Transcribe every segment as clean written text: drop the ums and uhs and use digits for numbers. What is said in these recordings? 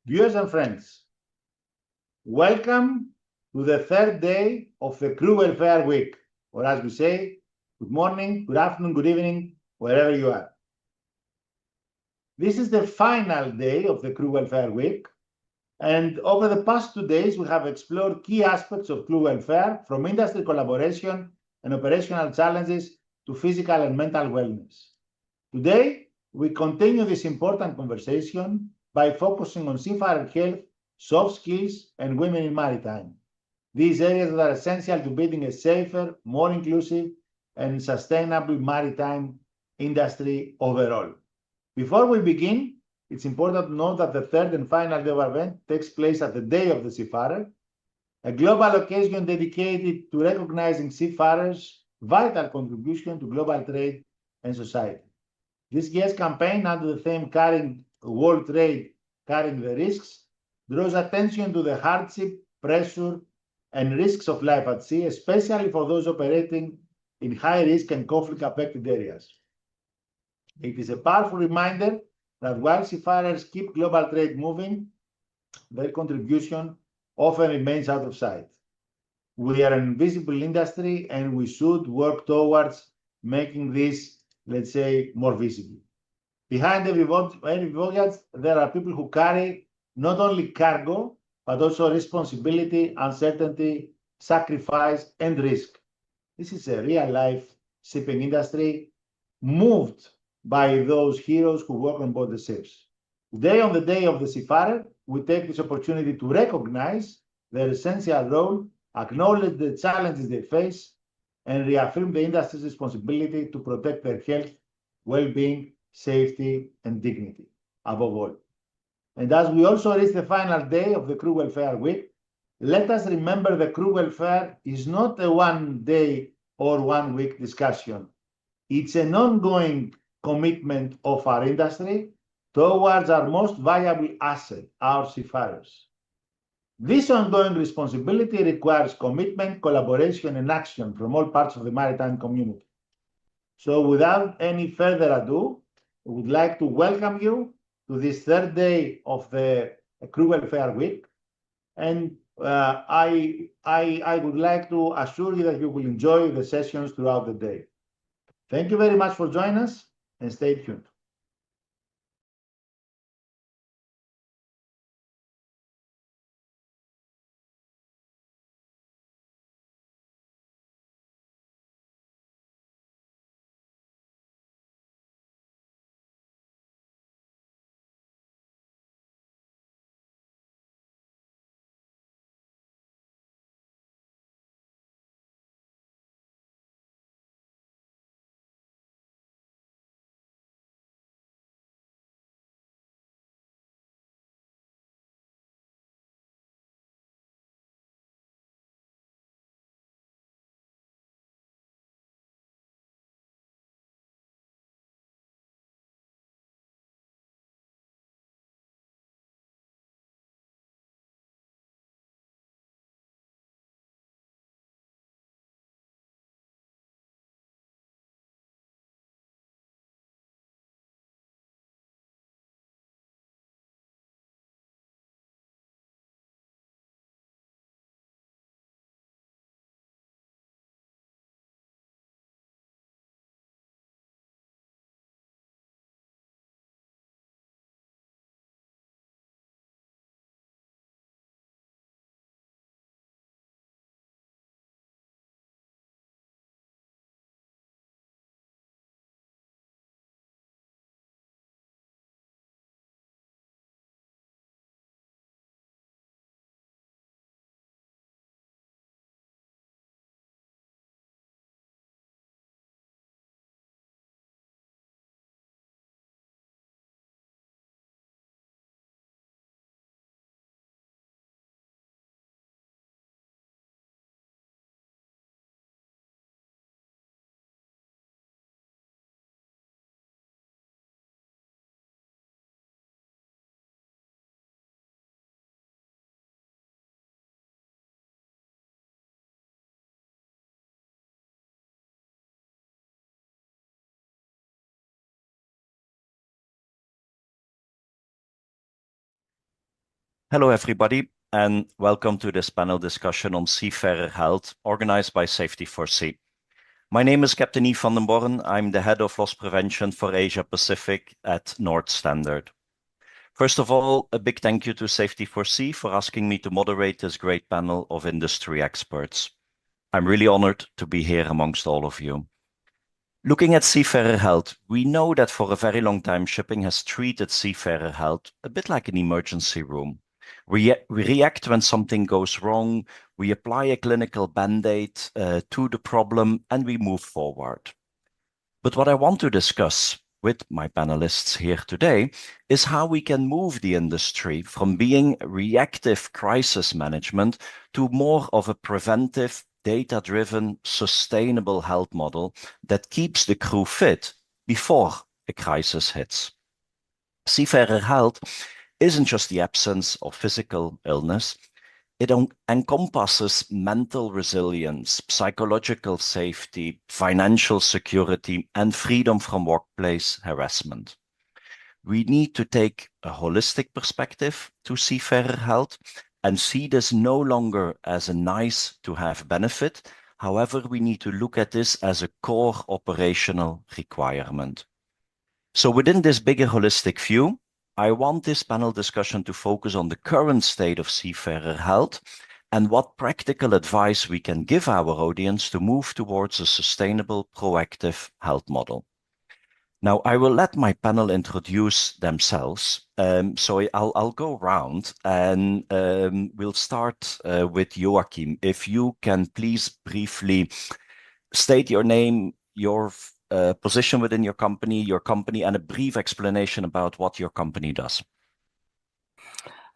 Viewers and friends, welcome to the third day of the Crew Welfare Week, or as we say, good morning, good afternoon, good evening, wherever you are. This is the final day of the Crew Welfare Week, and over the past 2 days, we have explored key aspects of crew welfare, from industry collaboration and operational challenges to physical and mental wellness. Today, we continue this important conversation by focusing on seafarer health, soft skills, and women in maritime. These areas that are essential to building a safer, more inclusive, and sustainable maritime industry overall. Before we begin, it's important to note that the third and final day of our event takes place at the Day of the Seafarer, a global occasion dedicated to recognizing seafarers' vital contribution to global trade and society. This year's campaign, under the theme Carrying World Trade, Carrying the Risks, draws attention to the hardship, pressure, and risks of life at sea, especially for those operating in high-risk and conflict-affected areas. It is a powerful reminder that while seafarers keep global trade moving, their contribution often remains out of sight. We are an invisible industry, and we should work towards making this, let's say, more visible. Behind every voyage, there are people who carry not only cargo, but also responsibility, uncertainty, sacrifice, and risk. This is a real-life shipping industry moved by those heroes who work on board the ships. Today, on the Day of the Seafarer, we take this opportunity to recognize their essential role, acknowledge the challenges they face, and reaffirm the industry's responsibility to protect their health, well-being, safety, and dignity, above all. And as we also reach the final day of the Crew Welfare Week, let us remember the crew welfare is not a one-day or one-week discussion. It's an ongoing commitment of our industry towards our most valuable asset, our seafarers. This ongoing responsibility requires commitment, collaboration, and action from all parts of the maritime community. So without any further ado, we would like to welcome you to this third day of the Crew Welfare Week. And I would like to assure you that you will enjoy the sessions throughout the day. Thank you very much for joining us, and stay tuned. Hello, everybody, and welcome to this panel discussion on Seafarer Health, organized by Safety for Sea. My name is Captain Yves van den Borren. I'm the head of loss prevention for Asia Pacific at North Standard. First of all, a big thank you to Safety for Sea for asking me to moderate this great panel of industry experts. I'm really honored to be here amongst all of you. Looking at seafarer health, we know that for a very long time, shipping has treated seafarer health a bit like an emergency room. We react when something goes wrong, we apply a clinical band-aid to the problem, and we move forward. But what I want to discuss with my panelists here today is how we can move the industry from being reactive crisis management to more of a preventive, data-driven, sustainable health model that keeps the crew fit before a crisis hits. Seafarer health isn't just the absence of physical illness. It encompasses mental resilience, psychological safety, financial security, and freedom from workplace harassment. We need to take a holistic perspective to seafarer health and see this no longer as a nice to have benefit. However, we need to look at this as a core operational requirement. So within this bigger holistic view, I want this panel discussion to focus on the current state of seafarer health and what practical advice we can give our audience to move towards a sustainable, proactive health model. Now, I will let my panel introduce themselves. So I'll go around and we'll start with Joachim. If you can please briefly state your name, your position within your company, and a brief explanation about what your company does.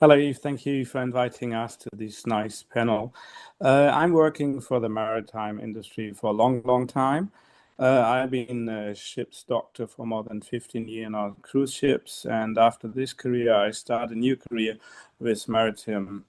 Hello, Eve. Thank you for inviting us to this nice panel. I'm working for the maritime industry for a long time. I've been a ship's doctor for more than 15 years on cruise ships, and after this career, I started a new career with Maritime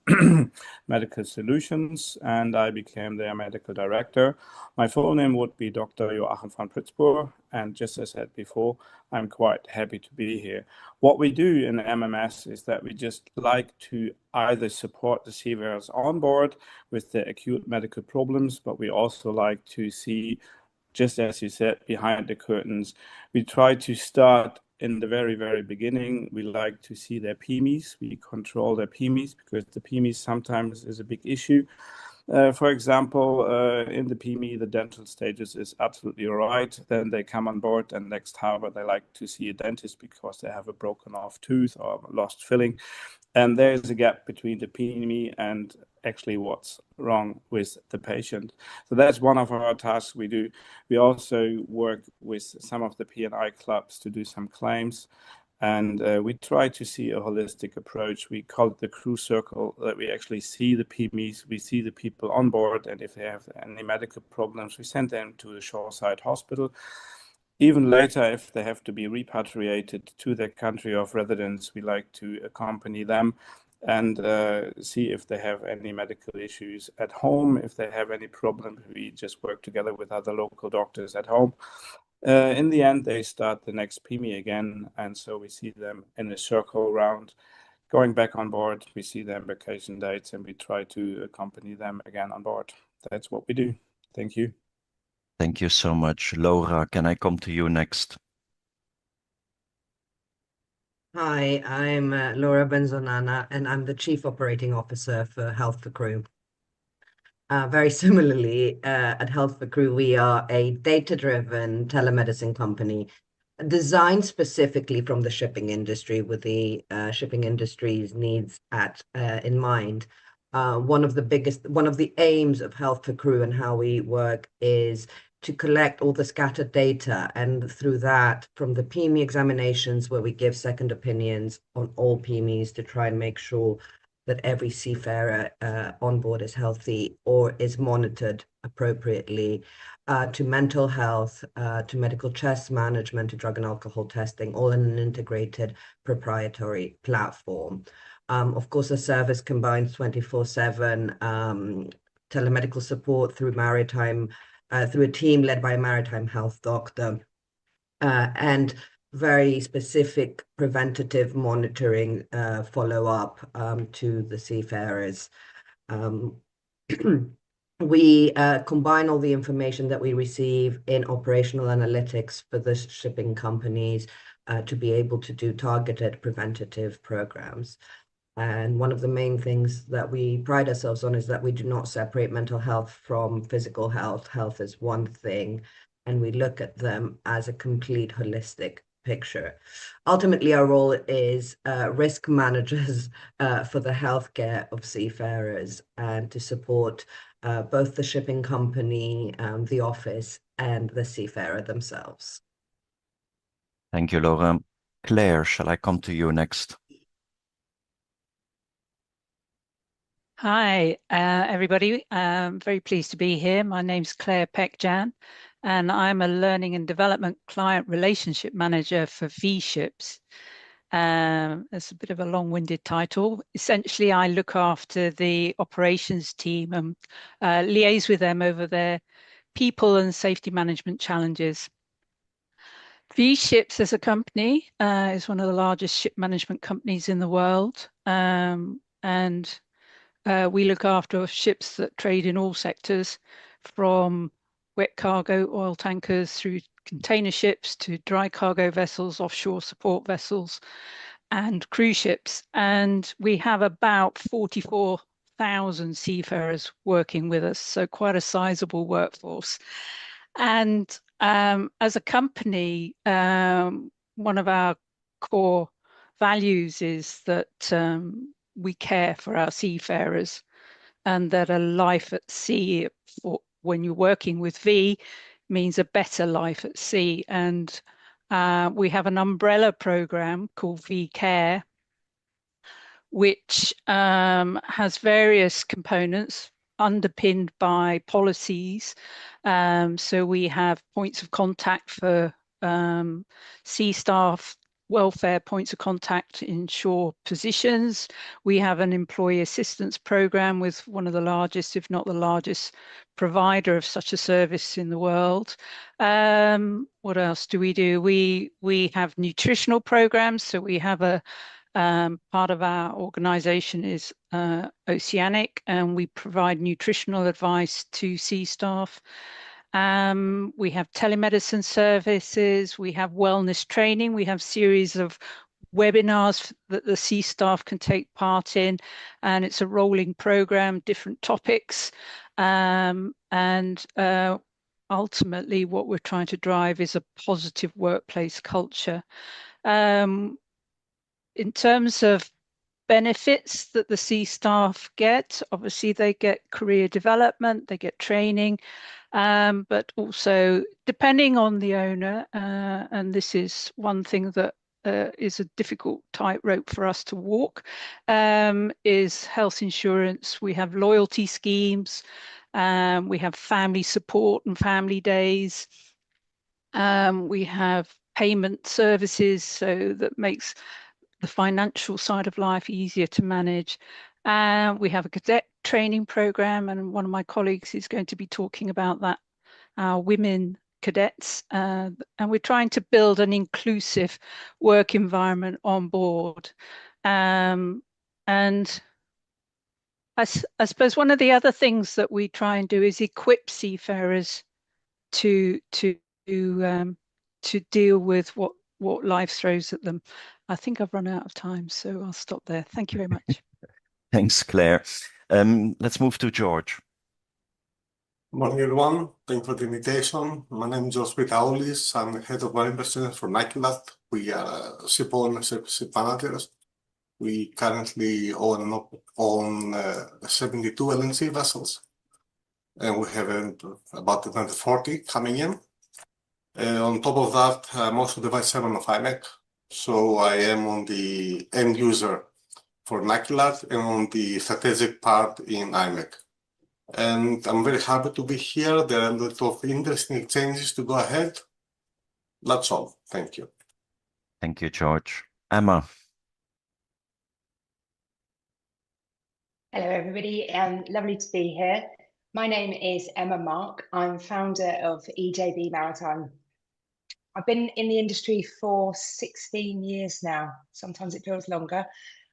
Medical Solutions, and I became their medical director. My full name would be Dr. Joachim van Pritzboer, and just as I said before, I'm quite happy to be here. What we do in MMS is that we just like to either support the seafarers on board with the acute medical problems, but we also like to see, just as you said, behind the curtains. We try to start in the very beginning. We like to see their PMEs. We control their PMEs because the PMEs sometimes is a big issue. For example, in the PME, the dental status is absolutely right. Then they come on board, and next harbor, they like to see a dentist because they have a broken off tooth or lost filling. And there's a gap between the PME and actually what's wrong with the patient. So that's one of our tasks we do. We also work with some of the P&I clubs to do some claims. And we try to see a holistic approach. We call it the crew circle, that we actually see the PMEs, we see the people on board, and if they have any medical problems, we send them to a shoreside hospital. Even later, if they have to be repatriated to their country of residence, we like to accompany them and see if they have any medical issues at home. If they have any problems, we just work together with other local doctors at home. In the end, they start the next PME again, and so we see them in a circle round. Going back on board, we see their vacation dates, and we try to accompany them again on board. That's what we do. Thank you. Thank you so much. Laura, can I come to you next? Hi, I'm Laura Benzonana, and I'm the Chief Operating Officer for Health for Crew. Very similarly, at Health for Crew, we are a data-driven telemedicine company designed specifically from the shipping industry with the shipping industry's needs in mind. One of the aims of Health for Crew and how we work is to collect all the scattered data, and through that, from the PME examinations where we give second opinions on all PMEs to try and make sure that every seafarer on board is healthy or is monitored appropriately, to mental health, to medical chest management, to drug and alcohol testing, all in an integrated proprietary platform. Of course, the service combines 24/7 telemedical support through a team led by a maritime health doctor. And very specific preventative monitoring follow-up to the seafarers. We combine all the information that we receive in operational analytics for the shipping companies to be able to do targeted preventative programs. And one of the main things that we pride ourselves on is that we do not separate mental health from physical health. Health is one thing, and we look at them as a complete holistic picture. Ultimately, our role is risk managers for the healthcare of seafarers and to support both the shipping company, the office, and the seafarer themselves. Thank you, Laura. Claire, shall I come to you next? Hi, everybody. I'm very pleased to be here. My name's Claire Peckjan, and I'm a Learning and Development Client Relationship Manager for V-Ships. It's a bit of a long-winded title. Essentially, I look after the operations team and liaise with them over their people and safety management challenges. V-Ships as a company is one of the largest ship management companies in the world, and we look after ships that trade in all sectors, from wet cargo oil tankers through container ships to dry cargo vessels, offshore support vessels, and cruise ships. And we have about 44,000 seafarers working with us, so quite a sizable workforce. And as a company, one of our core values is that we care for our seafarers, and that a life at sea, when you're working with V, means a better life at sea. And we have an umbrella program called V Care, which has various components underpinned by policies. So we have points of contact for sea staff, welfare points of contact in shore positions. We have an employee assistance program with one of the largest, if not the largest, provider of such a service in the world. What else do we do? We have nutritional programs. So we have a part of our organization is Oceanic, and we provide nutritional advice to sea staff. We have telemedicine services, we have wellness training, we have series of webinars that the sea staff can take part in, and it's a rolling program, different topics. Ultimately, what we're trying to drive is a positive workplace culture. In terms of benefits that the sea staff get, obviously they get career development, they get training, but also depending on the owner, and this is one thing that is a difficult tightrope for us to walk, is health insurance. We have loyalty schemes, we have family support and family days, we have payment services, so that makes the financial side of life easier to manage. We have a cadet training program, and one of my colleagues is going to be talking about that, our women cadets. And we're trying to build an inclusive work environment on board. And I suppose one of the other things that we try and do is equip seafarers to deal with what life throws at them. I think I've run out of time, so I'll stop there. Thank you very much. Thanks, Claire. Let's move to George. Good morning, everyone. Thank you for the invitation. My name is George Pitaulis. I'm the head of marine business for Nakilat. We are ship owners, ship managers. We currently own 72 LNG vessels, and we have about 40 coming in. On top of that, I'm also the vice chairman of IMEC. So I am on the end user for Nakilat and on the strategic part in IMEC. And I'm very happy to be here. There are a lot of interesting changes to go ahead. That's all. Thank you. Thank you, George. Emma. Hello, everybody. Lovely to be here. My name is Emma Mark. I'm founder of EJB Maritime. I've been in the industry for 16 years now. Sometimes it feels longer.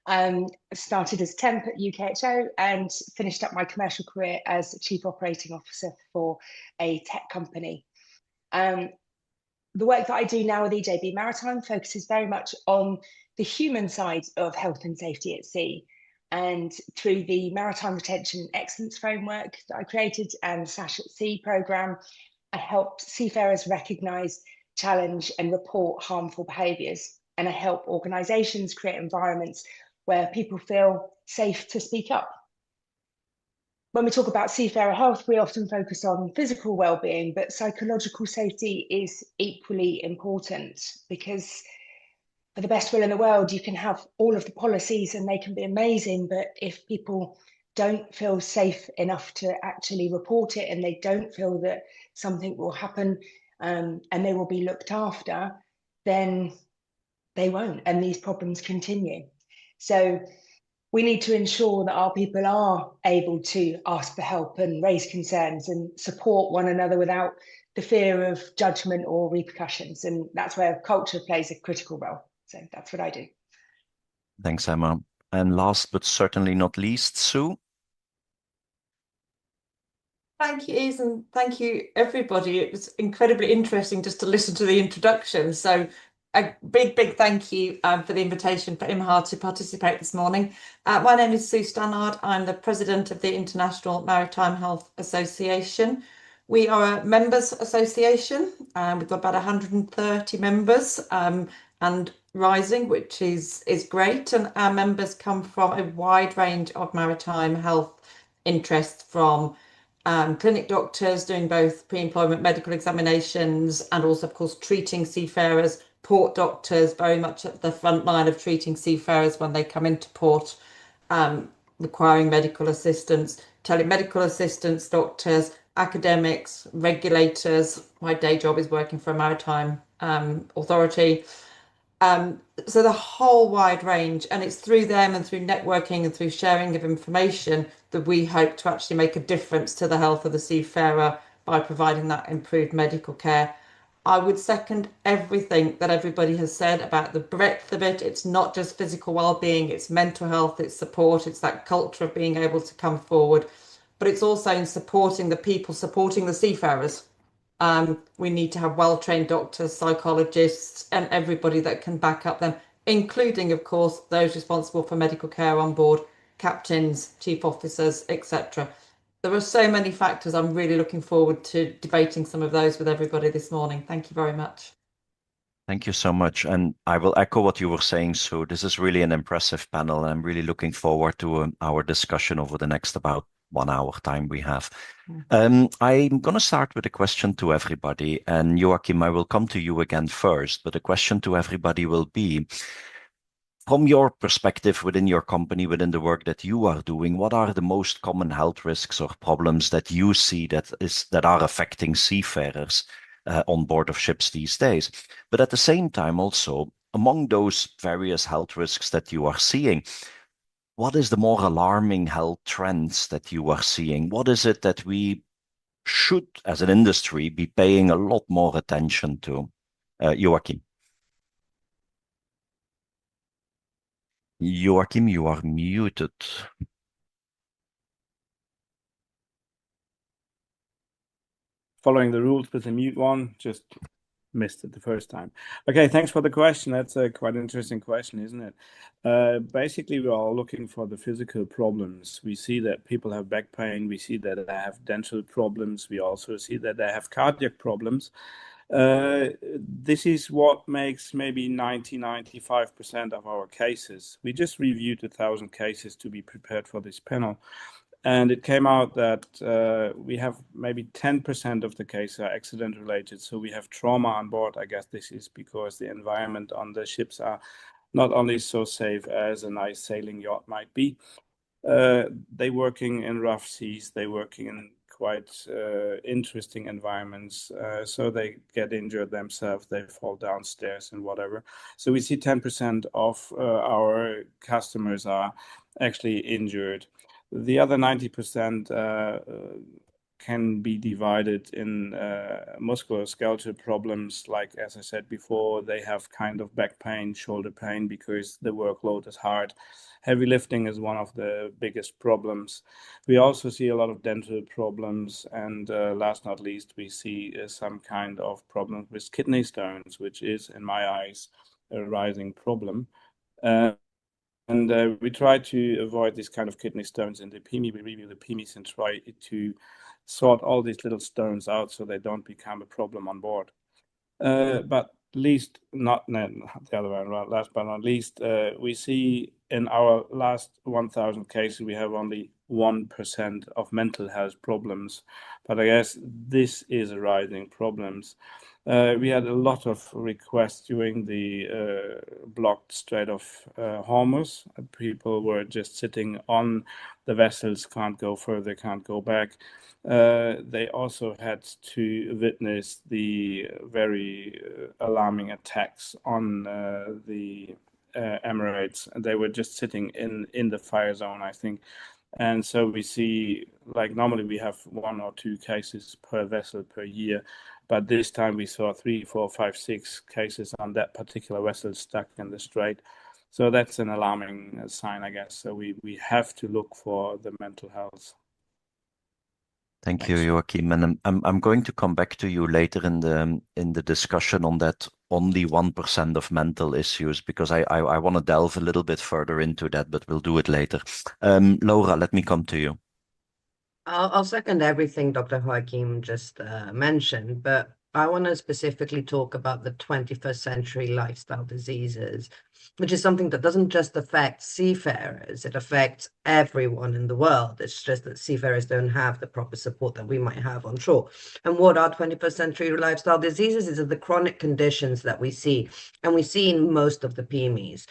I started as temp at UKHO and finished up my commercial career as Chief Operating Officer for a tech company. The work that I do now with EJB Maritime focuses very much on the human side of health and safety at sea. And through the Maritime Retention Excellence Framework that I created and SASH at Sea programme, I help seafarers recognise, challenge and report harmful behaviours. And I help organisations create environments where people feel safe to speak up. When we talk about seafarer health, we often focus on physical well-being, but psychological safety is equally important, because for the best will in the world, you can have all of the policies and they can be amazing, but if people don't feel safe enough to actually report it and they don't feel that something will happen and they will be looked after, then they won't, and these problems continue. So we need to ensure that our people are able to ask for help and raise concerns and support one another without the fear of judgment or repercussions. And that's where culture plays a critical role. So that's what I do. Thanks, Emma. And last but certainly not least, Sue. Thank you, Yves, and thank you, everybody. It was incredibly interesting just to listen to the introduction. So a big thank you for the invitation for IMHA to participate this morning. My name is Sue Stannard. I'm the president of the International Maritime Health Association. We are a members association. We've got about 130 members and rising, which is great. And our members come from a wide range of maritime health interests, from clinic doctors doing both pre-employment medical examinations and also, of course, treating seafarers, port doctors very much at the front line of treating seafarers when they come into port requiring medical assistance, telemedical assistants, doctors, academics, regulators. My day job is working for a maritime authority. So the whole wide range, and it's through them and through networking and through sharing of information that we hope to actually make a difference to the health of the seafarer by providing that improved medical care. I would second everything that everybody has said about the breadth of it. It's not just physical well-being, it's mental health, it's support, it's that culture of being able to come forward, but it's also in supporting the people, supporting the seafarers. We need to have well-trained doctors, psychologists, and everybody that can back up them, including, of course, those responsible for medical care on board, captains, chief officers, etc. There are so many factors. I'm really looking forward to debating some of those with everybody this morning. Thank you very much. Thank you so much. And I will echo what you were saying, Sue. This is really an impressive panel. I'm really looking forward to our discussion over the next about 1 hour time we have. I'm going to start with a question to everybody. And Joachim, I will come to you again first, but the question to everybody will be, from your perspective within your company, within the work that you are doing, what are the most common health risks or problems that you see that are affecting seafarers on board of ships these days? But at the same time, also, among those various health risks that you are seeing, what is the more alarming health trends that you are seeing? What is it that we should, as an industry, be paying a lot more attention to? Joachim. Joachim, you are muted. Following the rules with the mute one, just missed it the first time. Okay, thanks for the question. That's a quite interesting question, isn't it? Basically, we're all looking for the physical problems. We see that people have back pain. We see that they have dental problems. We also see that they have cardiac problems. This is what makes maybe 90-95% of our cases. We just reviewed 1,000 cases to be prepared for this panel. And it came out that we have maybe 10% of the cases are accident related. So we have trauma on board. I guess this is because the environment on the ships are not only so safe as a nice sailing yacht might be. They're working in rough seas. They're working in quite interesting environments. So they get injured themselves. They fall downstairs and whatever. So we see 10% of our customers are actually injured. The other 90% can be divided in musculoskeletal problems, like, as I said before, they have kind of back pain, shoulder pain, because the workload is hard. Heavy lifting is one of the biggest problems. We also see a lot of dental problems, and last not least, we see some kind of problem with kidney stones, which is, in my eyes, a rising problem. And we try to avoid these kind of kidney stones in the PMI. We review the PMIs and try to sort all these little stones out so they don't become a problem on board. But least, not the other way around, last but not least, we see in our last 1,000 cases, we have only 1% of mental health problems. But I guess this is a rising problems. We had a lot of requests during the blocked Strait of Hormuz. People were just sitting on the vessels, can't go further, can't go back. They also had to witness the very alarming attacks on the Emirates. They were just sitting in the fire zone, I think. And so we see, like, normally we have 1 or 2 cases per vessel per year, but this time we saw 3, 4, 5, 6 cases on that particular vessel stuck in the strait. So that's an alarming sign, I guess. So we have to look for the mental health. Thank you, Joachim. And I'm going to come back to you later in the discussion on that only 1% of mental issues, because I want to delve a little bit further into that, but we'll do it later. Laura, let me come to you. I'll second everything Dr. Joachim just mentioned, but I want to specifically talk about the 21st century lifestyle diseases, which is something that doesn't just affect seafarers, it affects everyone in the world. It's just that seafarers don't have the proper support that we might have on shore. And what are 21st century lifestyle diseases? These are the chronic conditions that we see, and we see in most of the PMEs.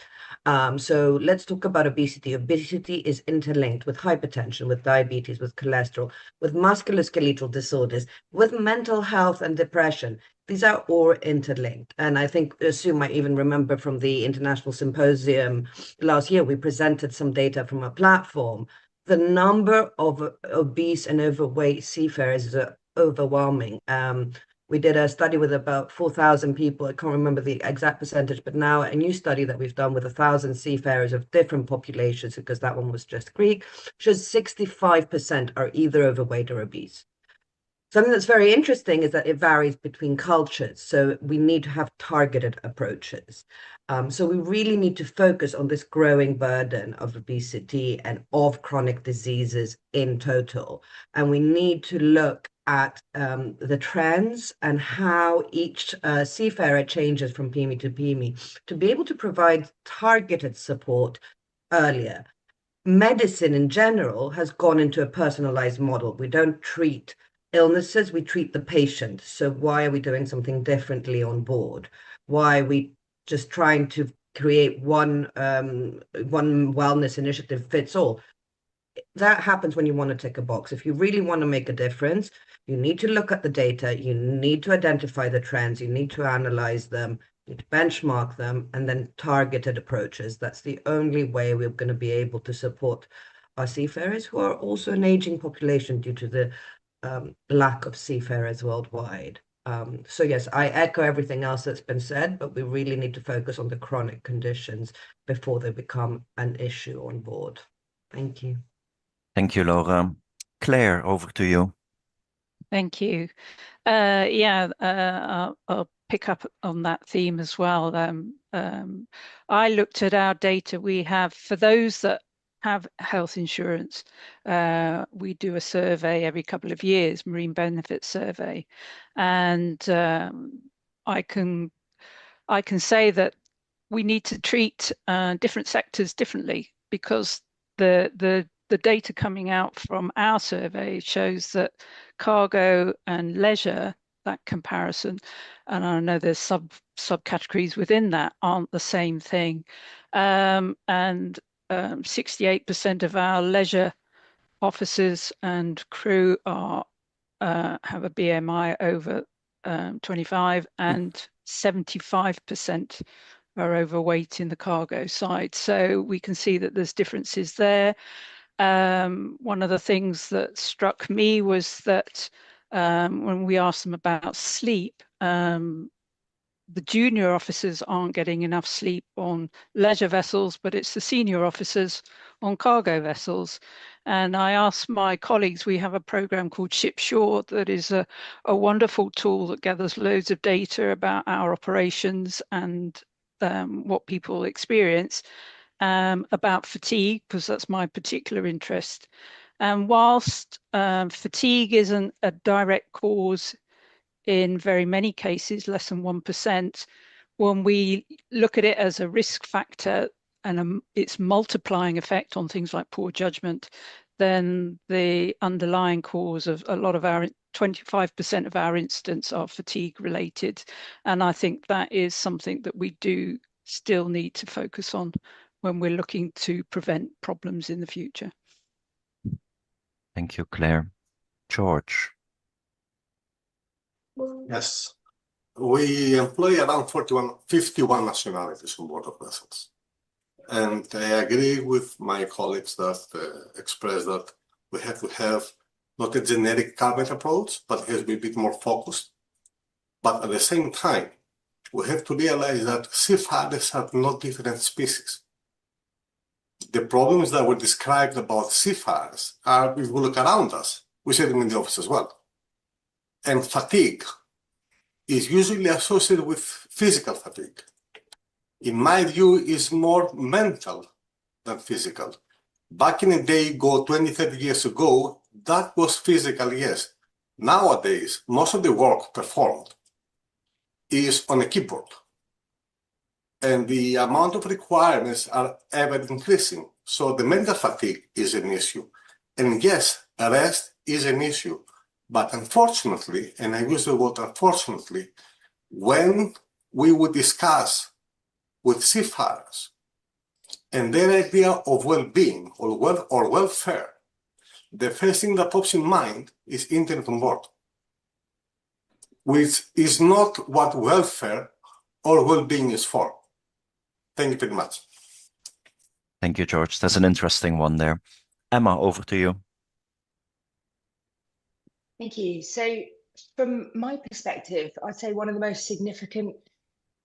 So let's talk about obesity. Obesity is interlinked with hypertension, with diabetes, with cholesterol, with musculoskeletal disorders, with mental health and depression. These are all interlinked. And I think Sue might even remember from the International Symposium last year, we presented some data from a platform. The number of obese and overweight seafarers is overwhelming. We did a study with about 4,000 people. I can't remember the exact percentage, but now a new study that we've done with 1,000 seafarers of different populations, because that one was just Greek, shows 65% are either overweight or obese. Something that's very interesting is that it varies between cultures. So we need to have targeted approaches. So we really need to focus on this growing burden of obesity and of chronic diseases in total. And we need to look at the trends and how each seafarer changes from PME to PME to be able to provide targeted support earlier. Medicine in general has gone into a personalized model. We don't treat illnesses, we treat the patient. So why are we doing something differently on board? Why are we just trying to create one wellness initiative fits all? That happens when you want to tick a box. If you really want to make a difference, you need to look at the data, you need to identify the trends, you need to analyze them, you need to benchmark them, and then targeted approaches. That's the only way we're going to be able to support our seafarers, who are also an aging population due to the lack of seafarers worldwide. So yes, I echo everything else that's been said, but we really need to focus on the chronic conditions before they become an issue on board. Thank you. Thank you, Laura. Claire, over to you. Thank you. I'll pick up on that theme as well. I looked at our data we have for those that have health insurance. We do a survey every couple of years, Marine Benefits Survey, and I can say that we need to treat different sectors differently, because the data coming out from our survey shows that cargo and leisure, that comparison, and I know there's subcategories within that, aren't the same thing. And 68% of our leisure officers and crew are have a BMI over 25, and 75% are overweight in the cargo side. So we can see that there's differences there. one of the things that struck me was that when we asked them about sleep, the junior officers aren't getting enough sleep on leisure vessels, but it's the senior officers on cargo vessels. And I asked my colleagues, we have a program called Shipshore that is a wonderful tool that gathers loads of data about our operations and what people experience, about fatigue, because that's my particular interest. And whilst fatigue isn't a direct cause in very many cases, less than 1%, when we look at it as a risk factor and its multiplying effect on things like poor judgment, then the underlying cause of a lot of our 25% of our incidents are fatigue related. And I think that is something that we do still need to focus on when we're looking to prevent problems in the future. Thank you, Claire. George. Yes, we employ around 51 nationalities on board of vessels. And I agree with my colleagues that express that we have to have not a generic carbon approach, but it has to be a bit more focused. But at the same time, we have to realize that seafarers are not different species. The problems that were described about seafarers are, if we look around us, we see them in the office as well. And fatigue is usually associated with physical fatigue. In my view, is more mental than physical. Back in the day, 20, 30 years ago, that was physical, yes. Nowadays, most of the work performed is on a keyboard. And the amount of requirements are ever increasing. So the mental fatigue is an issue. And yes, rest is an issue. But unfortunately, and I use the word unfortunately, when we would discuss with seafarers and their idea of well-being or welfare, the first thing that pops in mind is internet on board, which is not what welfare or well-being is for. Thank you very much. Thank you, George. That's an interesting one there. Emma, over to you. Thank you. So from my perspective, I'd say one of the most significant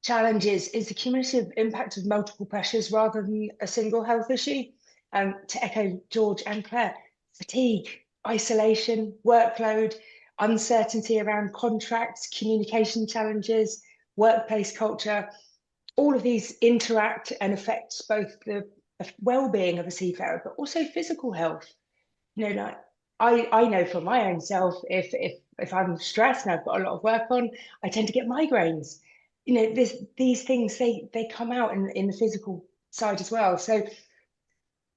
challenges is the cumulative impact of multiple pressures rather than a single health issue. To echo George and Claire, fatigue, isolation, workload, uncertainty around contracts, communication challenges, workplace culture, all of these interact and affect both the well-being of a seafarer, but also physical health. You know, like I know for my own self, if I'm stressed and I've got a lot of work on, I tend to get migraines. You know, these things, they come out in the physical side as well. So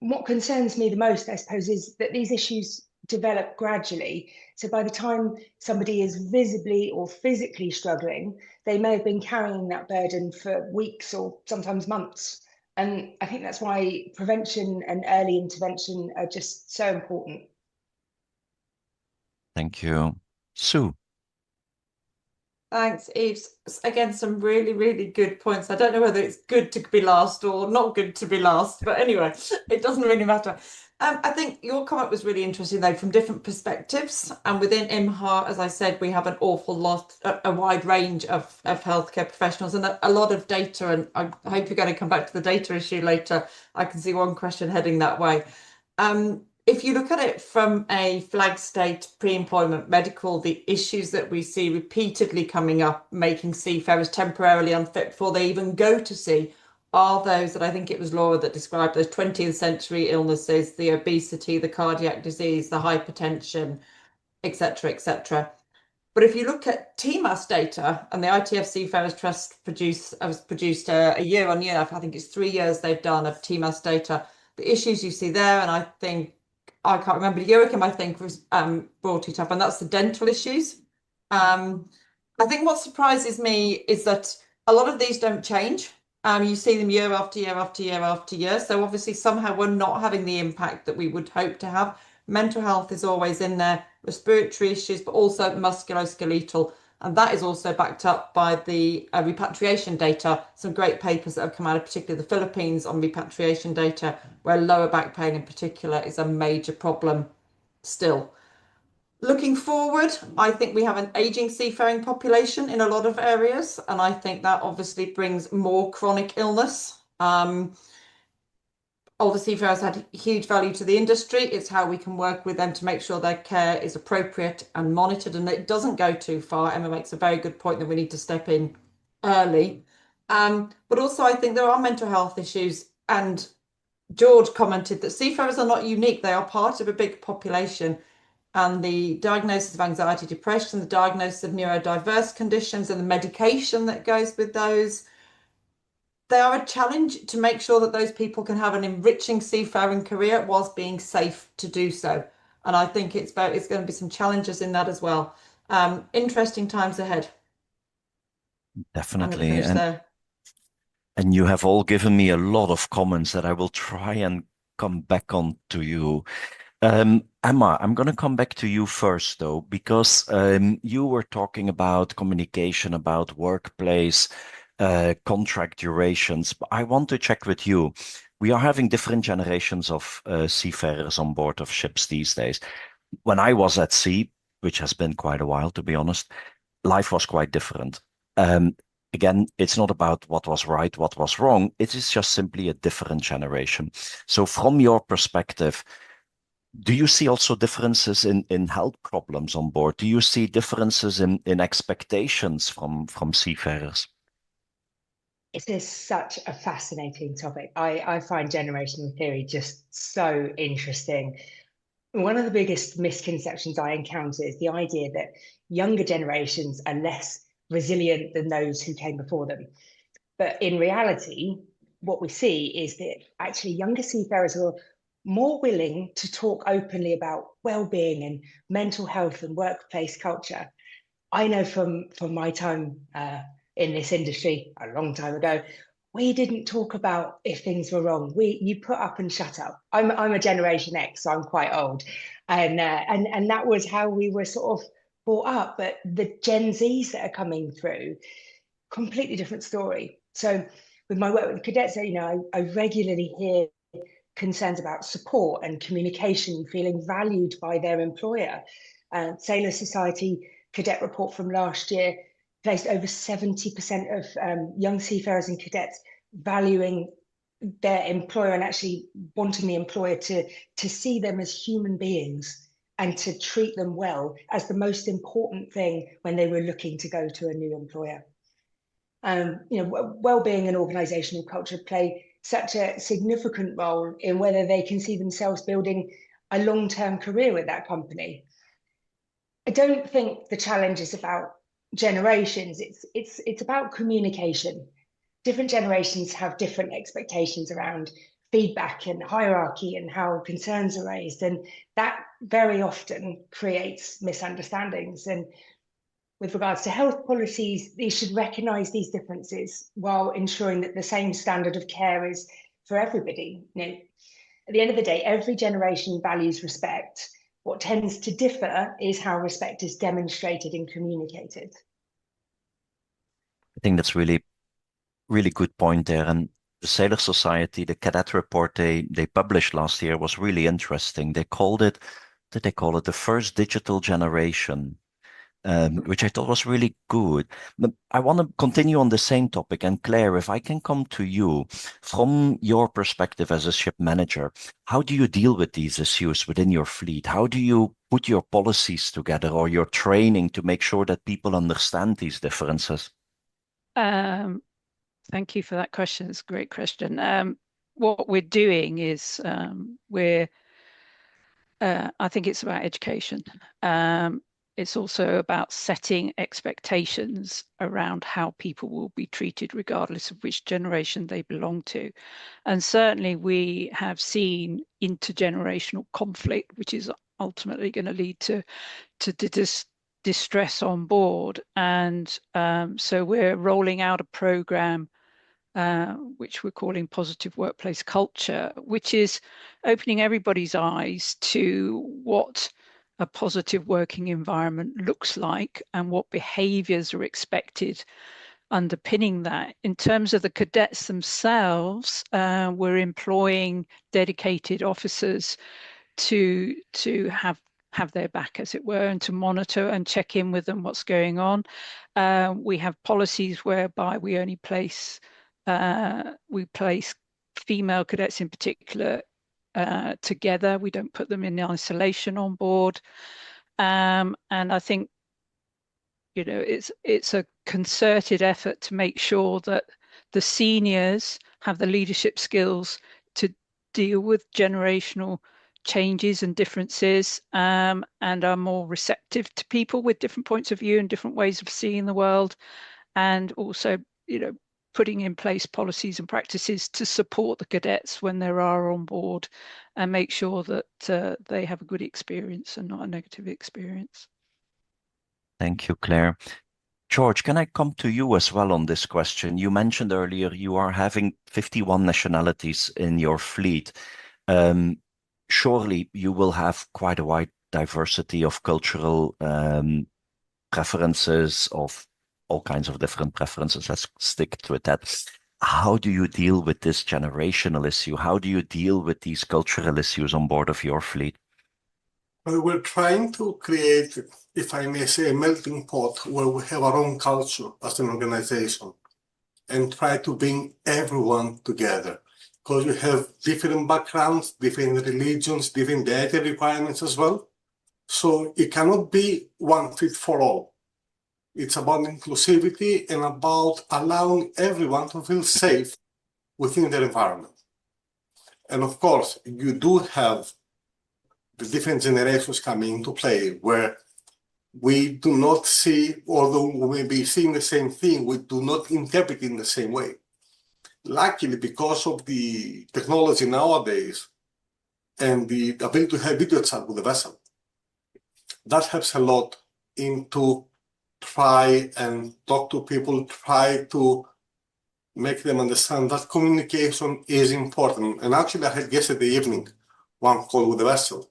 what concerns me the most, I suppose, is that these issues develop gradually. So by the time somebody is visibly or physically struggling, they may have been carrying that burden for weeks or sometimes months. And I think that's why prevention and early intervention are just so important. Thank you. Sue. Thanks, Eve. Again, some really, really good points. I don't know whether it's good to be last or not good to be last, but anyway, it doesn't really matter. I think your comment was really interesting, though, from different perspectives. And within IMHA, as I said, we have an awful lot, a wide range of healthcare professionals and a lot of data. And I hope you're going to come back to the data issue later. I can see one question heading that way. If you look at it from a flag state pre-employment medical, the issues that we see repeatedly coming up, making seafarers temporarily unfit before they even go to sea, are those that I think it was Laura that described those 20th century illnesses, the obesity, the cardiac disease, the hypertension, etc., etc. But if you look at TMAS data, and the ITF Seafarers Trust has produced a year on year, I think it's 3 years they've done of TMAS data, the issues you see there, and I think, I can't remember, Joachim, I think, was brought it up, and that's the dental issues. I think what surprises me is that a lot of these don't change. You see them year after year after year after year. So obviously somehow we're not having the impact that we would hope to have. Mental health is always in there, respiratory issues, but also musculoskeletal. And that is also backed up by the repatriation data. Some great papers that have come out of particularly the Philippines on repatriation data, where lower back pain in particular is a major problem still. Looking forward, I think we have an aging seafaring population in a lot of areas, and I think that obviously brings more chronic illness. Older seafarers had huge value to the industry. It's how we can work with them to make sure their care is appropriate and monitored and it doesn't go too far. Emma makes a very good point that we need to step in early. But also I think there are mental health issues, and George commented that seafarers are not unique. They are part of a big population, and the diagnosis of anxiety, depression, the diagnosis of neurodiverse conditions and the medication that goes with those, they are a challenge to make sure that those people can have an enriching seafaring career whilst being safe to do so. And I think it's going to be some challenges in that as well. Interesting times ahead. Definitely. And you have all given me a lot of comments that I will try and come back on to you. Emma, I'm going to come back to you first, though, because you were talking about communication, about workplace, contract durations. But I want to check with you. We are having different generations of seafarers on board of ships these days. When I was at sea, which has been quite a while, to be honest, life was quite different. Again, it's not about what was right, what was wrong. It is just simply a different generation. So from your perspective, do you see also differences in health problems on board? Do you see differences in expectations from seafarers? It is such a fascinating topic. I find generational theory just so interesting. One of the biggest misconceptions I encounter is the idea that younger generations are less resilient than those who came before them. But in reality, what we see is that actually younger seafarers are more willing to talk openly about well-being and mental health and workplace culture. I know from my time in this industry a long time ago, we didn't talk about if things were wrong. You put up and shut up. I'm a Generation X, so I'm quite old, and that was how we were sort of brought up. But the Gen Zs that are coming through, completely different story. So with my work with cadets, I regularly hear concerns about support and communication, feeling valued by their employer. Sailor Society cadet report from last year placed over 70% of young seafarers and cadets valuing their employer and actually wanting the employer to see them as human beings and to treat them well as the most important thing when they were looking to go to a new employer. Well-being and organizational culture play such a significant role in whether they can see themselves building a long-term career with that company. I don't think the challenge is about generations. It's about communication. Different generations have different expectations around feedback and hierarchy and how concerns are raised, and that very often creates misunderstandings. And with regards to health policies, they should recognise these differences while ensuring that the same standard of care is for everybody. At the end of the day, every generation values respect. What tends to differ is how respect is demonstrated and communicated. I think that's really, really good point there. And the Sailor Society, the cadet report they published last year was really interesting. They called it, did they call it the first digital generation? Which I thought was really good. But I want to continue on the same topic. And Claire, if I can come to you from your perspective as a ship manager, how do you deal with these issues within your fleet? How do you put your policies together or your training to make sure that people understand these differences? Thank you for that question. It's a great question. What we're doing is I think it's about education. It's also about setting expectations around how people will be treated regardless of which generation they belong to. And certainly we have seen intergenerational conflict, which is ultimately going to lead to distress on board. And so we're rolling out a program which we're calling Positive Workplace Culture, which is opening everybody's eyes to what a positive working environment looks like and what behaviours are expected underpinning that. In terms of the cadets themselves, we're employing dedicated officers to have their back, as it were, and to monitor and check in with them what's going on. We have policies whereby we only place female cadets in particular together. We don't put them in isolation on board. And I think, you know, it's a concerted effort to make sure that the seniors have the leadership skills to deal with generational changes and differences, and are more receptive to people with different points of view and different ways of seeing the world, and also, you know, putting in place policies and practices to support the cadets when they are on board and make sure that they have a good experience and not a negative experience. Thank you, Claire. George, can I come to you as well on this question? You mentioned earlier you are having 51 nationalities in your fleet. Surely you will have quite a wide diversity of cultural preferences, of all kinds of different preferences. Let's stick to that. How do you deal with this generational issue? How do you deal with these cultural issues on board of your fleet? Well, we're trying to create, if I may say, a melting pot where we have our own culture as an organization and try to bring everyone together. Because we have different backgrounds, different religions, different dietary requirements as well. So it cannot be one fit for all. It's about inclusivity and about allowing everyone to feel safe within their environment. And of course, you do have the different generations coming into play where we do not see, although we may be seeing the same thing, we do not interpret it in the same way. Luckily, because of the technology nowadays and the ability to have video chat with the vessel, that helps a lot into try and talk to people, try to make them understand that communication is important. And actually, I had yesterday evening one call with the vessel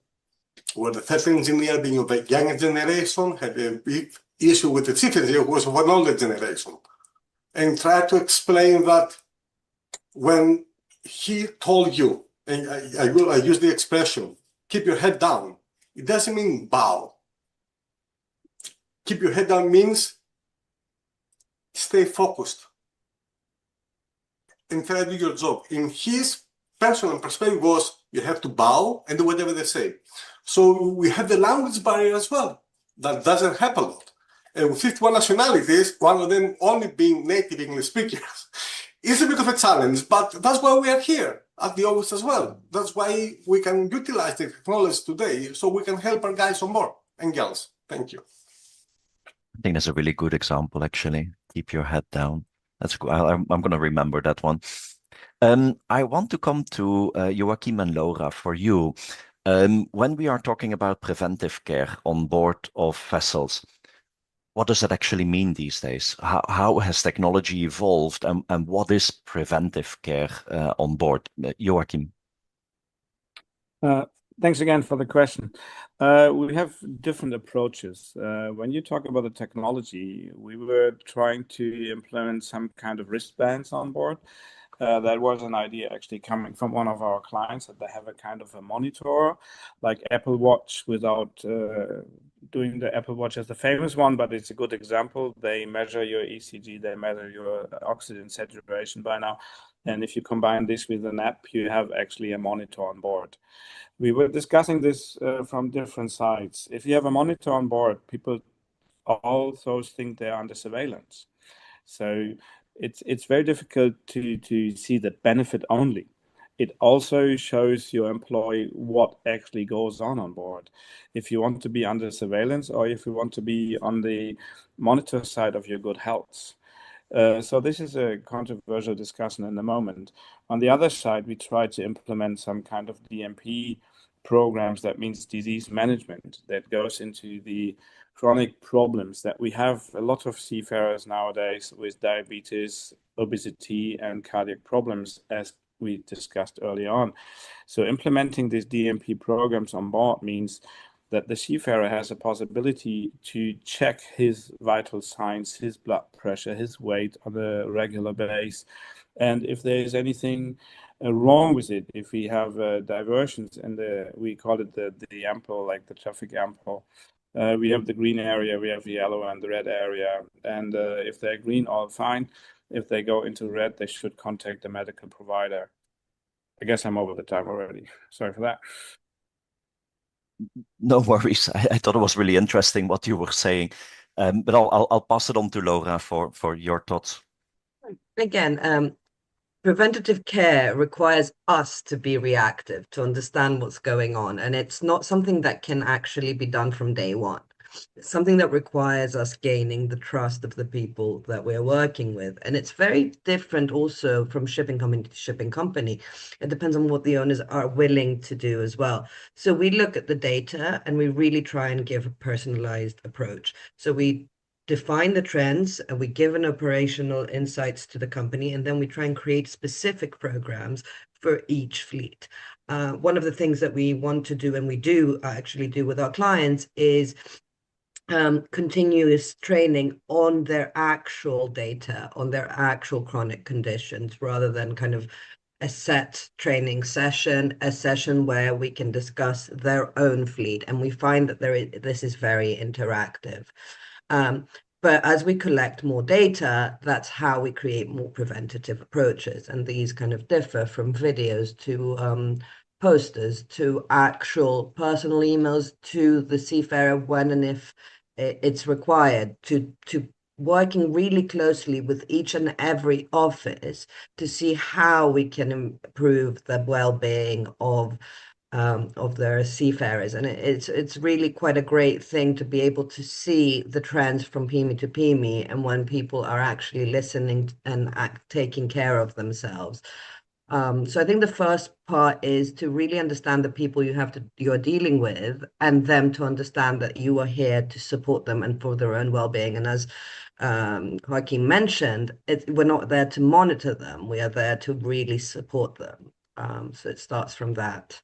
where the third engineer, being of the younger generation, had a big issue with the chief engineer who was of an older generation, and tried to explain that when he told you, and I use the expression, keep your head down, it doesn't mean bow. Keep your head down means stay focused and try to do your job. In his personal perspective was you have to bow and do whatever they say. So we have the language barrier as well. That doesn't happen a lot. And with 51 nationalities, one of them only being native English speakers, is a bit of a challenge, but that's why we are here at the office as well. That's why we can utilize the technology today so we can help our guys on board and girls. Thank you. I think that's a really good example, actually. Keep your head down. That's good. I'm going to remember that one. I want to come to Joachim and Laura for you. When we are talking about preventive care on board of vessels, what does that actually mean these days? How has technology evolved, and what is preventive care on board? Joachim. Thanks again for the question. We have different approaches. When you talk about the technology, we were trying to implement some kind of wristbands on board. That was an idea actually coming from one of our clients, that they have a kind of a monitor like Apple Watch without doing the Apple Watch as the famous one, but it's a good example. They measure your ECG, they measure your oxygen saturation by now. And if you combine this with an app, you have actually a monitor on board. We were discussing this from different sides. If you have a monitor on board, people also think they're under surveillance. So it's very difficult to see the benefit only. It also shows your employee what actually goes on board. If you want to be under surveillance or if you want to be on the monitor side of your good health. So this is a controversial discussion in the moment. On the other side, we try to implement some kind of DMP programs, that means disease management, that goes into the chronic problems that we have a lot of seafarers nowadays with diabetes, obesity, and cardiac problems, as we discussed early on. So implementing these DMP programs on board means that the seafarer has a possibility to check his vital signs, his blood pressure, his weight on a regular basis. And if there is anything wrong with it, if we have diversions in we call it the ample, like the traffic ample, we have the green area, we have the yellow and the red area. And if they're green, all fine. If they go into red, they should contact the medical provider. I guess I'm over the time already. Sorry for that. No worries. I thought it was really interesting what you were saying, but I'll pass it on to Laura for your thoughts. Again, preventative care requires us to be reactive, to understand what's going on, and it's not something that can actually be done from day one. It's something that requires us gaining the trust of the people that we're working with. And it's very different also from shipping company to shipping company. It depends on what the owners are willing to do as well. So we look at the data and we really try and give a personalized approach. So we define the trends and we give an operational insights to the company, and then we try and create specific programs for each fleet. One of the things that we want to do, and we do actually do with our clients, is continuous training on their actual data, on their actual chronic conditions, rather than kind of a set training session, a session where we can discuss their own fleet. And we find that this is very interactive. But as we collect more data, that's how we create more preventative approaches. And these kind of differ from videos to posters to actual personal emails to the seafarer when and if it's required, to working really closely with each and every office to see how we can improve the well-being of their seafarers. And it's really quite a great thing to be able to see the trends from PME to PME and when people are actually listening and taking care of themselves. So I think the first part is to really understand the people you're dealing with, and them to understand that you are here to support them and for their own well-being. And as Joaquin mentioned, we're not there to monitor them. We are there to really support them. So it starts from that.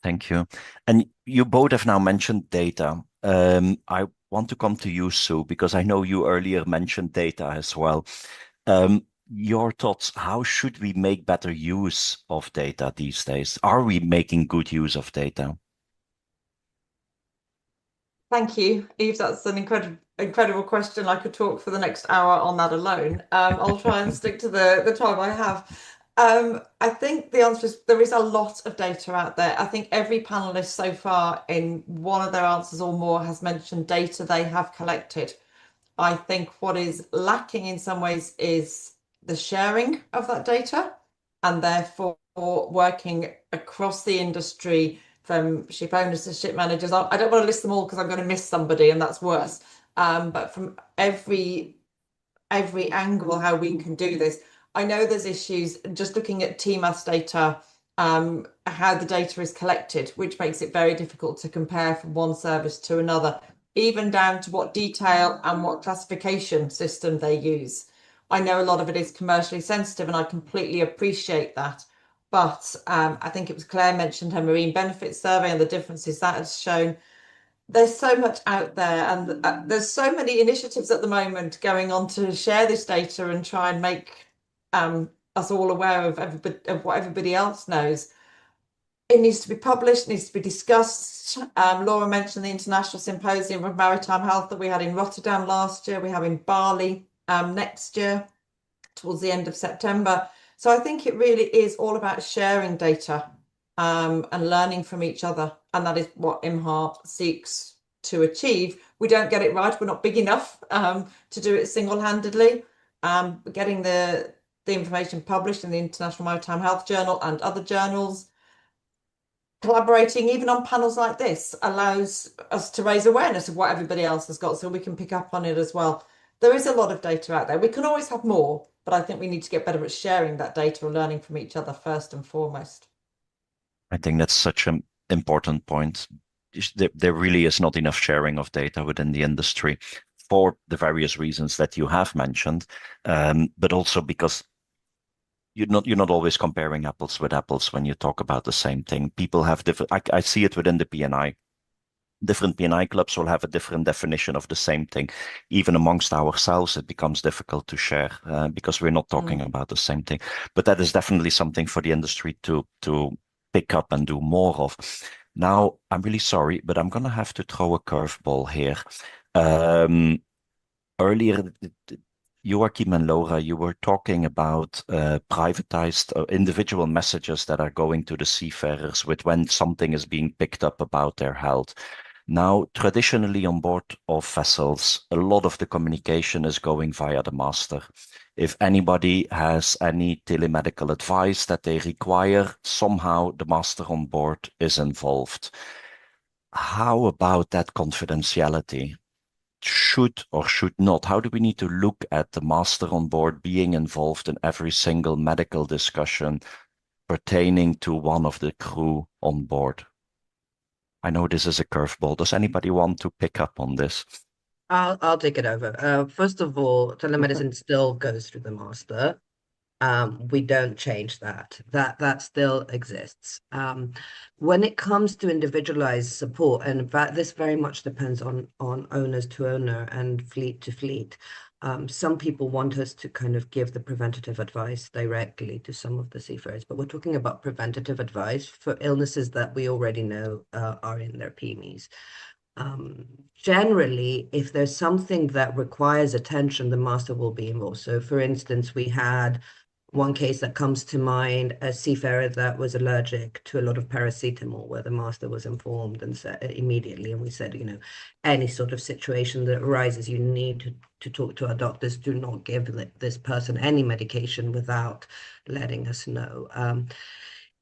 Thank you. And you both have now mentioned data. I want to come to you, Sue, because I know you earlier mentioned data as well. Your thoughts, how should we make better use of data these days? Are we making good use of data? Thank you, Eve. That's an incredible question. I could talk for the next hour on that alone. I'll try and stick to the time I have. I think the answer is there is a lot of data out there. I think every panelist so far in one of their answers or more has mentioned data they have collected. I think what is lacking in some ways is the sharing of that data, and therefore working across the industry from ship owners to ship managers. I don't want to list them all because I'm going to miss somebody, and that's worse. But from every angle, how we can do this. I know there's issues just looking at TMAS data, how the data is collected, which makes it very difficult to compare from one service to another, even down to what detail and what classification system they use. I know a lot of it is commercially sensitive, and I completely appreciate that. But I think it was Claire mentioned her marine benefits survey and the differences that has shown. There's so much out there, and there's so many initiatives at the moment going on to share this data and try and make us all aware of what everybody else knows. It needs to be published, needs to be discussed. Laura mentioned the International Symposium of Maritime Health that we had in Rotterdam last year. We have in Bali next year, towards the end of September. So I think it really is all about sharing data and learning from each other. And that is what IMHA seeks to achieve. We don't get it right. We're not big enough to do it single-handedly. Getting the information published in the International Maritime Health Journal and other journals, collaborating even on panels like this, allows us to raise awareness of what everybody else has got so we can pick up on it as well. There is a lot of data out there. We can always have more, but I think we need to get better at sharing that data and learning from each other first and foremost. I think that's such an important point. There really is not enough sharing of data within the industry for the various reasons that you have mentioned, but also because you're not always comparing apples with apples when you talk about the same thing. People have different. I see it within the P&I Different P&I clubs will have a different definition of the same thing. Even amongst ourselves, it becomes difficult to share because we're not talking about the same thing. But that is definitely something for the industry to pick up and do more of. Now, I'm really sorry, but I'm going to have to throw a curveball here. Earlier, Joachim and Laura, you were talking about privatized individual messages that are going to the seafarers with when something is being picked up about their health. Now, traditionally on board of vessels, a lot of the communication is going via the master. If anybody has any telemedical advice that they require, somehow the master on board is involved. How about that confidentiality? Should or should not? How do we need to look at the master on board being involved in every single medical discussion pertaining to one of the crew on board? I know this is a curveball. Does anybody want to pick up on this? I'll take it over. First of all, telemedicine still goes through the master. We don't change that. That still exists. When it comes to individualized support, and in fact, this very much depends on owners to owner and fleet to fleet. Some people want us to kind of give the preventative advice directly to some of the seafarers, but we're talking about preventative advice for illnesses that we already know are in their PMEs. Generally, if there's something that requires attention, the master will be involved. So, for instance, we had one case that comes to mind, a seafarer that was allergic to a lot of paracetamol, where the master was informed and said immediately, and we said, you know, any sort of situation that arises, you need to talk to our doctors. Do not give this person any medication without letting us know.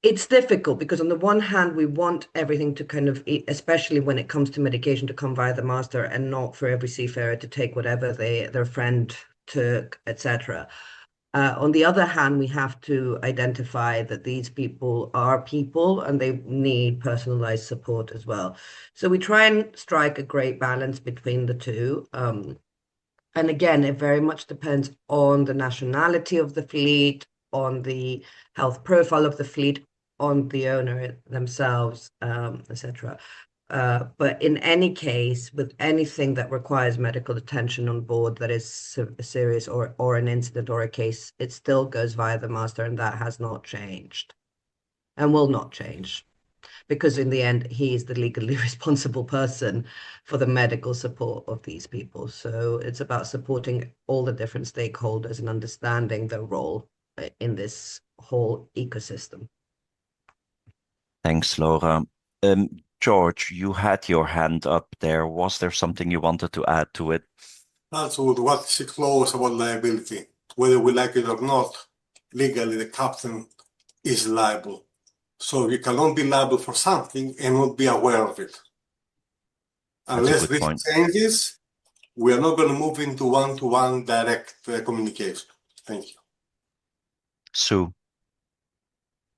It's difficult because on the one hand, we want everything to kind of, especially when it comes to medication, to come via the master and not for every seafarer to take whatever their friend took, etc. On the other hand, we have to identify that these people are people and they need personalized support as well. So we try and strike a great balance between the two. And again, it very much depends on the nationality of the fleet, on the health profile of the fleet, on the owner themselves, etc. But in any case, with anything that requires medical attention on board that is serious or an incident or a case, it still goes via the master, and that has not changed and will not change, because in the end, he is the legally responsible person for the medical support of these people. So it's about supporting all the different stakeholders and understanding their role in this whole ecosystem. Thanks, Laura. George, you had your hand up there. Was there something you wanted to add to it? That's what is the clause about liability. Whether we like it or not, legally the captain is liable. So you cannot be liable for something and not be aware of it. Unless this changes, we are not going to move into one-to-one direct communication. Thank you. Sue.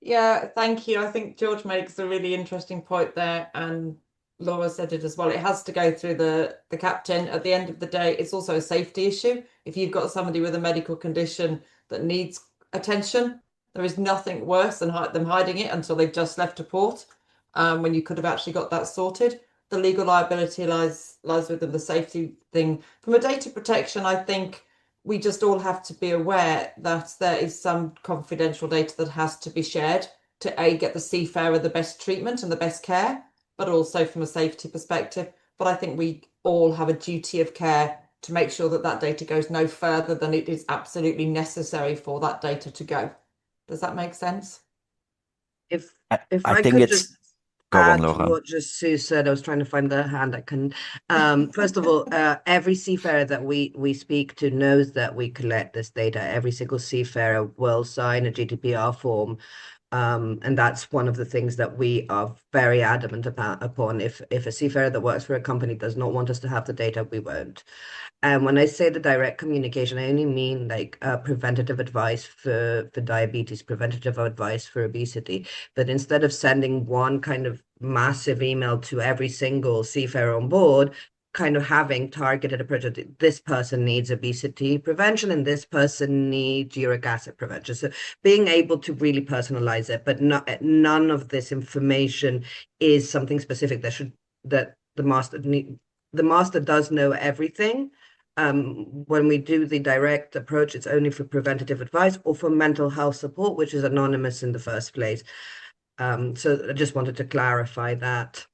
Yeah, thank you. I think George makes a really interesting point there, and Laura said it as well. It has to go through the captain. At the end of the day, it's also a safety issue. If you've got somebody with a medical condition that needs attention, there is nothing worse than them hiding it until they've just left a port, when you could have actually got that sorted. The legal liability lies within the safety thing. From a data protection, I think we just all have to be aware that there is some confidential data that has to be shared to get the seafarer the best treatment and the best care, but also from a safety perspective. But I think we all have a duty of care to make sure that that data goes no further than it is absolutely necessary for that data to go. Does that make sense? If I think it's... just Go add on, to Laura. what just Sue said, I was trying to find the hand I can. First of all, every seafarer that we speak to knows that we collect this data. Every single seafarer will sign a GDPR form. And that's one of the things that we are very adamant upon. If a seafarer that works for a company does not want us to have the data, we won't. And when I say the direct communication, I only mean like preventative advice for diabetes, preventative advice for obesity. But instead of sending one kind of massive email to every single seafarer on board, kind of having targeted approach. This person needs obesity prevention and this person needs uric acid prevention. So being able to really personalize it, but none of this information is something specific that the master does know everything. When we do the direct approach, it's only for preventative advice or for mental health support, which is anonymous in the first place. So I just wanted to clarify that.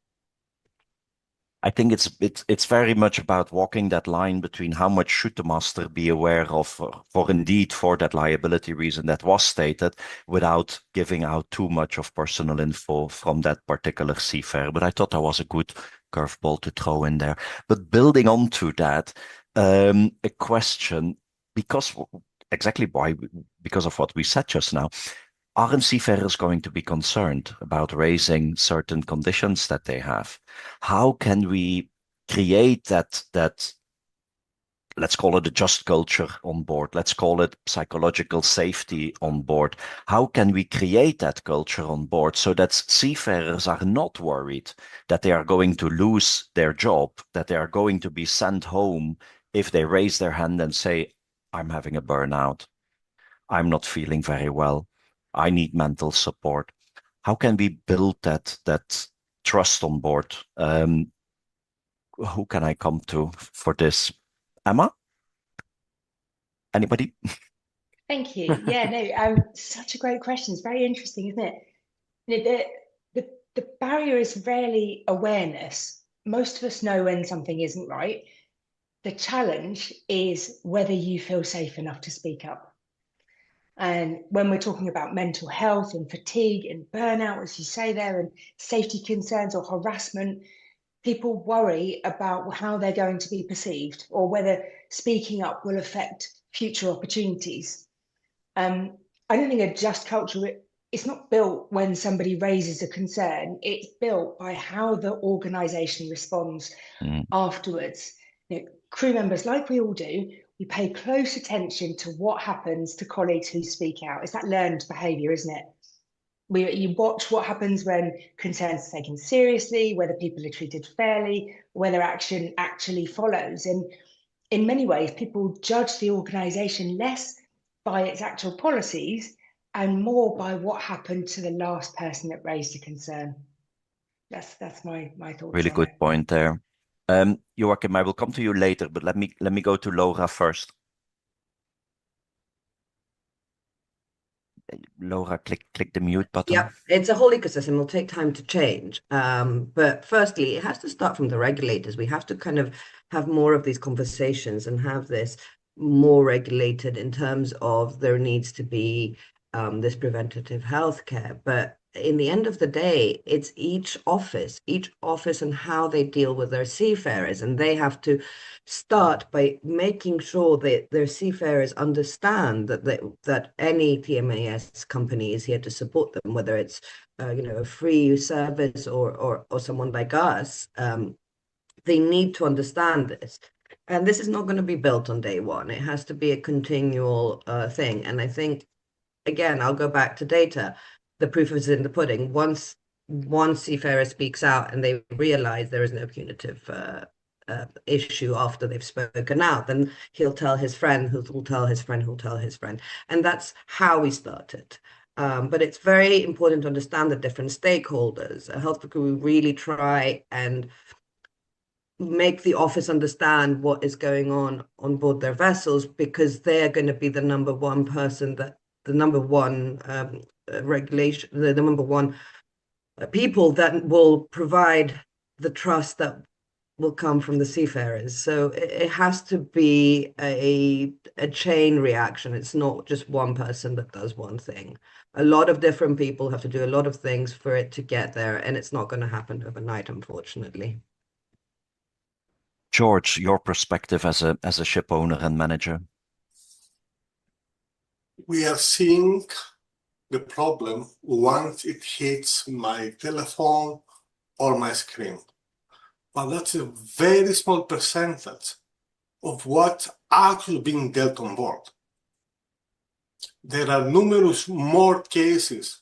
I think it's very much about walking that line between how much should the master be aware of for that liability reason that was stated, without giving out too much of personal info from that particular seafarer. But I thought that was a good curveball to throw in there. But building on to that, a question, because of what we said just now, aren't seafarers going to be concerned about raising certain conditions that they have? How can we create that, let's call it a just culture on board, let's call it psychological safety on board? How can we create that culture on board so that seafarers are not worried that they are going to lose their job, that they are going to be sent home if they raise their hand and say, I'm having a burnout, I'm not feeling very well, I need mental support? How can we build that trust on board? Who can I come to for this? Emma? Anybody? Thank you. Yeah, no, such a great question. It's very interesting, isn't it? You know, the barrier is rarely awareness. Most of us know when something isn't right. The challenge is whether you feel safe enough to speak up. And when we're talking about mental health and fatigue and burnout, as you say there, and safety concerns or harassment, people worry about how they're going to be perceived or whether speaking up will affect future opportunities. I don't think a just culture, it's not built when somebody raises a concern. It's built by how the organisation responds afterwards. You know, crew members, like we all do, we pay close attention to what happens to colleagues who speak out. It's that learned behaviour, isn't it? You watch what happens when concerns are taken seriously, whether people are treated fairly, whether action actually follows. And in many ways, people judge the organisation less by its actual policies and more by what happened to the last person that raised a concern. That's my thoughts. Really good point there. Joachim, I will come to you later, but let me go to Laura first. Laura, click the mute button. Yeah, it's a whole ecosystem. It'll take time to change. But firstly, it has to start from the regulators. We have to kind of have more of these conversations and have this more regulated in terms of there needs to be this preventative healthcare. But in the end of the day, it's each office and how they deal with their seafarers. And they have to start by making sure that their seafarers understand that any TMAS company is here to support them, whether it's a free service or someone like us. They need to understand this. And this is not going to be built on day one. It has to be a continual thing. And I think, again, I'll go back to data. The proof is in the pudding. Once one seafarer speaks out and they realize there is no punitive issue after they've spoken out, then he'll tell his friend, who'll tell his friend, who'll tell his friend. And that's how we started. But it's very important to understand the different stakeholders. At Health for Crew, we really try and make the office understand what is going on board their vessels, because they're going to be the number one person, the number one regulation, the number one people that will provide the trust that will come from the seafarers. So it has to be a chain reaction. It's not just one person that does one thing. A lot of different people have to do a lot of things for it to get there, and it's not going to happen overnight, unfortunately. George, your perspective as a ship owner and manager. We are seeing the problem once it hits my telephone or my screen. But that's a very small percentage of what's actually being dealt on board. There are numerous more cases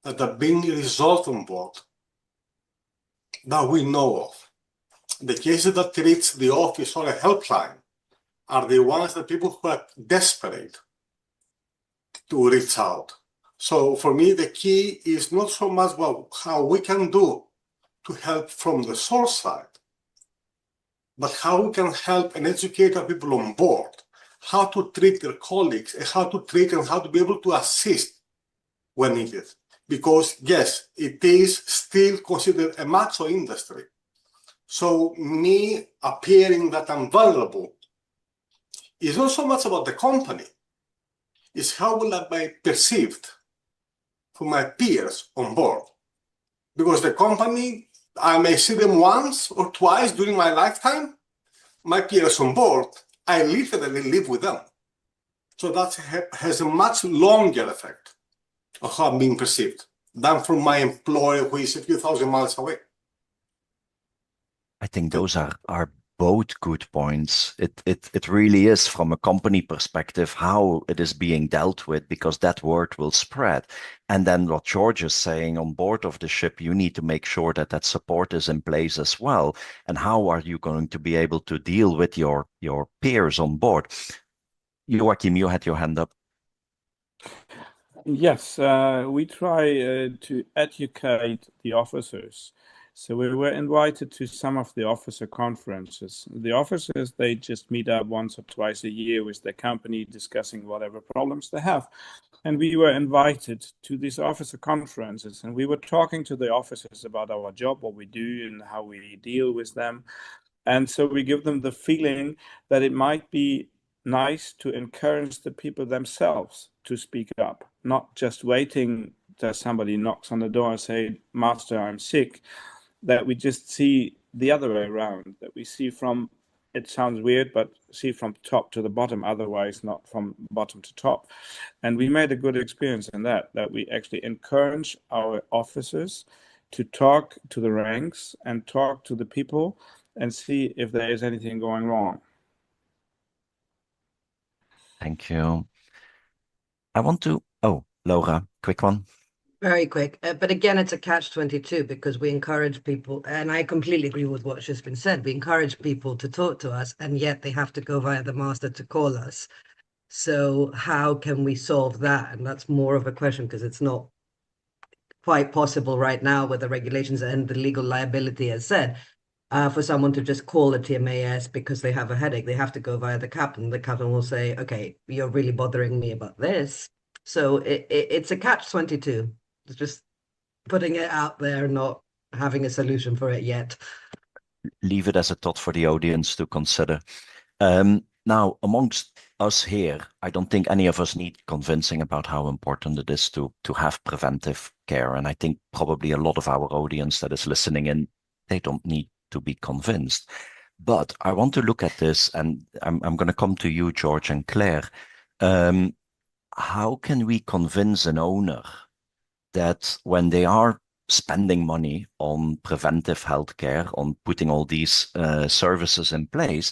that are being resolved on board that we know of. The cases that reach the office or a helpline are the ones that people who are desperate to reach out. So for me, the key is not so much how we can do to help from the source side, but how we can help and educate our people on board, how to treat their colleagues, and how to treat and how to be able to assist when needed. Because yes, it is still considered a macho industry. So me appearing that I'm vulnerable is not so much about the company, it's how will I be perceived for my peers on board. Because the company, I may see them once or twice during my lifetime. My peers on board, I literally live with them. So that has a much longer effect of how I'm being perceived than from my employer who is a few thousand miles away. I think those are both good points. It really is, from a company perspective, how it is being dealt with, because that word will spread. And then what George is saying, on board of the ship, you need to make sure that that support is in place as well. And how are you going to be able to deal with your peers on board? Joachim, you had your hand up. Yes, we try to educate the officers. So we were invited to some of the officer conferences. The officers, they just meet up once or twice a year with their company, discussing whatever problems they have. And we were invited to these officer conferences, and we were talking to the officers about our job, what we do, and how we deal with them. And so we give them the feeling that it might be nice to encourage the people themselves to speak up, not just waiting till somebody knocks on the door and say, "Master, I'm sick." That we just see the other way around, that we see from, it sounds weird, but see from top to the bottom, otherwise not from bottom to top. And we made a good experience in that we actually encourage our officers to talk to the ranks and talk to the people and see if there is anything going wrong. Thank you. I want to, Laura, quick one. Very quick. But again, it's a catch-22 because we encourage people, and I completely agree with what's just been said. We encourage people to talk to us, and yet they have to go via the master to call us. So how can we solve that? And that's more of a question because it's not quite possible right now with the regulations and the legal liability, as said, for someone to just call a TMAS because they have a headache. They have to go via the captain. The captain will say, "Okay, you're really bothering me about this." So it's a catch-22. It's just putting it out there, not having a solution for it yet. Leave it as a thought for the audience to consider. Now, amongst us here, I don't think any of us need convincing about how important it is to have preventive care. And I think probably a lot of our audience that is listening in, they don't need to be convinced. But I want to look at this, and I'm going to come to you, George and Claire. How can we convince an owner that when they are spending money on preventive healthcare, on putting all these services in place,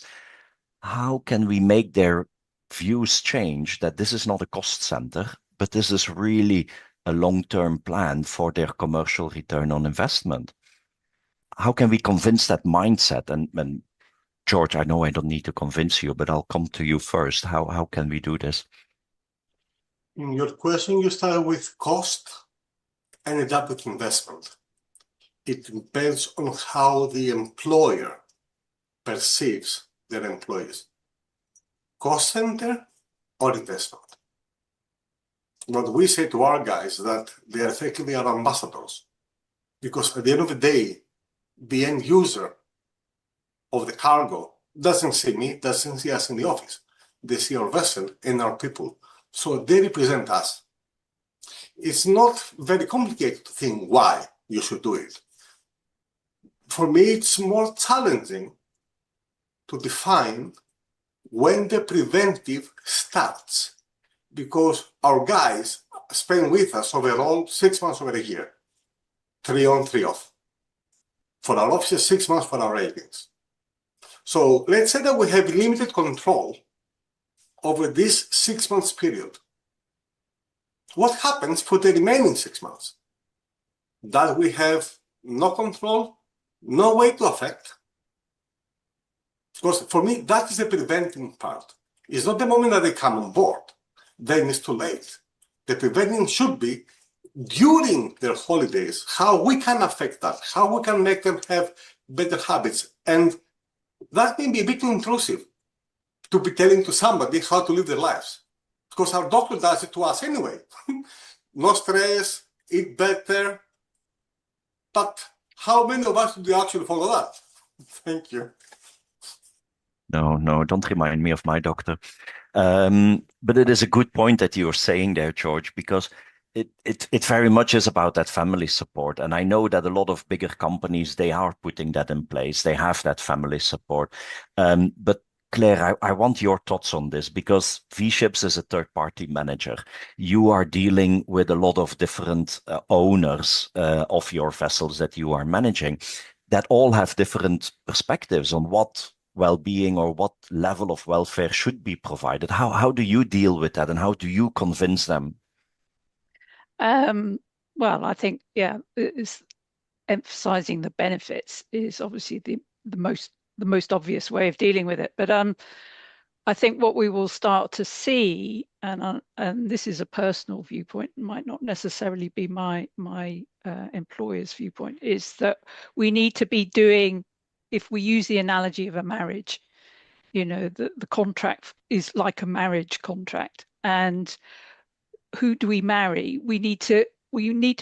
how can we make their views change that this is not a cost center, but this is really a long-term plan for their commercial return on investment? How can we convince that mindset? And George, I know I don't need to convince you, but I'll come to you first. How can we do this? In your question, you started with cost and end up with investment. It depends on how the employer perceives their employees. Cost center or investment. What we say to our guys is that they are effectively our ambassadors, because at the end of the day, the end user of the cargo doesn't see me, doesn't see us in the office. They see our vessel and our people. So they represent us. It's not very complicated to think why you should do it. For me, it's more challenging to define when the preventive starts, because our guys spend with us overall 6 months over a year, 3 on, 3 off. For our officers, 6 months for our ratings. So let's say that we have limited control over this 6 months period. What happens for the remaining 6 months? That we have no control, no way to affect. Because for me, that is the preventing part. It's not the moment that they come on board, then it's too late. The preventing should be during their holidays, how we can affect that, how we can make them have better habits. And that may be a bit too intrusive to be telling to somebody how to live their lives, because our doctor does it to us anyway. No stress, eat better. But how many of us do actually follow that? Thank you. No, don't remind me of my doctor. But it is a good point that you're saying there, George, because it very much is about that family support. And I know that a lot of bigger companies, they are putting that in place. They have that family support. But Claire, I want your thoughts on this, because V-Ships is a third-party manager. You are dealing with a lot of different owners of your vessels that you are managing, that all have different perspectives on what well-being or what level of welfare should be provided. How do you deal with that, and how do you convince them? Well, I think, it's emphasizing the benefits is obviously the most obvious way of dealing with it. But I think what we will start to see, and this is a personal viewpoint, might not necessarily be my employer's viewpoint, is that we need to be doing, if we use the analogy of a marriage, the contract is like a marriage contract. And who do we marry? We need to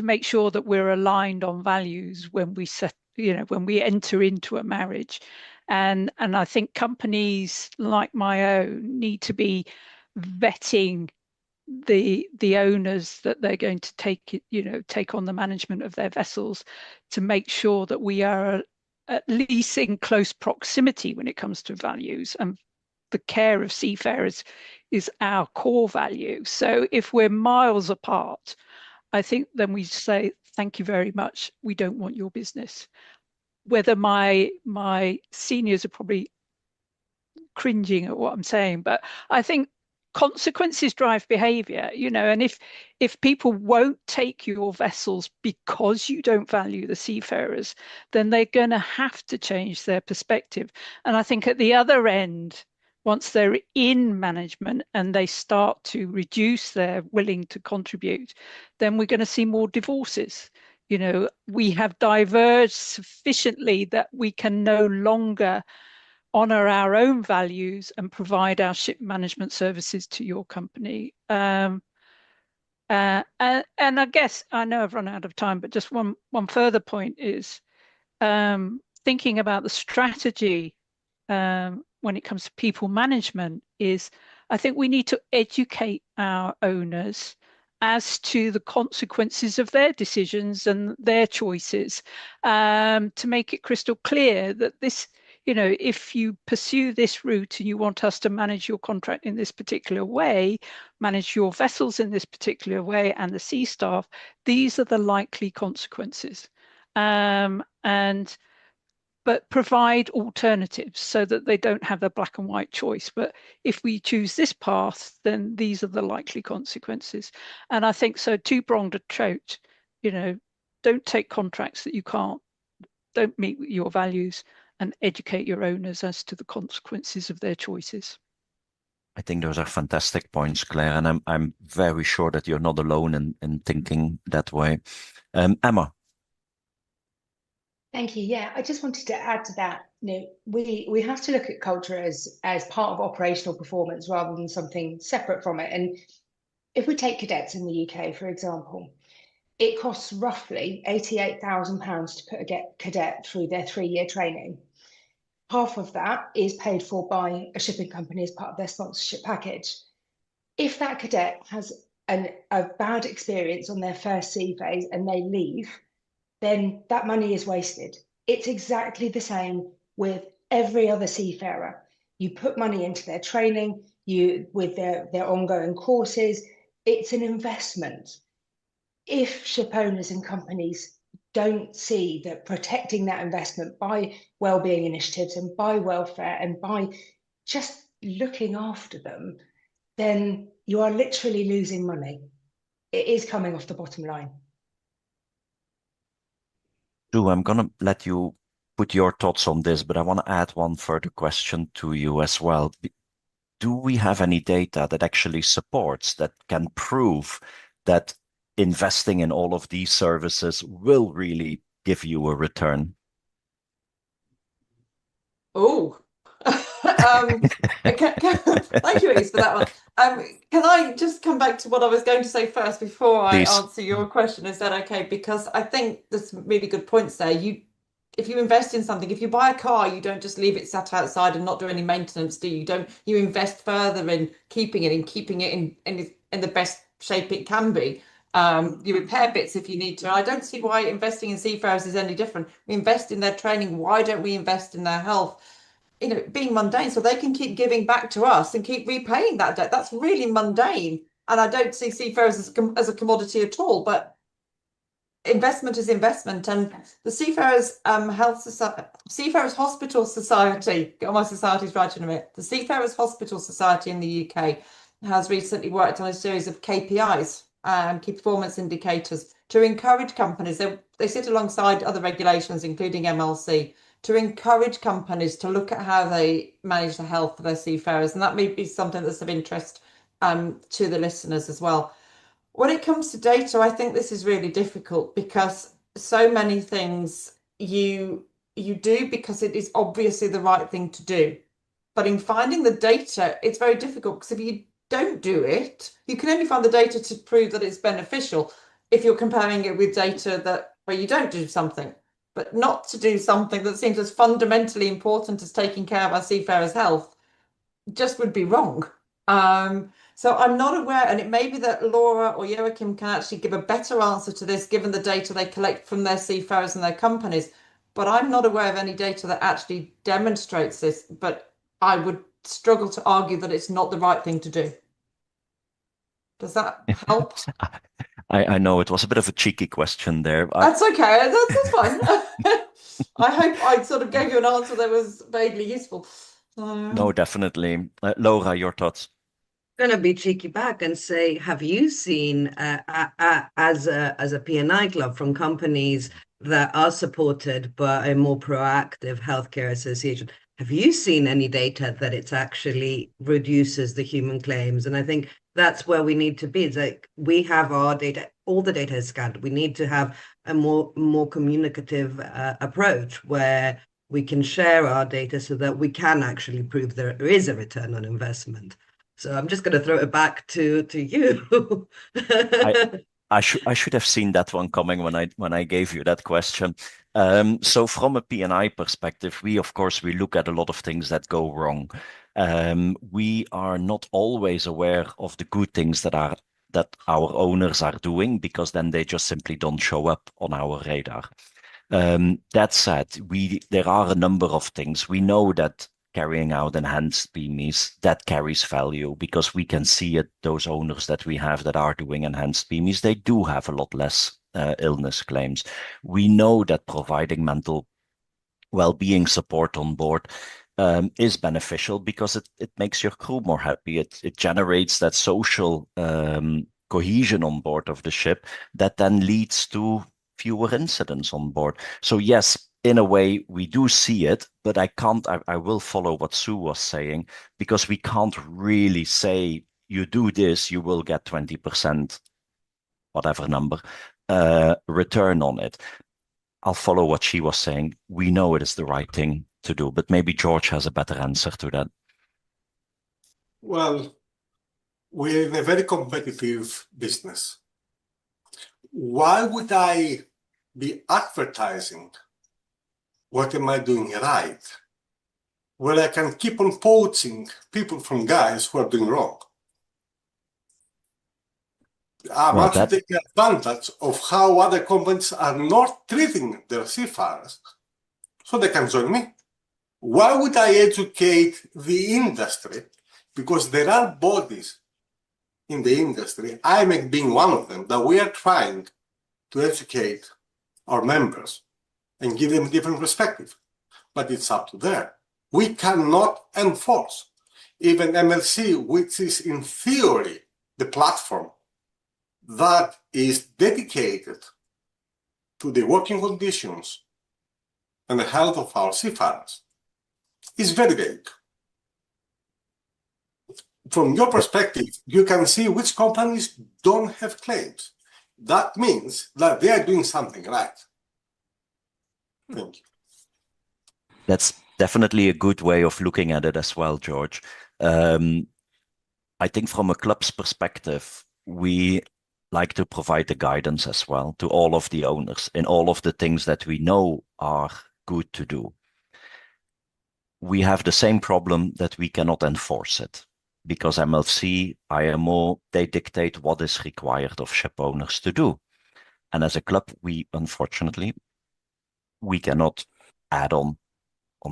make sure that we're aligned on values when we enter into a marriage. And I think companies like my own need to be vetting the owners that they're going to take on the management of their vessels, to make sure that we are at least in close proximity when it comes to values. And the care of seafarers is our core value. So if we're miles apart, I think then we say, thank you very much, we don't want your business. Whether my seniors are probably cringing at what I'm saying, but I think consequences drive behavior, and if people won't take your vessels because you don't value the seafarers, then they're going to have to change their perspective. And I think at the other end, once they're in management and they start to reduce their willing to contribute, then we're going to see more divorces. We have diverged sufficiently that we can no longer honor our own values and provide our ship management services to your company. And I guess I know I've run out of time, but just one further point is thinking about the strategy when it comes to people management is, I think we need to educate our owners as to the consequences of their decisions and their choices, to make it crystal clear that this, if you pursue this route and you want us to manage your contract in this particular way, manage your vessels in this particular way, and the sea staff, these are the likely consequences. But provide alternatives so that they don't have a black and white choice. But if we choose this path, then these are the likely consequences. And I think so, two-pronged approach, don't take contracts that you don't meet your values, and educate your owners as to the consequences of their choices. I think those are fantastic points, Claire, and I'm very sure that you're not alone in thinking that way. Emma. Thank you. Yeah, I just wanted to add to that. We have to look at culture as part of operational performance rather than something separate from it. And if we take cadets in the UK, for example, it costs roughly £88,000 to put a cadet through their 3-year training. Half of that is paid for by a shipping company as part of their sponsorship package. If that cadet has a bad experience on their first sea phase and they leave, then that money is wasted. It's exactly the same with every other seafarer. You put money into their training, with their ongoing courses. It's an investment. If ship owners and companies don't see that protecting that investment by wellbeing initiatives and by welfare and by just looking after them, then you are literally losing money. It is coming off the bottom line. Drew, I'm going to let you put your thoughts on this, but I want to add one further question to you as well. Do we have any data that actually supports, that can prove that investing in all of these services will really give you a return? Oh, Thank you, Elise, for that one. Can I just come back to what I was going to say first before I Please. answer your question? Is that okay? Because I think there's some really good points there. If you invest in something, if you buy a car, you don't just leave it sat outside and not do any maintenance, do you? You invest further in keeping it in the best shape it can be. You repair bits if you need to. I don't see why investing in seafarers is any different. We invest in their training. Why don't we invest in their health? Being mundane, so they can keep giving back to us and keep repaying that debt. That's really mundane. And I don't see seafarers as a commodity at all, but investment is investment. And the Seafarers Seafarers Hospital Society, get all my societies right in a minute. The Seafarers Hospital Society in the UK has recently worked on a series of KPIs, key performance indicators, to encourage companies. They sit alongside other regulations, including MLC, to encourage companies to look at how they manage the health of their seafarers. And that may be something that's of interest to the listeners as well. When it comes to data, I think this is really difficult because so many things you do because it is obviously the right thing to do. But in finding the data, it's very difficult because if you don't do it, you can only find the data to prove that it's beneficial if you're comparing it with data where you don't do something. But not to do something that seems as fundamentally important as taking care of our seafarers' health just would be wrong. So I'm not aware, and it may be that Laura or Joachim can actually give a better answer to this given the data they collect from their seafarers and their companies, but I'm not aware of any data that actually demonstrates this, but I would struggle to argue that it's not the right thing to do. Does that help? I know it was a bit of a cheeky question there. That's okay. That's fine. I hope I sort of gave you an answer that was vaguely useful. No, definitely. Laura, your thoughts? I'm going to be cheeky back and say, have you seen, as a P&I club from companies that are supported by a more proactive healthcare association, have you seen any data that it actually reduces the human claims? And I think that's where we need to be. It's like we have our data, all the data is scanned. We need to have a more communicative approach where we can share our data so that we can actually prove there is a return on investment. So I'm just going to throw it back to you. I should have seen that one coming when I gave you that question. So from a P&I perspective, we look at a lot of things that go wrong. We are not always aware of the good things that our owners are doing, because then they just simply don't show up on our radar. That said, there are a number of things. We know that carrying out enhanced PMEs, that carries value, because we can see it, those owners that we have that are doing enhanced PMEs, they do have a lot less illness claims. We know that providing mental well-being support on board is beneficial because it makes your crew more happy. It generates that social cohesion on board of the ship that then leads to fewer incidents on board. So yes, in a way, we do see it, but I will follow what Sue was saying, because we can't really say, you do this, you will get 20%, whatever number, return on it. I'll follow what she was saying. We know it is the right thing to do, but maybe George has a better answer to that. Well, we're in a very competitive business. Why would I be advertising what am I doing right, where I can keep on poaching people from guys who are doing wrong? I'm actually taking advantage of how other companies are not treating their seafarers so they can join me. Why would I educate the industry? Because there are bodies in the industry, IMEC being one of them, that we are trying to educate our members and give them a different perspective. But it's up to them. We cannot enforce. Even MLC, which is in theory the platform that is dedicated to the working conditions and the health of our seafarers, is very vague. From your perspective, you can see which companies don't have claims. That means that they are doing something right. Thank you. Definitely a good way of looking at it as well, George. I think from a club's perspective, we like to provide the guidance as well to all of the owners in all of the things that we know are good to do. We have the same problem that we cannot enforce it because MLC, IMO, they dictate what is required of ship owners to do. And as a club, we unfortunately, we cannot add on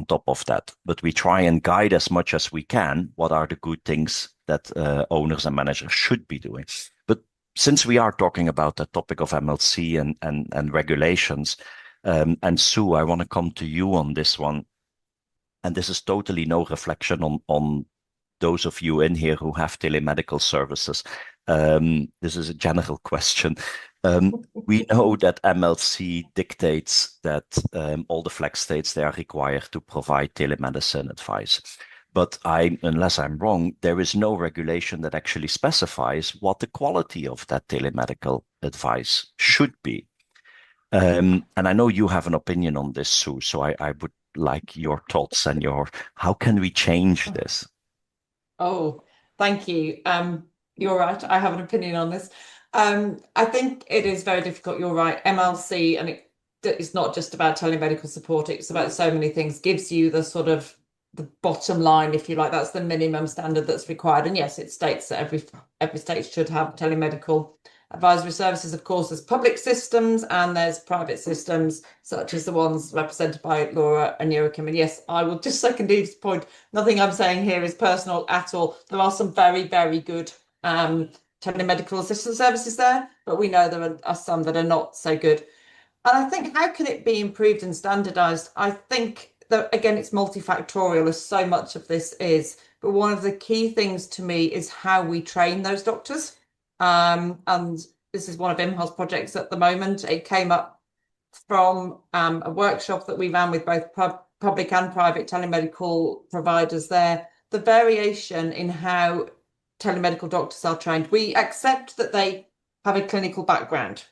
top of that, but we try and guide as much as we can what are the good things that owners and managers should be doing. But since we are talking about the topic of MLC and regulations, and Sue, I want to come to you on this one. And this is totally no reflection on those of you in here who have telemedical services. This is a general question. We know that MLC dictates that all the flag states, they are required to provide telemedicine advice. But unless I'm wrong, there is no regulation that actually specifies what the quality of that telemedical advice should be. And I know you have an opinion on this, Sue, so I would like your thoughts and how can we change this? Oh, thank you. You're right. I have an opinion on this. I think it is very difficult. You're right. MLC, and it's not just about telemedical support. It's about so many things. Gives you the sort of the bottom line, if you like. That's the minimum standard that's required. And yes, it states that every state should have telemedical advisory services. Of course, there's public systems and there's private systems, such as the ones represented by Laura and Joachim. And yes, I will just second Eve's point. Nothing I'm saying here is personal at all. There are some very, very good telemedical assistance services there, but we know there are some that are not so good. And I think, how can it be improved and standardized? I think that, again, it's multifactorial, as so much of this is. But one of the key things to me is how we train those doctors. And this is one of IMHA's projects at the moment. It came up from a workshop that we ran with both public and private telemedical providers there. The variation in how telemedical doctors are trained. We accept that they have a clinical background.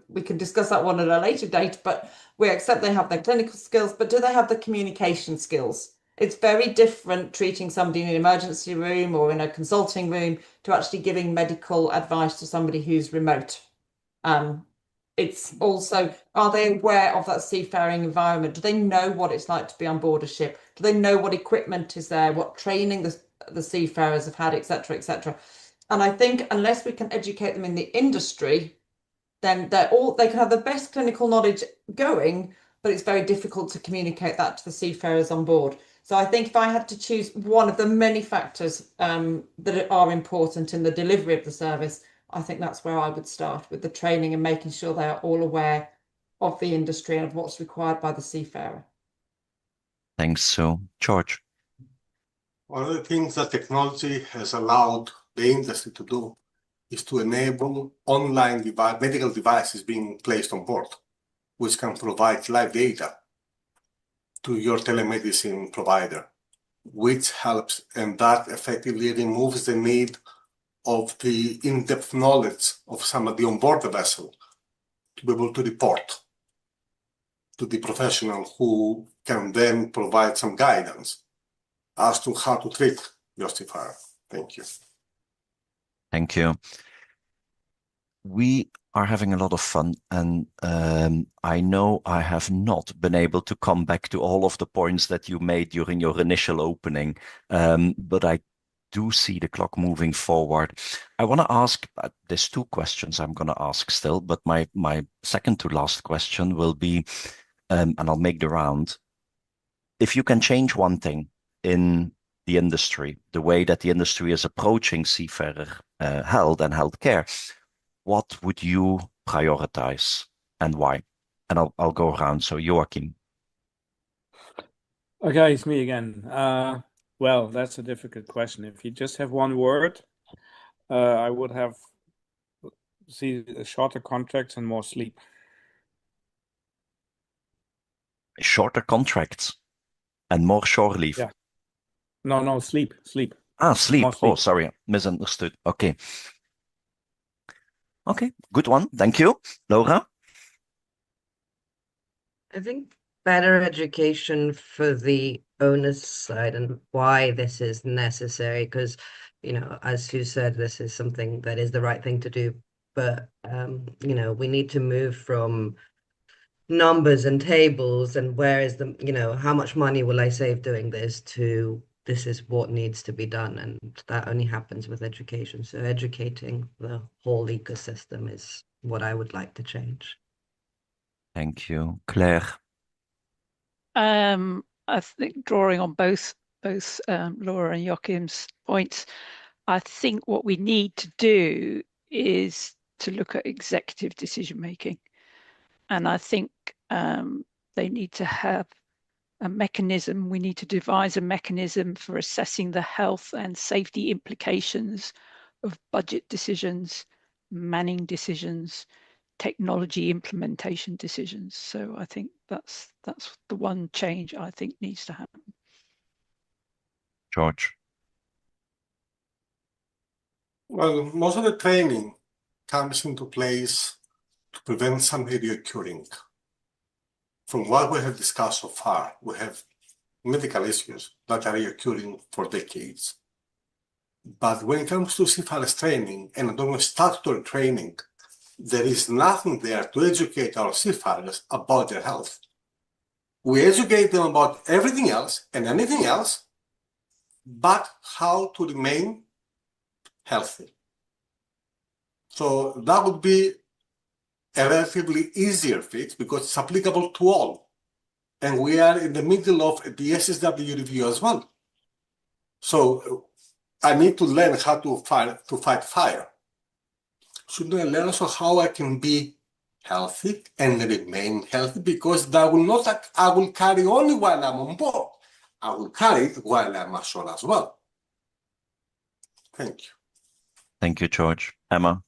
We can discuss that one at a later date, but we accept they have their clinical skills, but do they have the communication skills? It's very different treating somebody in an emergency room or in a consulting room to actually giving medical advice to somebody who's remote. It's also, are they aware of that seafaring environment? Do they know what it's like to be on board a ship? Do they know what equipment is there, what training the seafarers have had, etc., etc.? And I think unless we can educate them in the industry, then they can have the best clinical knowledge going, but it's very difficult to communicate that to the seafarers on board. So I think if I had to choose one of the many factors that are important in the delivery of the service, I think that's where I would start, with the training and making sure they are all aware of the industry and of what's required by the seafarer. Thanks, Sue. George? One of the things that technology has allowed the industry to do is to enable online medical devices being placed on board, which can provide live data to your telemedicine provider, which helps, and that effectively removes the need of the in-depth knowledge of somebody on board the vessel to be able to report to the professional who can then provide some guidance as to how to treat your seafarer. Thank you. Thank you. We are having a lot of fun, and I know I have not been able to come back to all of the points that you made during your initial opening, but I do see the clock moving forward. I want to ask, there's two questions I'm going to ask still, but my second to last question will be, and I'll make the round. If you can change one thing in the industry, the way that the industry is approaching seafarer health and healthcare, what would you prioritize and why? And I'll go around. So Joachim. Okay, it's me again. Well, that's a difficult question. If you just have one word, I would have shorter contracts and more sleep. Shorter contracts and more shore leave. Yeah. No, sleep. Sleep. Sleep. Oh, sorry, misunderstood. Okay. Okay, good one. Thank you. Laura? I think better education for the owner's side and why this is necessary, because, you know, as you said, this is something that is the right thing to do. But, you know, we need to move from numbers and tables and where is the, you know, how much money will I save doing this, to this is what needs to be done. And that only happens with education. So educating the whole ecosystem is what I would like to change. Thank you. Claire. I think drawing on both Laura and Joachim's points, I think what we need to do is to look at executive decision making, and I think they need to have a mechanism. We need to devise a mechanism for assessing the health and safety implications of budget decisions, manning decisions, technology implementation decisions. So I think that's the one change I think needs to happen. George. Well, most of the training comes into place to prevent something reoccurring. From what we have discussed so far, we have medical issues that are reoccurring for decades. But when it comes to seafarers training and statutory training, there is nothing there to educate our seafarers about their health. We educate them about everything else and anything else, but how to remain healthy. So that would be a relatively easier fix because it's applicable to all. And we are in the middle of the SSW review as well. So I need to learn how to fight fire. Shouldn't I learn also how I can be healthy and remain healthy? Because that will not, I will carry only while I'm on board. I will carry it while I'm ashore as well. Thank you. Thank you, George. Emma.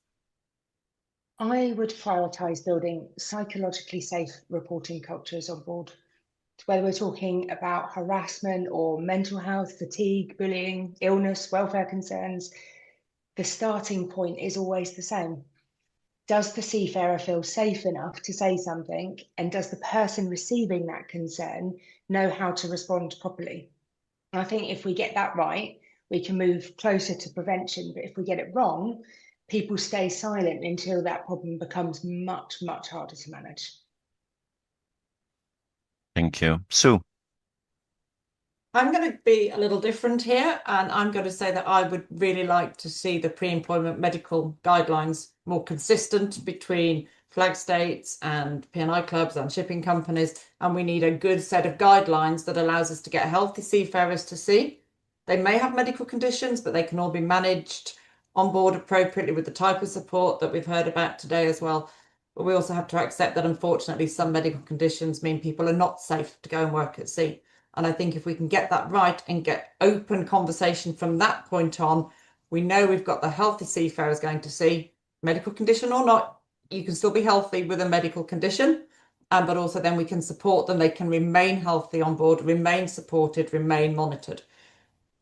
I would prioritise building psychologically safe reporting cultures on board. Whether we're talking about harassment or mental health, fatigue, bullying, illness, welfare concerns, the starting point is always the same. Does the seafarer feel safe enough to say something? And does the person receiving that concern know how to respond properly? And I think if we get that right, we can move closer to prevention. But if we get it wrong, people stay silent until that problem becomes much, much harder to manage. Thank you. Sue. I'm going to be a little different here, and I'm going to say that I would really like to see the pre-employment medical guidelines more consistent between flag states and P&I clubs and shipping companies, and we need a good set of guidelines that allows us to get healthy seafarers to sea. They may have medical conditions, but they can all be managed on board appropriately with the type of support that we've heard about today as well. But we also have to accept that unfortunately some medical conditions mean people are not safe to go and work at sea. And I think if we can get that right and get open conversation from that point on, we know we've got the healthy seafarers going to sea, medical condition or not, you can still be healthy with a medical condition, but also then we can support them. They can remain healthy on board, remain supported, remain monitored.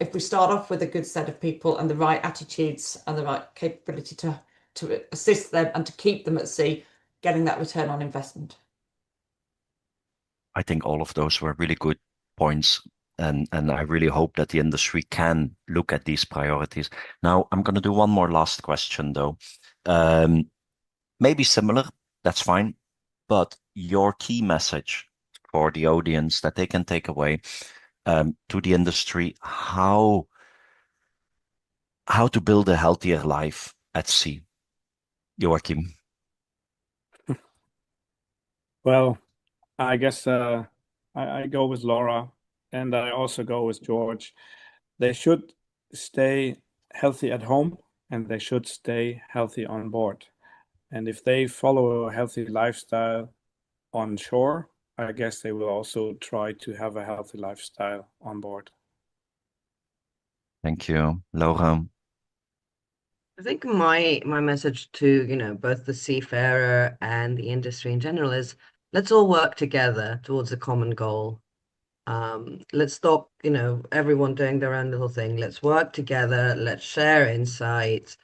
If we start off with a good set of people and the right attitudes and the right capability to assist them and to keep them at sea, getting that return on investment. I think all of those were really good points. And I really hope that the industry can look at these priorities. Now, I'm going to do one more last question, though. Maybe similar, that's fine. But your key message for the audience that they can take away to the industry, how to build a healthier life at sea. Joachim. Well, I guess I go with Laura, and I also go with George. They should stay healthy at home, and they should stay healthy on board. And if they follow a healthy lifestyle on shore, I guess they will also try to have a healthy lifestyle on board. Thank you. Laura. I think my message to, you know, both the seafarer and the industry in general is let's all work together towards a common goal. Let's stop, you know, everyone doing their own little thing. Let's work together. Let's share insights.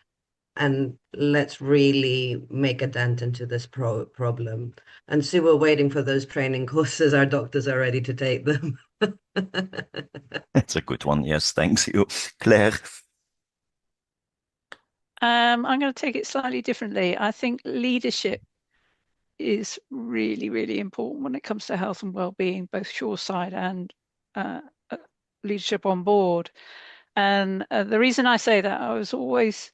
and let's really make a dent into this problem. And Sue, we're waiting for those training courses. Our doctors are ready to take them. That's a good one. Yes, thanks you. Claire? I'm going to take it slightly differently. I think leadership is really, really important when it comes to health and well-being, both shoreside and leadership on board. And the reason I say that, I was always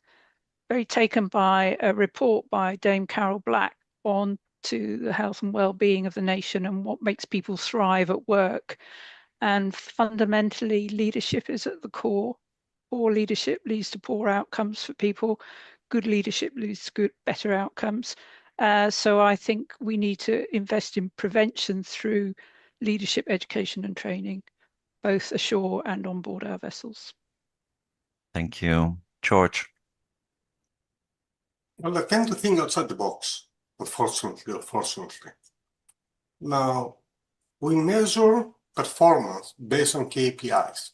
very taken by a report by Dame Carol Black on to the health and well-being of the nation and what makes people thrive at work. And fundamentally, leadership is at the core. Poor leadership leads to poor outcomes for people. Good leadership leads to better outcomes. So I think we need to invest in prevention through leadership education and training, both ashore and on board our vessels. Thank you. George? Well, I tend to think outside the box, unfortunately or fortunately. Now, we measure performance based on KPIs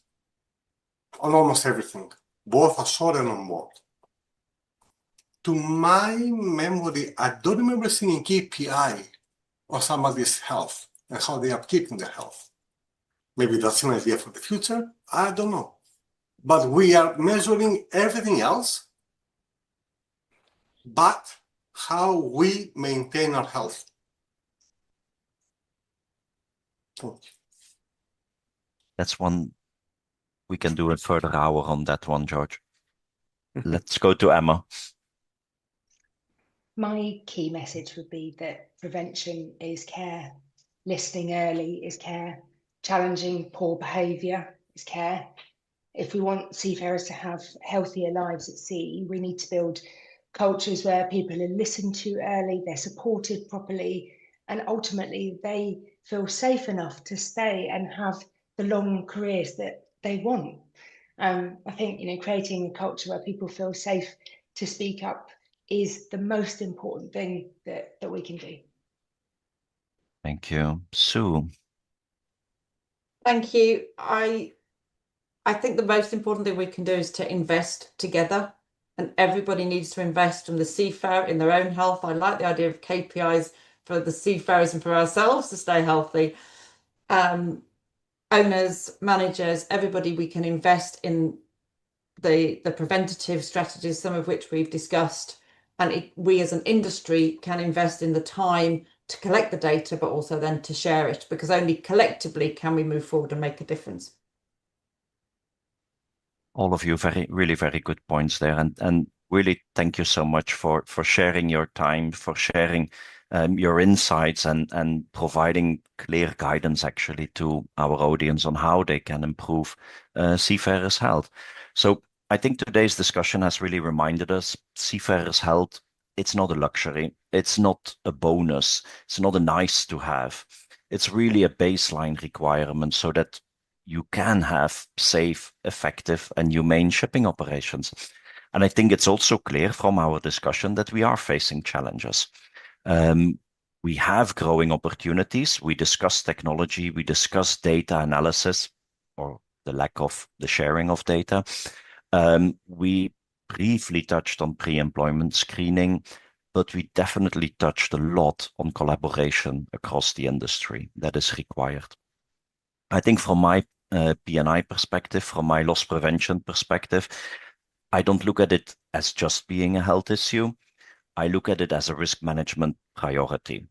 on almost everything, both ashore and on board. To my memory, I don't remember seeing a KPI on somebody's health and how they are keeping their health. Maybe that's an idea for the future, I don't know. But we are measuring everything else but how we maintain our health. That's one, we can do a further hour on that one, George. Let's go to Emma. My key message would be that prevention is care, listening early is care, challenging poor behaviour is care. If we want seafarers to have healthier lives at sea, we need to build cultures where people are listened to early, they're supported properly, and ultimately they feel safe enough to stay and have the long careers that they want. I think, creating a culture where people feel safe to speak up is the most important thing that we can do. Thank you. Sue? Thank you. I think the most important thing we can do is to invest together, and everybody needs to invest from the seafarer in their own health. I like the idea of KPIs for the seafarers and for ourselves to stay healthy. Owners, managers, everybody, we can invest in the preventative strategies, some of which we've discussed, and we as an industry can invest in the time to collect the data, but also then to share it, because only collectively can we move forward and make a difference. All of you, really very good points there, and really thank you so much for sharing your time, for sharing your insights and providing clear guidance actually to our audience on how they can improve seafarers' health. So I think today's discussion has really reminded us seafarers' health, it's not a luxury, it's not a bonus, it's not a nice to have. It's really a baseline requirement so that you can have safe, effective, and humane shipping operations. And I think it's also clear from our discussion that we are facing challenges. We have growing opportunities. We discuss technology, we discuss data analysis, or the lack of the sharing of data. We briefly touched on pre-employment screening, but we definitely touched a lot on collaboration across the industry that is required. I think from my P&I perspective, from my loss prevention perspective, I don't look at it as just being a health issue. I look at it as a risk management priority.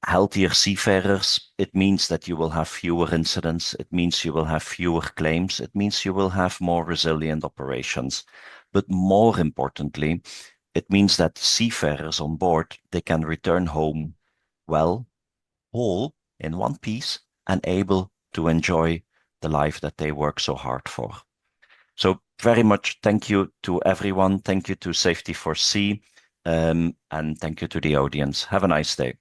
Healthier seafarers, it means that you will have fewer incidents. It means you will have fewer claims. It means you will have more resilient operations. But more importantly, it means that seafarers on board, they can return home well, whole, in one piece, and able to enjoy the life that they work so hard for. So very much thank you to everyone. Thank you to Safety for Sea, and thank you to the audience. Have a nice day.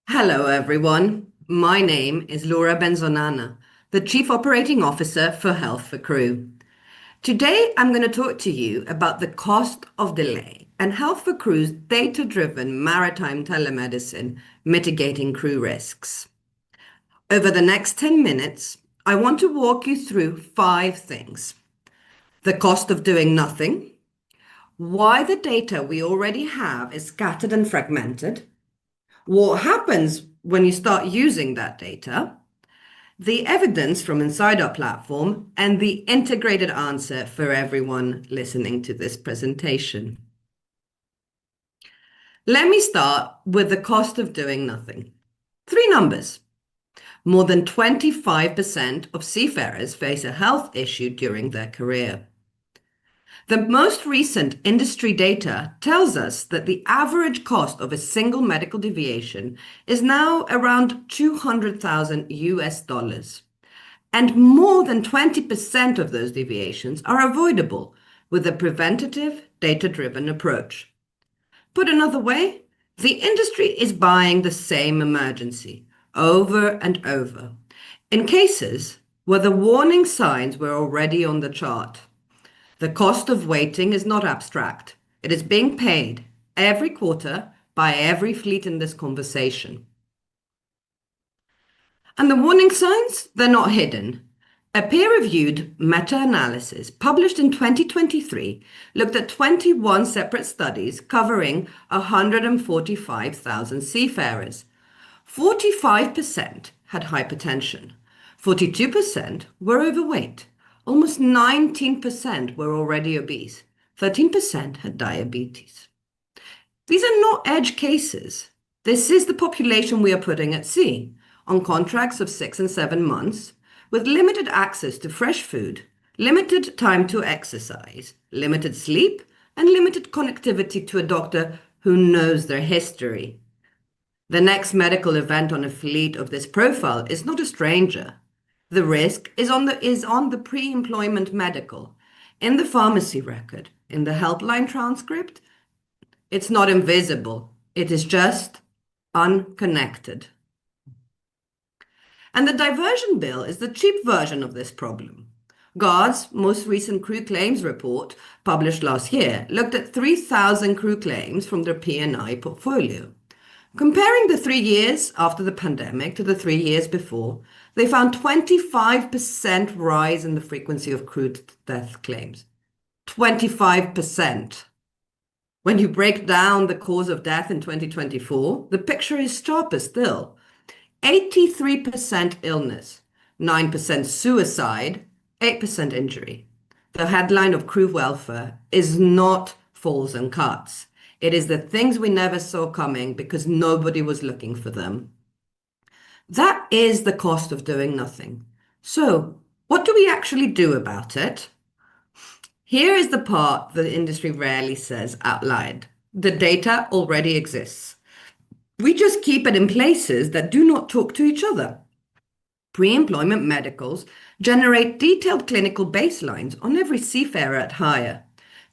Hello, everyone. My name is Laura Benzonana, the Chief Operating Officer for Health for Crew. Today, I'm going to talk to you about the cost of delay and Health for Crew's data-driven maritime telemedicine mitigating crew risks. Over the next 10 minutes, I want to walk you through 5 things. The cost of doing nothing, why the data we already have is scattered and fragmented, what happens when you start using that data, the evidence from inside our platform, and the integrated answer for everyone listening to this presentation. Let me start with the cost of doing nothing. 3 numbers. More than 25% of seafarers face a health issue during their career. The most recent industry data tells us that the average cost of a single medical deviation is now around $200,000, and more than 20% of those deviations are avoidable with a preventative, data-driven approach. Put another way, the industry is buying the same emergency over and over in cases where the warning signs were already on the chart. The cost of waiting is not abstract. It is being paid every quarter by every fleet in this conversation. And the warning signs, they're not hidden. A peer-reviewed meta-analysis published in 2023 looked at 21 separate studies covering 145,000 seafarers. 45% had hypertension, 42% were overweight, almost 19% were already obese, 13% had diabetes. These are not edge cases. This is the population we are putting at sea, on contracts of 6 and 7 months, with limited access to fresh food, limited time to exercise, limited sleep, and limited connectivity to a doctor who knows their history. The next medical event on a fleet of this profile is not a stranger. The risk is on the pre-employment medical, in the pharmacy record, in the helpline transcript. It's not invisible. It is just unconnected. And the diversion bill is the cheap version of this problem. GARD's most recent crew claims report, published last year, looked at 3,000 crew claims from their P&I portfolio. Comparing the 3 years after the pandemic to the 3 years before, they found 25% rise in the frequency of crew death claims. 25%. When you break down the cause of death in 2024, the picture is sharper still. 83% illness, 9% suicide, 8% injury. The headline of crew welfare is not falls and cuts. It is the things we never saw coming because nobody was looking for them. That is the cost of doing nothing. So, what do we actually do about it? Here is the part the industry rarely says out loud. The data already exists. We just keep it in places that do not talk to each other. Pre-employment medicals generate detailed clinical baselines on every seafarer at hire.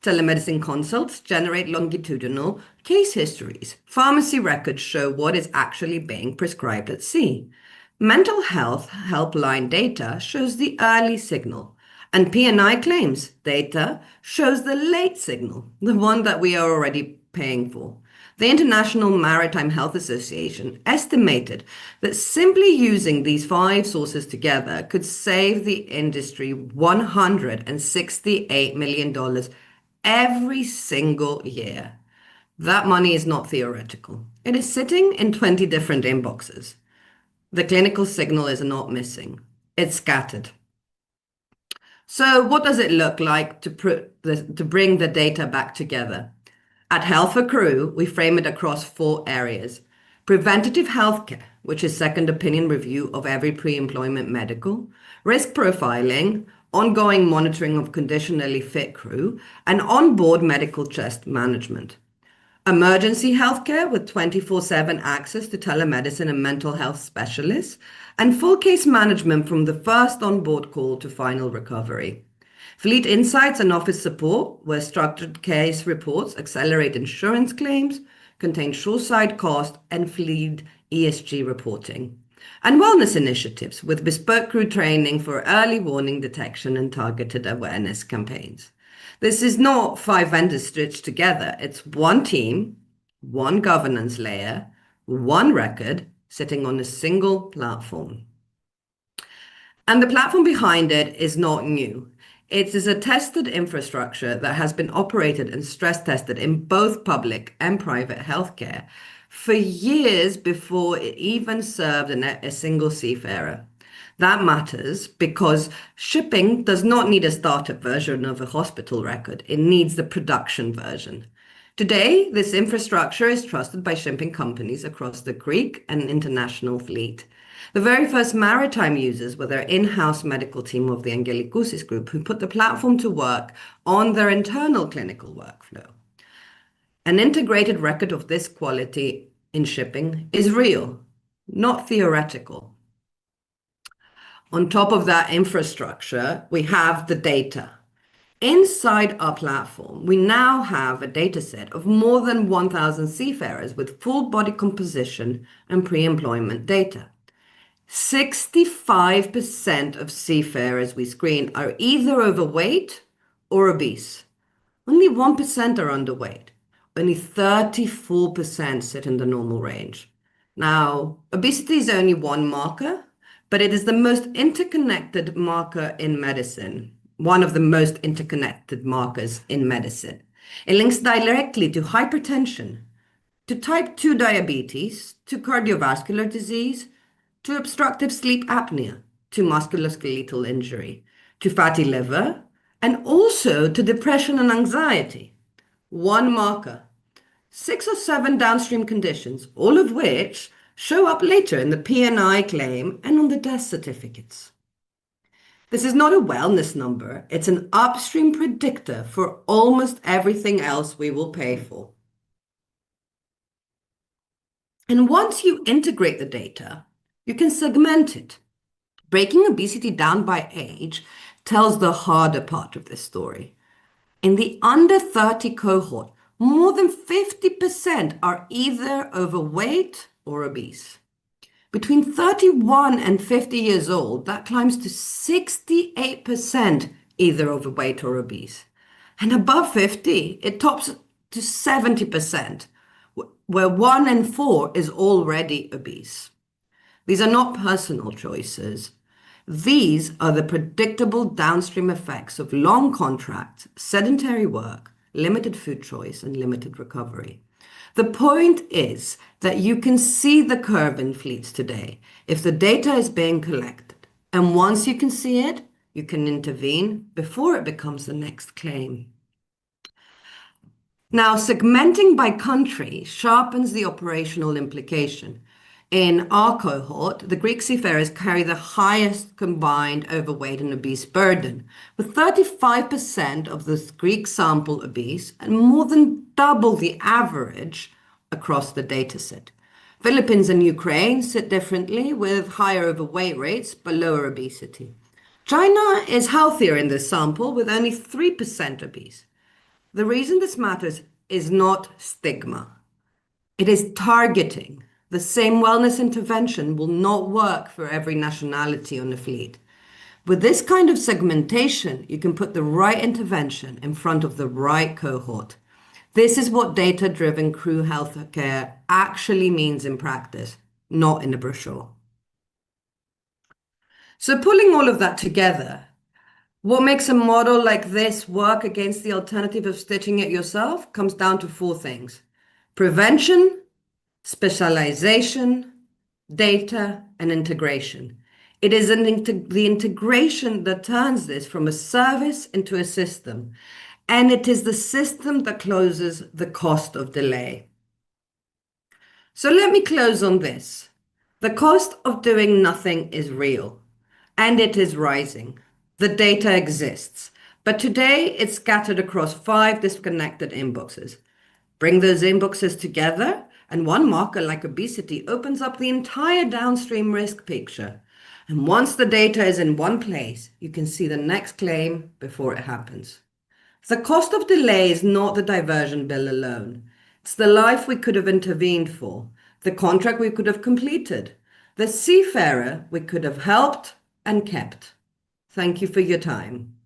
Telemedicine consults generate longitudinal case histories. Pharmacy records show what is actually being prescribed at sea. Mental health helpline data shows the early signal. And P&I claims data shows the late signal, the one that we are already paying for. The International Maritime Health Association estimated that simply using these 5 sources together could save the industry $168 million every single year. That money is not theoretical. It is sitting in 20 different inboxes. The clinical signal is not missing. It's scattered. So what does it look like to bring the data back together? At Health for Crew, we frame it across 4 areas. Preventative healthcare, which is second opinion review of every pre-employment medical, risk profiling, ongoing monitoring of conditionally fit crew, and onboard medical chest management. Emergency healthcare with 24/7 access to telemedicine and mental health specialists, and full case management from the first onboard call to final recovery. Fleet insights and office support, where structured case reports accelerate insurance claims, contain shoreside cost, and fleet ESG reporting, and wellness initiatives with bespoke crew training for early warning detection and targeted awareness campaigns. This is not 5 vendors stitched together. It's one team, one governance layer, one record sitting on a single platform. And the platform behind it is not new. It is a tested infrastructure that has been operated and stress tested in both public and private healthcare for years before it even served a single seafarer. That matters because shipping does not need a startup version of a hospital record. It needs the production version. Today, this infrastructure is trusted by shipping companies across the Greek and international fleet. The very first maritime users were their in-house medical team of the Angelikousis group, who put the platform to work on their internal clinical workflow. An integrated record of this quality in shipping is real, not theoretical. On top of that infrastructure, we have the data. Inside our platform, we now have a data set of more than 1,000 seafarers with full body composition and pre-employment data. 65% of seafarers we screen are either overweight or obese. Only 1% are underweight. Only 34% sit in the normal range. Now, obesity is only one marker, but it is the most interconnected marker in medicine. One of the most interconnected markers in medicine. It links directly to hypertension, to type 2 diabetes, to cardiovascular disease, to obstructive sleep apnea, to musculoskeletal injury, to fatty liver, and also to depression and anxiety. One marker, 6 or 7 downstream conditions, all of which show up later in the P&I claim and on the death certificates. This is not a wellness number, it's an upstream predictor for almost everything else we will pay for. And once you integrate the data, you can segment it. Breaking obesity down by age tells the harder part of this story. In the under 30 cohort, more than 50% are either overweight or obese. Between 31 and 50 years old, that climbs to 68% either overweight or obese. And above 50, it tops to 70%, where 1 in 4 is already obese. These are not personal choices. These are the predictable downstream effects of long contracts, sedentary work, limited food choice, and limited recovery. The point is that you can see the curve in fleets today if the data is being collected. And once you can see it, you can intervene before it becomes the next claim. Now, segmenting by country sharpens the operational implication. In our cohort, the Greek seafarers carry the highest combined overweight and obese burden, with 35% of the Greek sample obese and more than double the average across the dataset. Philippines and Ukraine sit differently, with higher overweight rates but lower obesity. China is healthier in this sample, with only 3% obese. The reason this matters is not stigma. It is targeting. The same wellness intervention will not work for every nationality on the fleet. With this kind of segmentation, you can put the right intervention in front of the right cohort. This is what data-driven crew healthcare actually means in practice, not in a brochure. So pulling all of that together, what makes a model like this work against the alternative of stitching it yourself comes down to 4 things: prevention, specialization, data, and integration. It is the integration that turns this from a service into a system, and it is the system that closes the cost of delay. So let me close on this. The cost of doing nothing is real, and it is rising. The data exists, but today it's scattered across 5 disconnected inboxes. Bring those inboxes together, and one marker like obesity opens up the entire downstream risk picture. And once the data is in one place, you can see the next claim before it happens. The cost of delay is not the diversion bill alone. It's the life we could have intervened for, The contract we could have completed. The seafarer we could have helped and kept. Thank you for your time.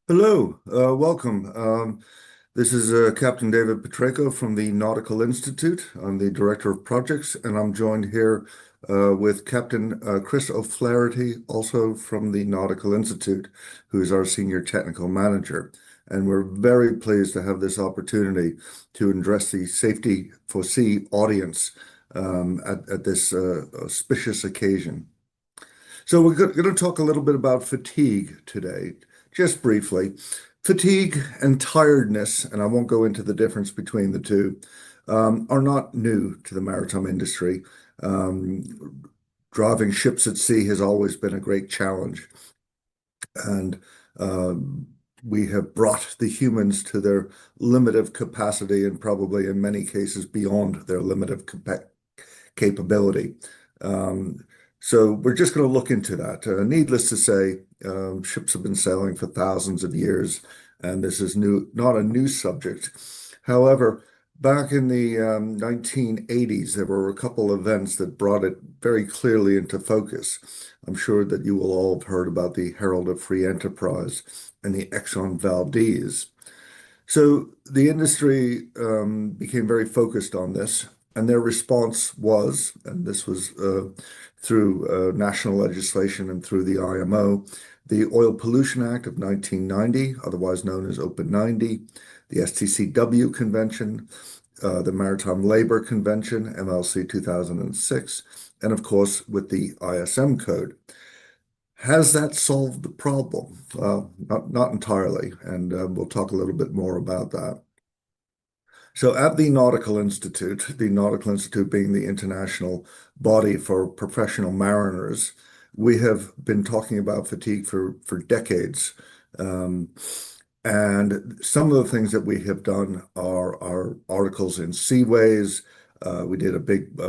Hello, welcome. This is Captain David Petreco from the Nautical Institute. I'm the Director of Projects, and I'm joined here with Captain Chris O'Flaherty, also from the Nautical Institute, who is our Senior Technical Manager. And we're very pleased to have this opportunity to address the Safety for Sea audience at this auspicious occasion. So we're going to talk a little bit about fatigue today, just briefly. Fatigue and tiredness, and I won't go into the difference between the two, are not new to the maritime industry. Driving ships at sea has always been a great challenge, and we have brought the humans to their limit of capacity and probably in many cases beyond their limit of capability. So we're just going to look into that. Needless to say, ships have been sailing for thousands of years, and this is not a new subject. However, back in the 1980s, there were a couple of events that brought it very clearly into focus. I'm sure that you will all have heard about the Herald of Free Enterprise and the Exxon Valdez. So the industry became very focused on this, and their response was, and this was through national legislation and through the IMO, the Oil Pollution Act of 1990, otherwise known as Open 90, the STCW Convention, the Maritime Labor Convention, MLC 2006, and of course with the ISM Code. Has that solved the problem? Well, not entirely, and we'll talk a little bit more about that. So at the Nautical Institute being the international body for professional mariners, we have been talking about fatigue for decades. And some of the things that we have done are articles in Seaways. We did a big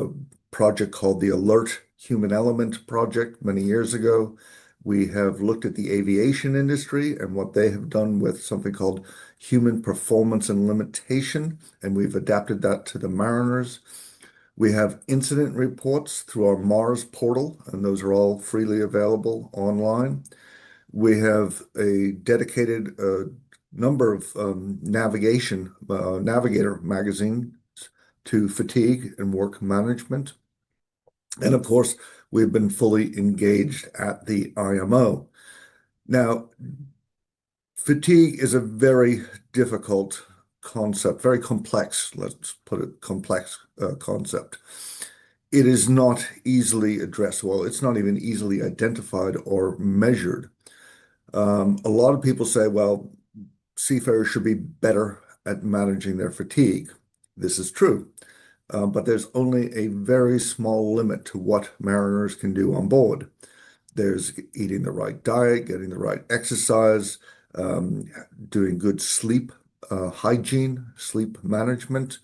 project called the Alert Human Element Project many years ago. We have looked at the aviation industry and what they have done with something called human performance and limitation, and we've adapted that to the mariners. We have incident reports through our Mars portal, and those are all freely available online. We have a dedicated number of navigator magazines to fatigue and work management. And of course, we've been fully engaged at the IMO. Now, fatigue is a very difficult concept, very complex, let's put it, complex concept. It is not easily addressed. Well, it's not even easily identified or measured. A lot of people say, well, seafarers should be better at managing their fatigue. This is true. But there's only a very small limit to what mariners can do on board. There's eating the right diet, getting the right exercise, doing good sleep hygiene, sleep management,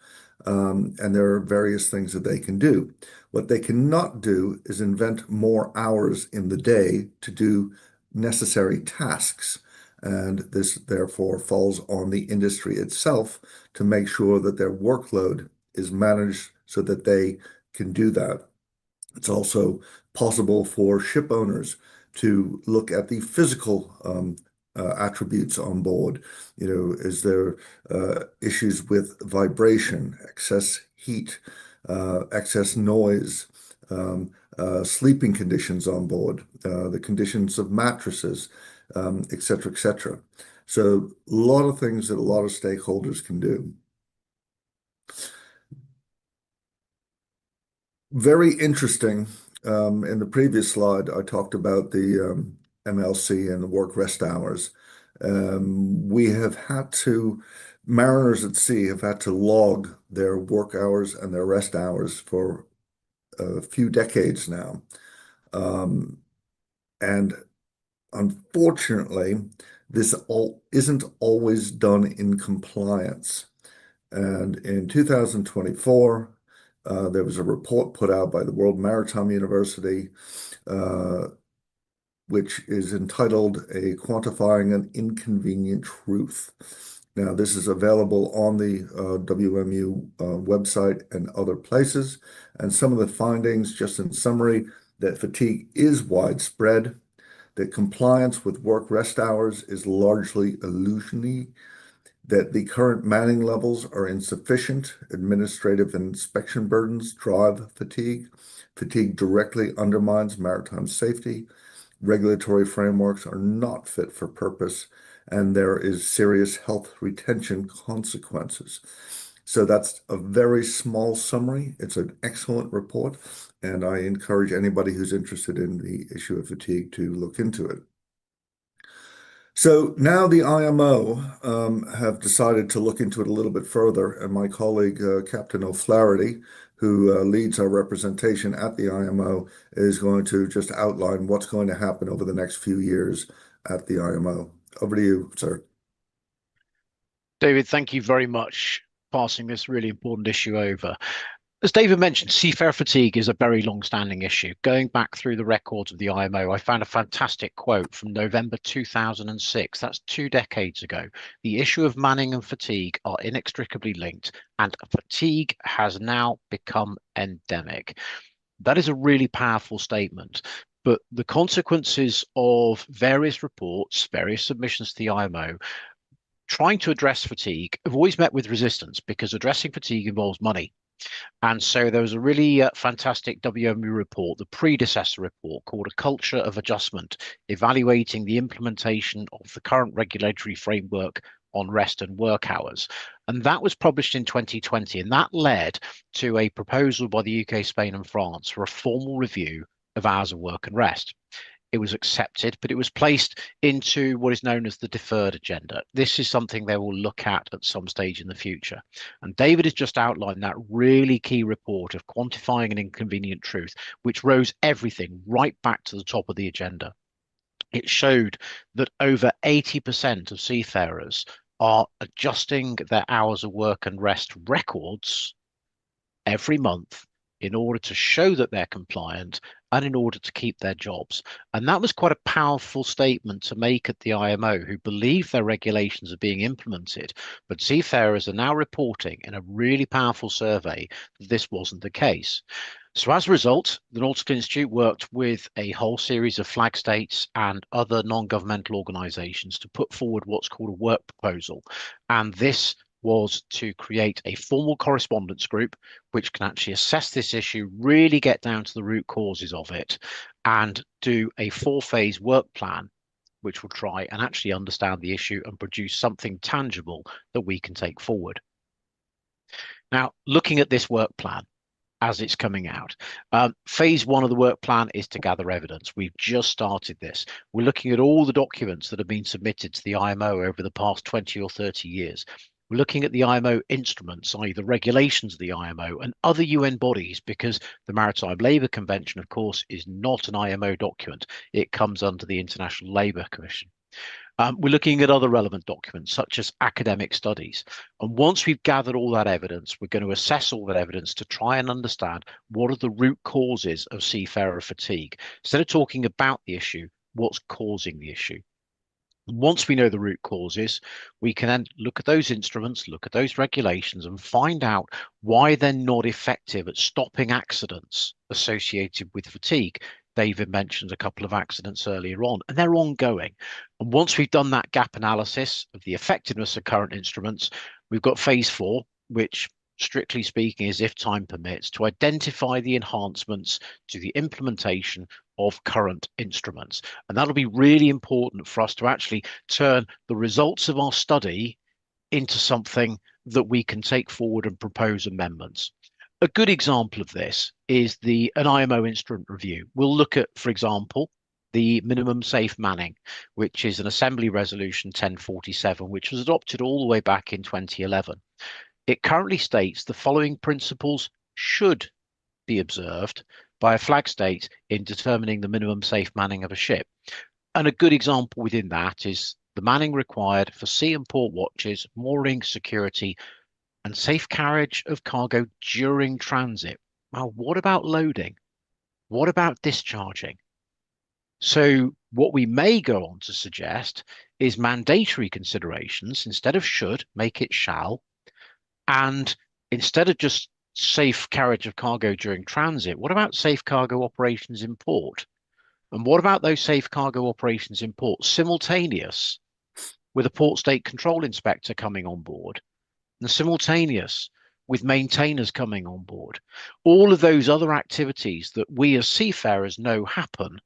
and there are various things that they can do. What they cannot do is invent more hours in the day to do necessary tasks. And this therefore falls on the industry itself to make sure that their workload is managed so that they can do that. It's also possible for ship owners to look at the physical attributes on board. You know, is there issues with vibration, excess heat, excess noise, sleeping conditions on board, the conditions of mattresses, et cetera, et cetera. So a lot of things that a lot of stakeholders can do. Very interesting. In the previous slide, I talked about the MLC and the work rest hours. We have had to, mariners at sea have had to log their work hours and their rest hours for a few decades now. And unfortunately, this isn't always done in compliance. And in 2024, there was a report put out by the World Maritime University, which is entitled A Quantifying an Inconvenient Truth. Now, this is available on the WMU website and other places. And some of the findings, just in summary, that fatigue is widespread, that compliance with work rest hours is largely illusory, that the current manning levels are insufficient, administrative and inspection burdens drive fatigue, fatigue directly undermines maritime safety, regulatory frameworks are not fit for purpose, and there is serious health retention consequences. So that's a very small summary. It's an excellent report, and I encourage anybody who's interested in the issue of fatigue to look into it. So now the IMO have decided to look into it a little bit further, and my colleague, Captain O'Flaherty, who leads our representation at the IMO, is going to just outline what's going to happen over the next few years at the IMO. Over to you, sir. David, thank you very much for passing this really important issue over. As David mentioned, seafarer fatigue is a very long-standing issue. Going back through the records of the IMO, I found a fantastic quote from November 2006. That's 2 decades ago. The issue of manning and fatigue are inextricably linked, and fatigue has now become endemic. That is a really powerful statement. But the consequences of various reports, various submissions to the IMO, trying to address fatigue have always met with resistance because addressing fatigue involves money. And so there was a really fantastic WMU report, the predecessor report called A Culture of Adjustment, evaluating the implementation of the current regulatory framework on rest and work hours. And that was published in 2020, and that led to a proposal by the UK, Spain and France for a formal review of hours of work and rest. It was accepted, but it was placed into what is known as the deferred agenda. This is something they will look at some stage in the future. And David has just outlined that really key report of quantifying an inconvenient truth, which rose everything right back to the top of the agenda. It showed that over 80% of seafarers are adjusting their hours of work and rest records every month in order to show that they're compliant and in order to keep their jobs. And that was quite a powerful statement to make at the IMO, who believe their regulations are being implemented. But seafarers are now reporting in a really powerful survey that this wasn't the case. So as a result, the Nautical Institute worked with a whole series of flag states and other non-governmental organisations to put forward what's called a work proposal. And this was to create a formal correspondence group which can actually assess this issue, really get down to the root causes of it, and do a 4-phase work plan which will try and actually understand the issue and produce something tangible that we can take forward. Now, looking at this work plan as it's coming out, phase 1 of the work plan is to gather evidence. We've just started this. We're looking at all the documents that have been submitted to the IMO over the past 20 or 30 years. We're looking at the IMO instruments, i.e. the regulations of the IMO and other UN bodies, because the Maritime Labour Convention, of course, is not an IMO document. It comes under the International Labour Commission. We're looking at other relevant documents, such as academic studies. And once we've gathered all that evidence, we're going to assess all that evidence to try and understand what are the root causes of seafarer fatigue. Instead of talking about the issue, what's causing the issue? Once we know the root causes, we can then look at those instruments, look at those regulations, and find out why they're not effective at stopping accidents associated with fatigue. David mentioned a couple of accidents earlier on, and they're ongoing. And once we've done that gap analysis of the effectiveness of current instruments, we've got phase 4, which strictly speaking is, if time permits, to identify the enhancements to the implementation of current instruments. And that'll be really important for us to actually turn the results of our study into something that we can take forward and propose amendments. A good example of this is an IMO instrument review. We'll look at, for example, the minimum safe manning, which is an Assembly Resolution 1047, which was adopted all the way back in 2011. It currently states the following principles should be observed by a flag state in determining the minimum safe manning of a ship. And a good example within that is the manning required for sea and port watches, mooring security, and safe carriage of cargo during transit. Now, what about loading? What about discharging? So what we may go on to suggest is mandatory considerations. Instead of should, make it shall. And instead of just safe carriage of cargo during transit, what about safe cargo operations in port? And what about those safe cargo operations in port simultaneous with a port state control inspector coming on board, and simultaneous with maintainers coming on board? All of those other activities that we as seafarers know happen,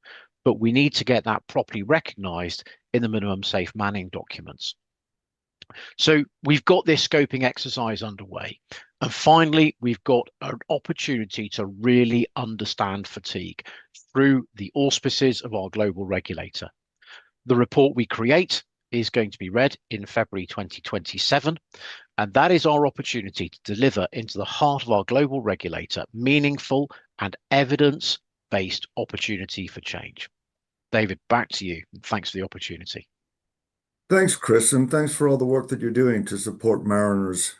but we need to get that properly recognised in the minimum safe manning documents. So we've got this scoping exercise underway. And finally, we've got an opportunity to really understand fatigue through the auspices of our global regulator. The report we create is going to be read in February 2027. And that is our opportunity to deliver into the heart of our global regulator meaningful and evidence-based opportunity for change. David, back to you. Thanks for the opportunity. Thanks, Chris, and thanks for all the work that you're doing to support mariners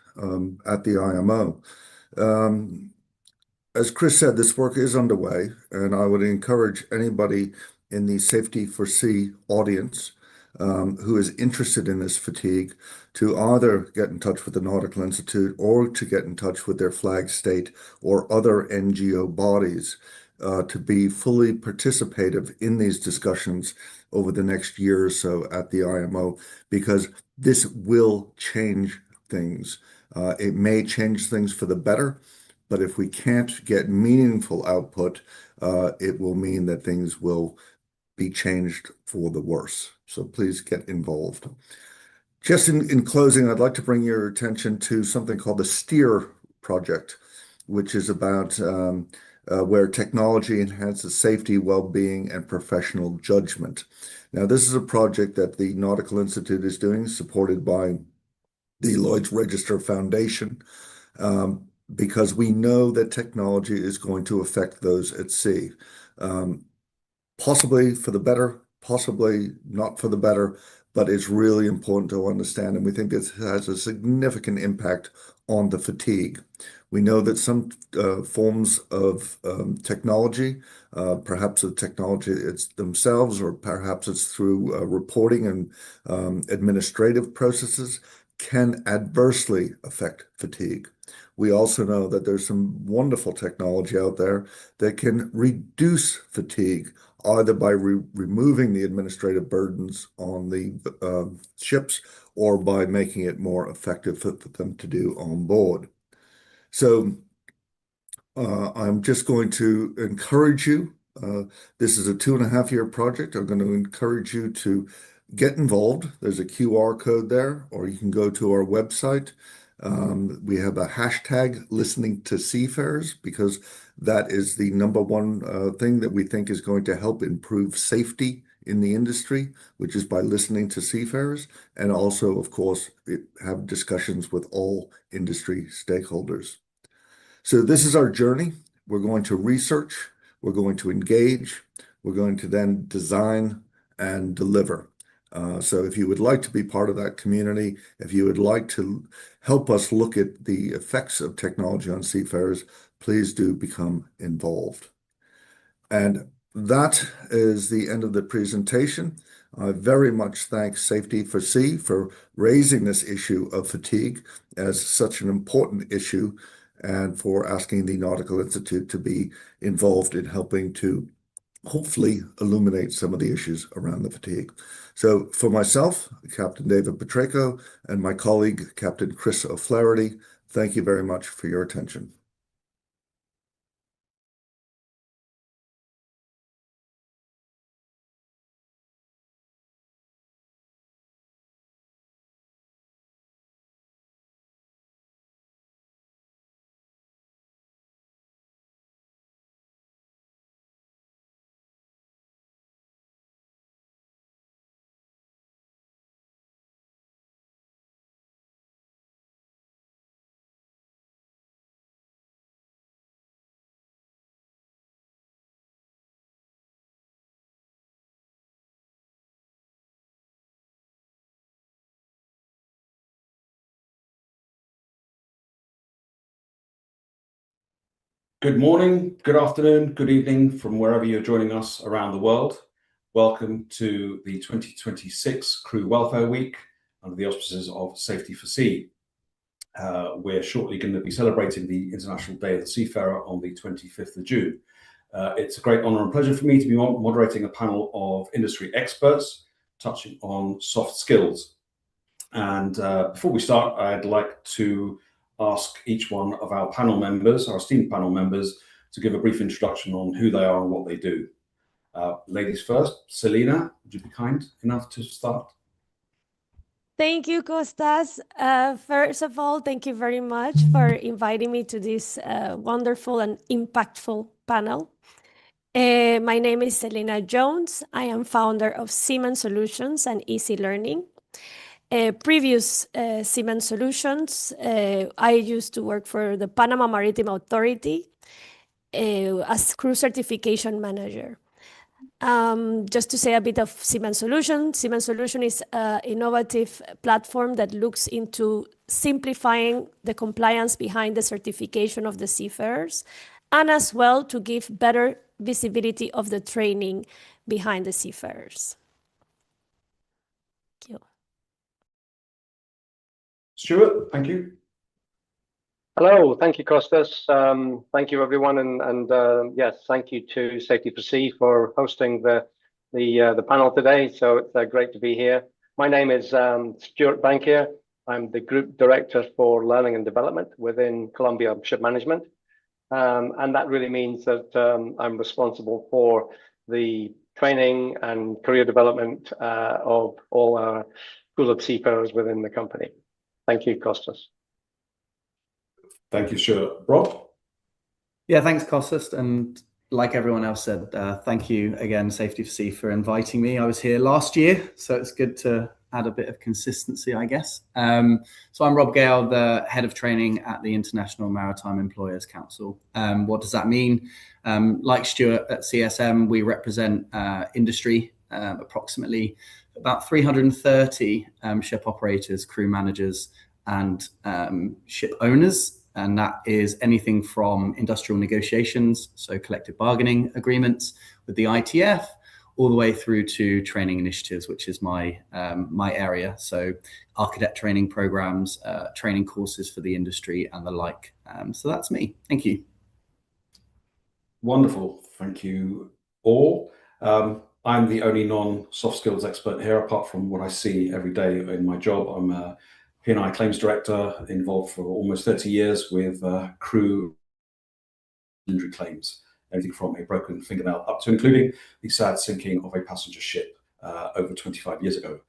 at the IMO. As Chris said, this work is underway, and I would encourage anybody in the Safety for Sea audience who is interested in this fatigue to either get in touch with the Nautical Institute or to get in touch with their flag state or other NGO bodies to be fully participative in these discussions over the next year or so at the IMO, because this will change things. It may change things for the better, but if we can't get meaningful output, it will mean that things will be changed for the worse. So please get involved. Just in closing, I'd like to bring your attention to something called the STEER project, which is about where technology enhances safety, well-being, and professional judgment. Now, this is a project that the Nautical Institute is doing, supported by the Lloyd's Register Foundation, because we know that technology is going to affect those at sea. Possibly for the better, possibly not for the better, but it's really important to understand, and we think this has a significant impact on the fatigue. We know that some forms of technology, perhaps the technology it's themselves, or perhaps it's through reporting and administrative processes, can adversely affect fatigue. We also know that there's some wonderful technology out there that can reduce fatigue, either by removing the administrative burdens on the ships or by making it more effective for them to do on board. So I'm just going to encourage you. This is a 2.5-year project. I'm going to encourage you to get involved. There's a QR code there, or you can go to our website. We have a hashtag listening to seafarers, because that is the #1 thing that we think is going to help improve safety in the industry, which is by listening to seafarers, and also, of course, have discussions with all industry stakeholders. So this is our journey. We're going to research, we're going to engage, we're going to then design and deliver. So if you would like to be part of that community, if you would like to help us look at the effects of technology on seafarers, please do become involved. And that is the end of the presentation. I very much thank Safety for Sea for raising this issue of fatigue as such an important issue and for asking the Nautical Institute to be involved in helping to hopefully illuminate some of the issues around the fatigue. So for myself, Captain David Petreco, and my colleague, Captain Chris O'Flaherty, thank you very much for your attention. Good morning, good afternoon, good evening from wherever you're joining us around the world. Welcome to the 2026 Crew Welfare Week under the auspices of Safety for Sea. We're shortly going to be celebrating the International Day of the Seafarer on the 25th of June. It's a great honor and pleasure for me to be moderating a panel of industry experts touching on soft skills. And before we start, I'd like to ask each one of our panel members, our esteemed panel members, to give a brief introduction on who they are and what they do. Ladies first, Selena, would you be kind enough to start? Thank you, Kostas. First of all, thank you very much for inviting me to this wonderful and impactful panel. My name is Selena Jones. I am founder of Seaman Solutions and Easy Learning. Previous Seaman Solutions, I used to work for the Panama Maritime Authority as crew certification manager. Just to say a bit of Seaman Solution. Seaman Solution is an innovative platform that looks into simplifying the compliance behind the certification of the seafarers, and as well to give better visibility of the training behind the seafarers. Thank you. Stuart, thank you. Hello, thank you, Kostas. Thank you, everyone, and yes, thank you to Safety for Sea for hosting the panel today. So it's great to be here. My name is Stuart Bankier. I'm the Group Director for Learning and Development within Columbia Ship Management, and that really means that I'm responsible for the training and career development of all our School of Seafarers within the company. Thank you, Kostas. Thank you, Stuart. Rob? Yeah, thanks, Kostas. And like everyone else said, thank you again, Safety for Sea, for inviting me. I was here last year, so it's good to add a bit of consistency, I guess. So I'm Rob Gale, the head of training at the International Maritime Employers Council. What does that mean? Like Stuart at CSM, we represent industry, approximately about 330 ship operators, crew managers, and ship owners. And that is anything from industrial negotiations, so collective bargaining agreements with the ITF, all the way through to training initiatives, which is my area. So architect training programs, training courses for the industry and the like. So that's me. Thank you. Wonderful. Thank you all. I'm the only non-soft skills expert here, apart from what I see every day in my job. I'm a P&I claims director involved for almost 30 years with crew injury claims, everything from a broken fingernail up to including the sad sinking of a passenger ship over 25 years ago.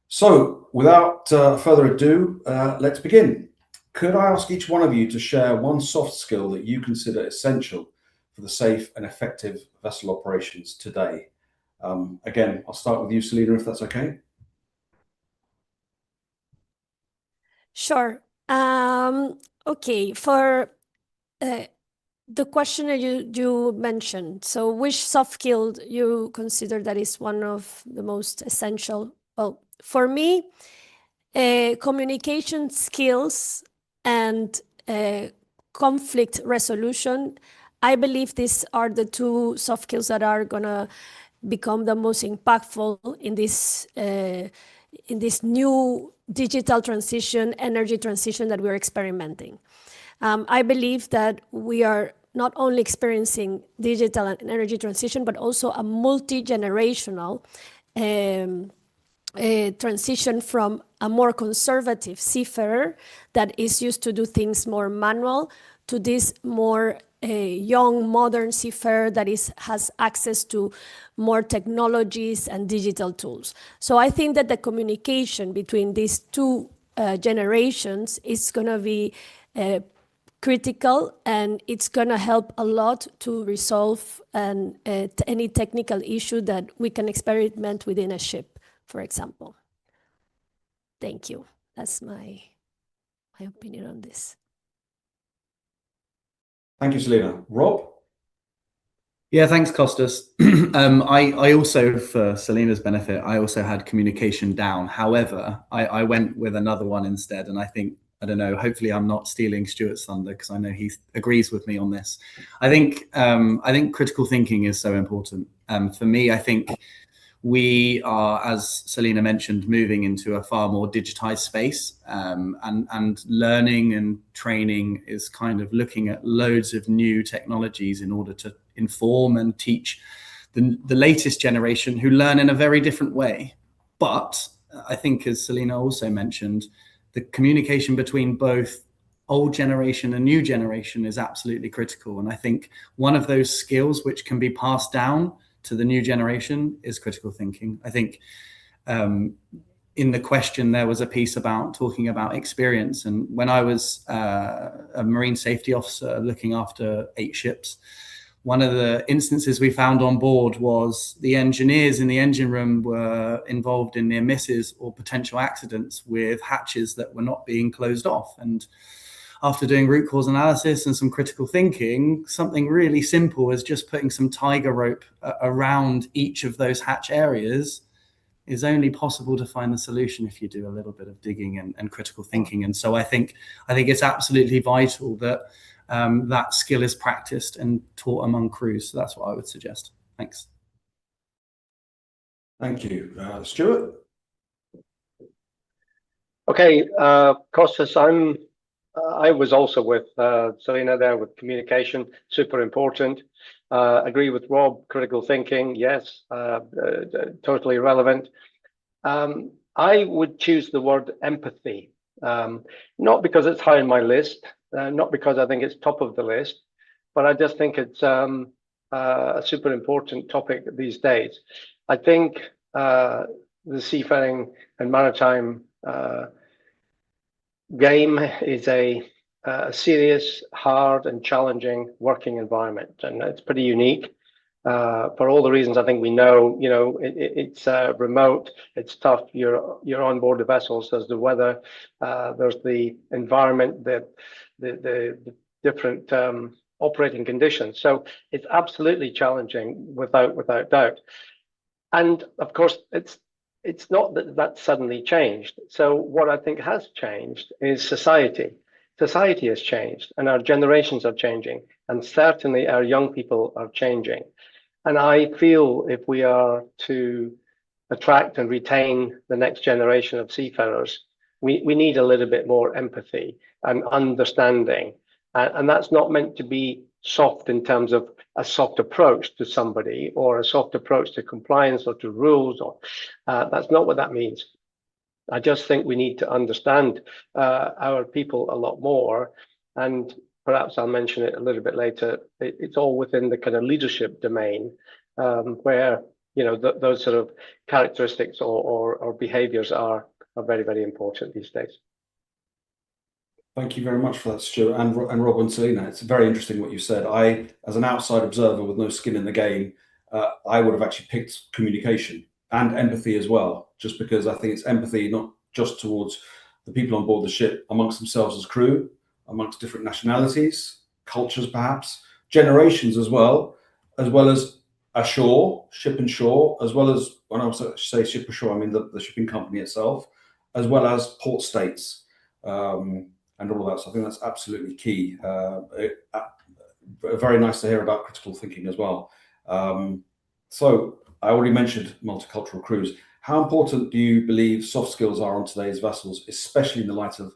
So without further ado, let's begin. Could I ask each one of you to share one soft skill that you consider essential for the safe and effective vessel operations today? Again, I'll start with you, Selena, if that's okay. Sure. Okay, for the question that you mentioned, so which soft skill you consider that is one of the most essential Well, for me, communication skills and conflict resolution, I believe these are the two soft skills that are gonna become the most impactful in this new digital transition, energy transition that we're experimenting. I believe that we are not only experiencing digital and energy transition, but also a multi-generational transition from a more conservative seafarer that is used to do things more manual to this more young, modern seafarer that has access to more technologies and digital tools. So I think that the communication between these two generations is going to be critical, and it's going to help a lot to resolve any technical issue that we can experiment within a ship, for example. Thank you. That's my opinion on this. Thank you, Selena. Rob? Yeah, thanks, Costas. I also, for Selena's benefit, I also had communication down. However, I went with another one instead, and I think, I don't know, hopefully I'm not stealing Stuart's thunder because I know he agrees with me on this. I think critical thinking is so important. For me, I think we are, as Selena mentioned, moving into a far more digitized space, and learning and training is kind of looking at loads of new technologies in order to inform and teach the latest generation who learn in a very different way. But I think, as Selena also mentioned, the communication between both old generation and new generation is absolutely critical. And I think one of those skills which can be passed down to the new generation is critical thinking. I think in the question there was a piece about talking about experience, and when I was a marine safety officer looking after 8 ships, one of the instances we found on board was the engineers in the engine room were involved in near misses or potential accidents with hatches that were not being closed off. And after doing root cause analysis and some critical thinking, something really simple as just putting some tiger rope around each of those hatch areas is only possible to find the solution if you do a little bit of digging and critical thinking. And so I think it's absolutely vital that that skill is practiced and taught among crews. So that's what I would suggest. Thanks. Thank you. Stuart? Okay, Costas, I was also with Selena there with communication, super important. Agree with Rob, critical thinking, yes, totally relevant. I would choose the word empathy, not because it's high on my list, not because I think it's top of the list, but I just think it's a super important topic these days. I think the seafaring and maritime game is a serious, hard and challenging working environment, and it's pretty unique for all the reasons I think we know. You know, it's remote, it's tough, you're on board the vessels, there's the weather, there's the environment, the different operating conditions. So it's absolutely challenging without doubt. And of course, it's not that that's suddenly changed. So what I think has changed is society. Society has changed, and our generations are changing, and certainly our young people are changing. And I feel if we are to attract and retain the next generation of seafarers, we need a little bit more empathy and understanding. And that's not meant to be soft in terms of a soft approach to somebody or a soft approach to compliance or to rules, or that's not what that means. I just think we need to understand our people a lot more, and perhaps I'll mention it a little bit later. It's all within the kind of leadership domain, where, you know, those sort of characteristics or behaviors are very, very important these days. Thank you very much for that, Stuart, and Rob and Selena. It's very interesting what you said. I, as an outside observer with no skin in the game, I would have actually picked communication and empathy as well, just because I think it's empathy not just towards the people on board the ship amongst themselves as crew, amongst different nationalities, cultures perhaps, generations as well as ashore, ship and shore, as well as, when I say ship ashore, I mean the shipping company itself, as well as port states, and all of that. So I think that's absolutely key. Very nice to hear about critical thinking as well. So I already mentioned multicultural crews. How important do you believe soft skills are on today's vessels, especially in the light of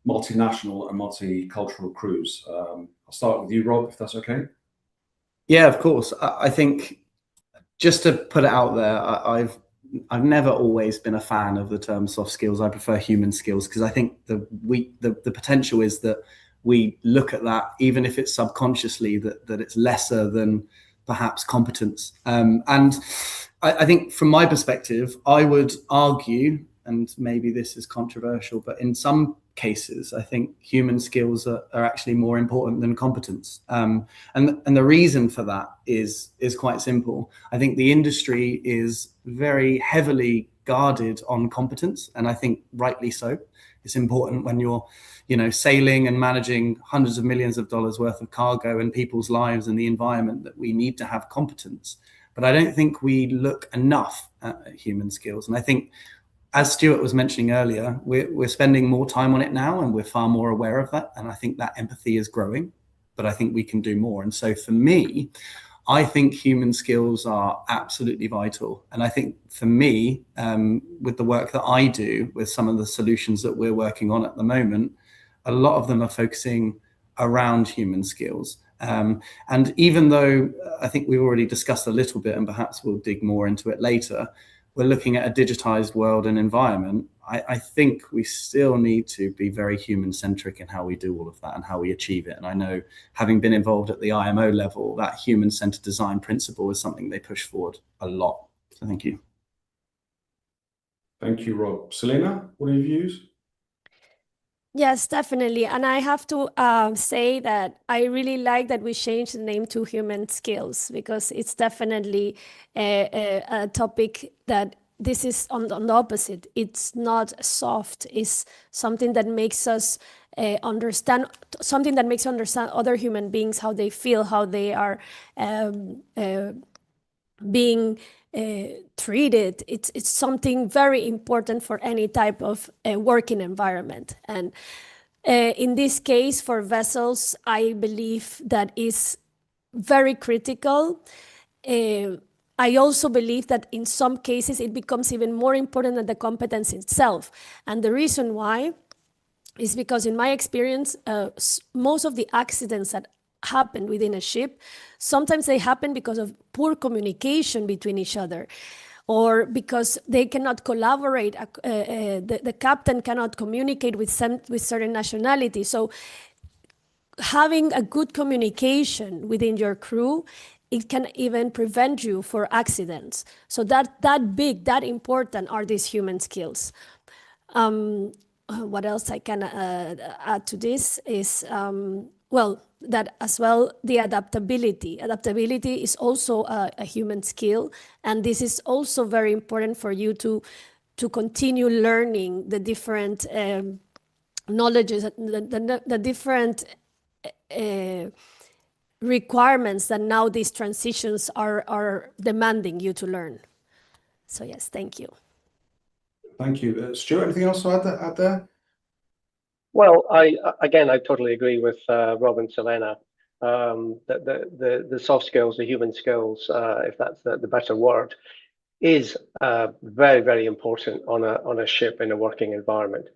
multinational and multicultural crews? I'll start with you, Rob, if that's okay. Yeah, of course. I think, just to put it out there, I've never always been a fan of the term soft skills. I prefer human skills, because I think the potential is that we look at that, even if it's subconsciously, that it's lesser than perhaps competence. And I think from my perspective, I would argue, and maybe this is controversial, but in some cases, I think human skills are actually more important than competence. And the reason for that is quite simple. I think the industry is very heavily guarded on competence, and I think rightly so. It's important when you're, sailing and managing hundreds of millions of dollars worth of cargo and people's lives and the environment, that we need to have competence. But I don't think we look enough at human skills. And I think, as Stuart was mentioning earlier, we're spending more time on it now, and we're far more aware of that. And I think that empathy is growing, but I think we can do more. And so for me, I think human skills are absolutely vital. And I think for me, with the work that I do, with some of the solutions that we're working on at the moment, a lot of them are focusing around human skills. And even though I think we've already discussed a little bit, and perhaps we'll dig more into it later, we're looking at a digitized world and environment, I think we still need to be very human-centric in how we do all of that and how we achieve it. And I know, having been involved at the IMO level, that human-centered design principle is something they push forward a lot. So thank you. Thank you, Rob. Selena, what are your views? Yes, definitely. And I have to say that I really like that we changed the name to human skills, because it's definitely a topic that this is on the opposite. It's not soft. It's something that makes us understand, something that makes us understand other human beings, how they feel, how they are being treated. It's something very important for any type of working environment. And in this case, for vessels, I believe that is very critical. I also believe that in some cases it becomes even more important than the competence itself. And the reason why is because, in my experience, most of the accidents that happen within a ship, sometimes they happen because of poor communication between each other, or because they cannot collaborate. The captain cannot communicate with certain nationality. So having a good communication within your crew, it can even prevent you for accidents. So that important are these human skills. What else I can add to this is, that as well, the adaptability. Adaptability is also a human skill, and this is also very important for you to continue learning the different knowledges, the different requirements that now these transitions are demanding you to learn. So yes, thank you. Thank you. Stuart, anything else to add there? Well, I totally agree with Rob and Selena. The soft skills, the human skills, if that's the better word, is very, very important on a ship in a working environment,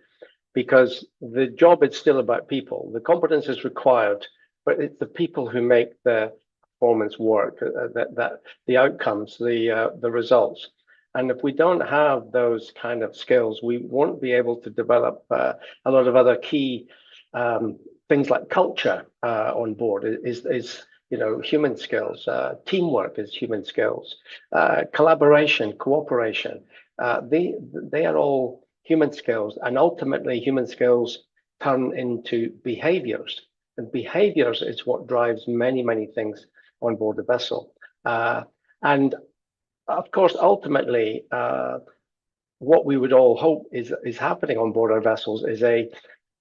because the job is still about people. The competence is required, but it's the people who make the performance work, that the outcomes, the results. And if we don't have those kind of skills, we won't be able to develop a lot of other key things like culture on board. Is human skills, teamwork is human skills, collaboration, cooperation. They are all human skills, and ultimately human skills turn into behaviors, and behaviors is what drives many, many things on board the vessel. And of course, ultimately, what we would all hope is happening on board our vessels is a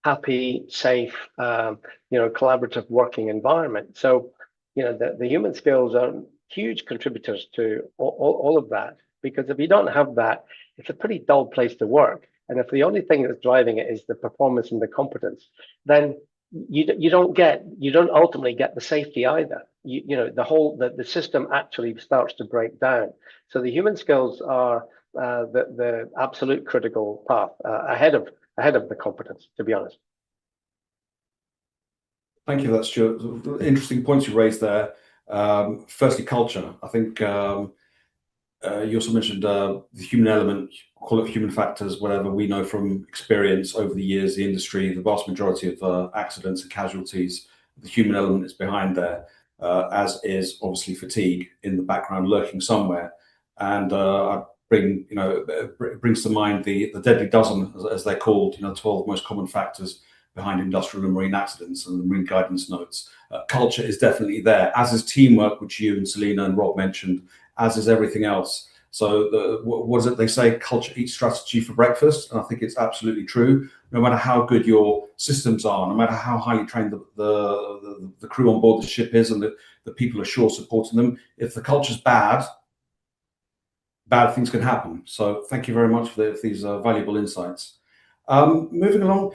happy, safe, collaborative working environment. So, the human skills huge contributors to all of that. Because if you don't have that, it's a pretty dull place to work. And if the only thing that's driving it is the performance and the competence, then you don't ultimately get the safety either. The system actually starts to break down. So the human skills are the absolute critical path ahead of the competence, to be honest. Thank you for that, Stuart. Interesting points you raised there. Firstly, culture. I think you also mentioned the human element, call it human factors, whatever. We know from experience over the years, the industry, the vast majority of accidents and casualties, the human element is behind there, as is obviously fatigue in the background lurking somewhere. And I brings to mind the deadly dozen, as they're called, 12 most common factors behind industrial and marine accidents, and the marine guidance notes. Culture is definitely there, as is teamwork, which you and Selina and Rob mentioned, as is everything else. So what is it they say? Culture eats strategy for breakfast. And I think it's absolutely true. No matter how good your systems are, no matter how highly trained the crew on board the ship is and the people ashore supporting them, if the culture's bad things can happen. So thank you very much for these valuable insights. Moving along,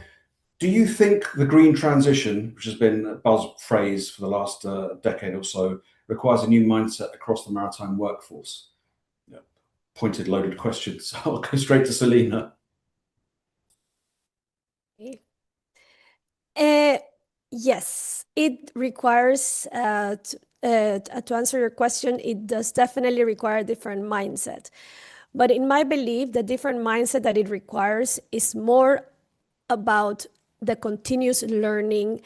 do you think the green transition, which has been a buzz phrase for the last decade or so, requires a new mindset across the maritime workforce? Yeah. Pointed, loaded questions. So I'll go straight to Selina. Yes, it requires, to answer your question, it does definitely require a different mindset. But in my belief, the different mindset that it requires is more about the continuous learning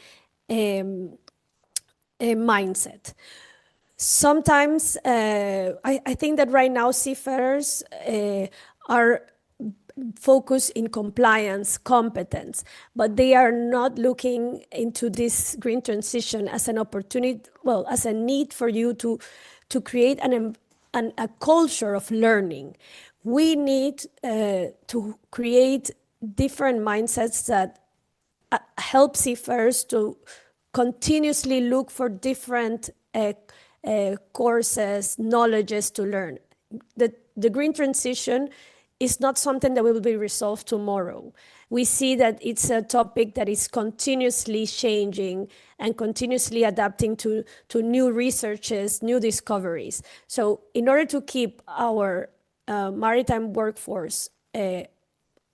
mindset. Sometimes I think that right now seafarers are focused in compliance, competence, but they are not looking into this green transition as an opportunity, well, as a need for you to create a culture of learning. We need to create different mindsets that help seafarers to continuously look for different courses, knowledges to learn. The green transition is not something that will be resolved tomorrow. We see that it's a topic that is continuously changing and continuously adapting to new researches, new discoveries. So in order to keep our maritime workforce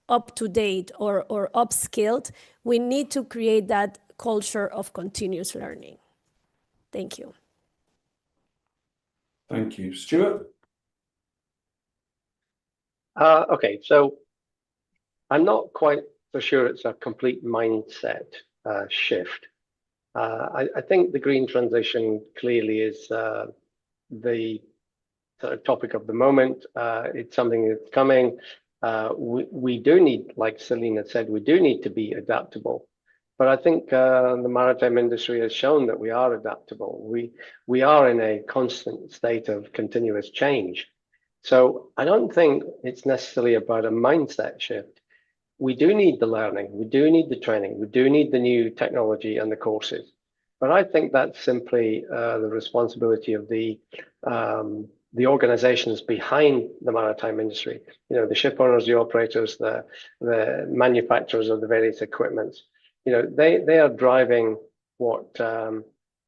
up to date or upskilled, we need to create that culture of continuous learning. Thank you. Thank you. Stuart? Okay, so I'm not quite so sure it's a complete mindset shift. I think the green transition clearly is the sort of topic of the moment. It's something that's coming. We do need, like Selina said, we do need to be adaptable. But I think the maritime industry has shown that we are adaptable. We are in a constant state of continuous change. So I don't think it's necessarily about a mindset shift. We do need the learning, we do need the training, we do need the new technology and the courses. But I think that's simply the responsibility of the organizations behind the maritime industry. The ship owners, the operators, the manufacturers of the various equipments. They are driving what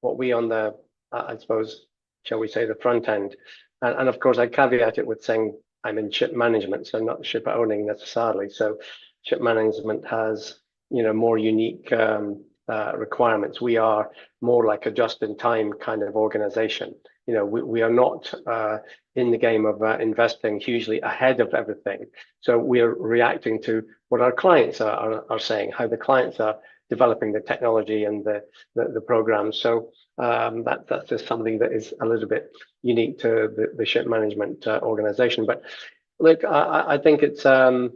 we on the, I suppose, shall we say, the front end. And of course, I caveat it with saying I'm in ship management, so not ship owning necessarily. So ship management has, more unique requirements. We are more like a just-in-time kind of organization. We are not in the game of investing hugely ahead of everything. So we are reacting to what our clients are saying, how the clients are developing the technology and the programs. So that's just something that is a little bit unique to the ship management organization. But look, I think it's a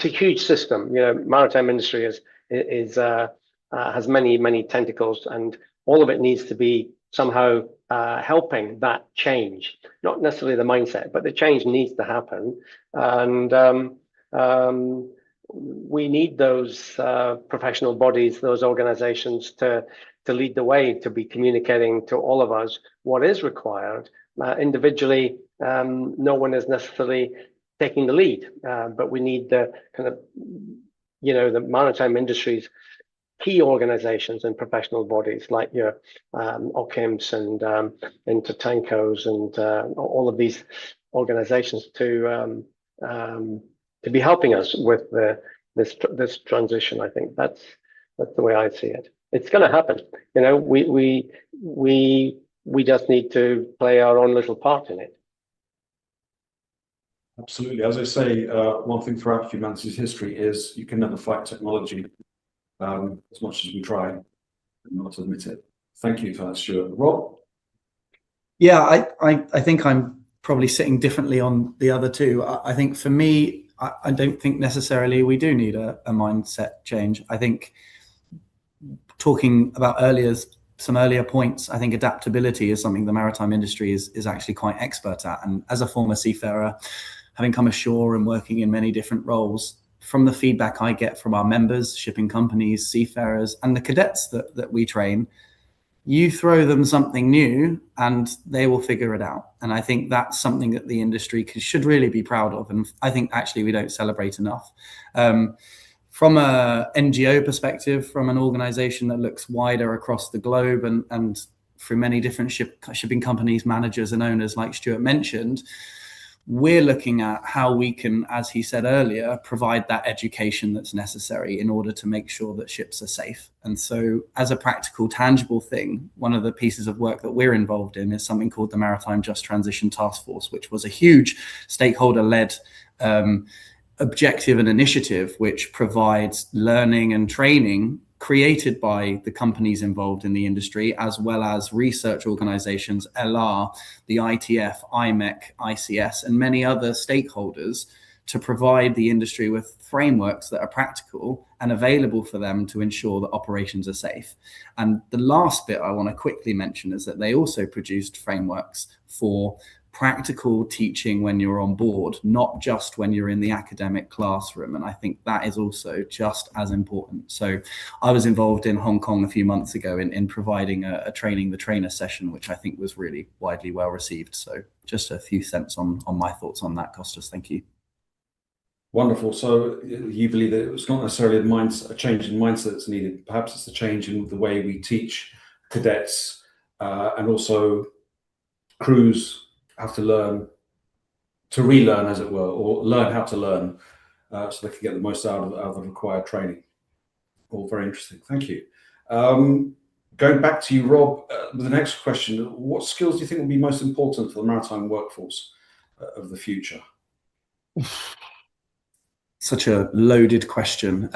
huge system. Maritime industry has many tentacles, and all of it needs to be somehow helping that change. Not necessarily the mindset, but the change needs to happen. And we need those professional bodies, those organizations to lead the way, to be communicating to all of us what is required. Individually, no one is necessarily taking the lead, but we need the kind of, the maritime industry's key organizations and professional bodies like your OCIMS and Intertankos and all of these organizations to be helping us with this transition. I think that's the way I see it. It's going to happen. We just need to play our own little part in it. Absolutely. As I say, one thing throughout humanity's history is you can never fight technology as much as we try not to admit it. Thank you for that, Stuart. Rob? Yeah, I think I'm probably sitting differently on the other two. I think for me, I don't think necessarily we do need a mindset change. I think talking about some earlier points, I think adaptability is something the maritime industry is actually quite expert at. And as a former seafarer, having come ashore and working in many different roles, from the feedback I get from our members, shipping companies, seafarers, and the cadets that we train, you throw them something new and they will figure it out. And I think that's something that the industry should really be proud of. And I think actually we don't celebrate enough. From a NGO perspective, from an organization that looks wider across the globe and through many different shipping companies, managers and owners, like Stuart mentioned, we're looking at how we can, as he said earlier, provide that education that's necessary in order to make sure that ships are safe. And so as a practical, tangible thing, one of the pieces of work that we're involved in is something called the Maritime Just Transition Task Force, which was a huge stakeholder-led objective and initiative which provides learning and training created by the companies involved in the industry, as well as research organizations, LR, the ITF, IMEC, ICS, and many other stakeholders to provide the industry with frameworks that are practical and available for them to ensure that operations are safe. And the last bit I want to quickly mention is that they also produced frameworks for practical teaching when you're on board, not just when you're in the academic classroom. And I think that is also just as important. So I was involved in Hong Kong a few months ago in providing a training the trainer session, which I think was really widely well received. So just a few cents on my thoughts on that, Kostas. Thank you. Wonderful. So you believe that it's not necessarily a change in mindset that's needed. Perhaps it's a change in the way we teach cadets and also crews have to learn to relearn, as it were, or learn how to learn so they can get the most out of the required training. All very interesting. Thank you. Going back to you, Rob, with the next question, what skills do you think will be most important for the maritime workforce of the future? Such a loaded question.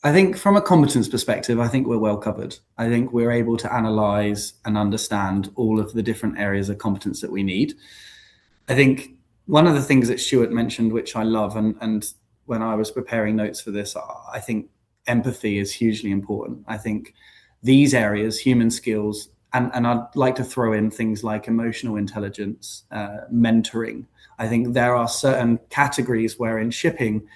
I think from a competence perspective, I think we're well covered. I think we're able to analyze and understand all of the different areas of competence that we need. I think one of the things that Stuart mentioned, which I love, and when I was preparing notes for this, I think empathy is hugely important. I think these areas, human skills, and I'd like to throw in things like emotional intelligence, mentoring. I think there are certain categories where in shipping,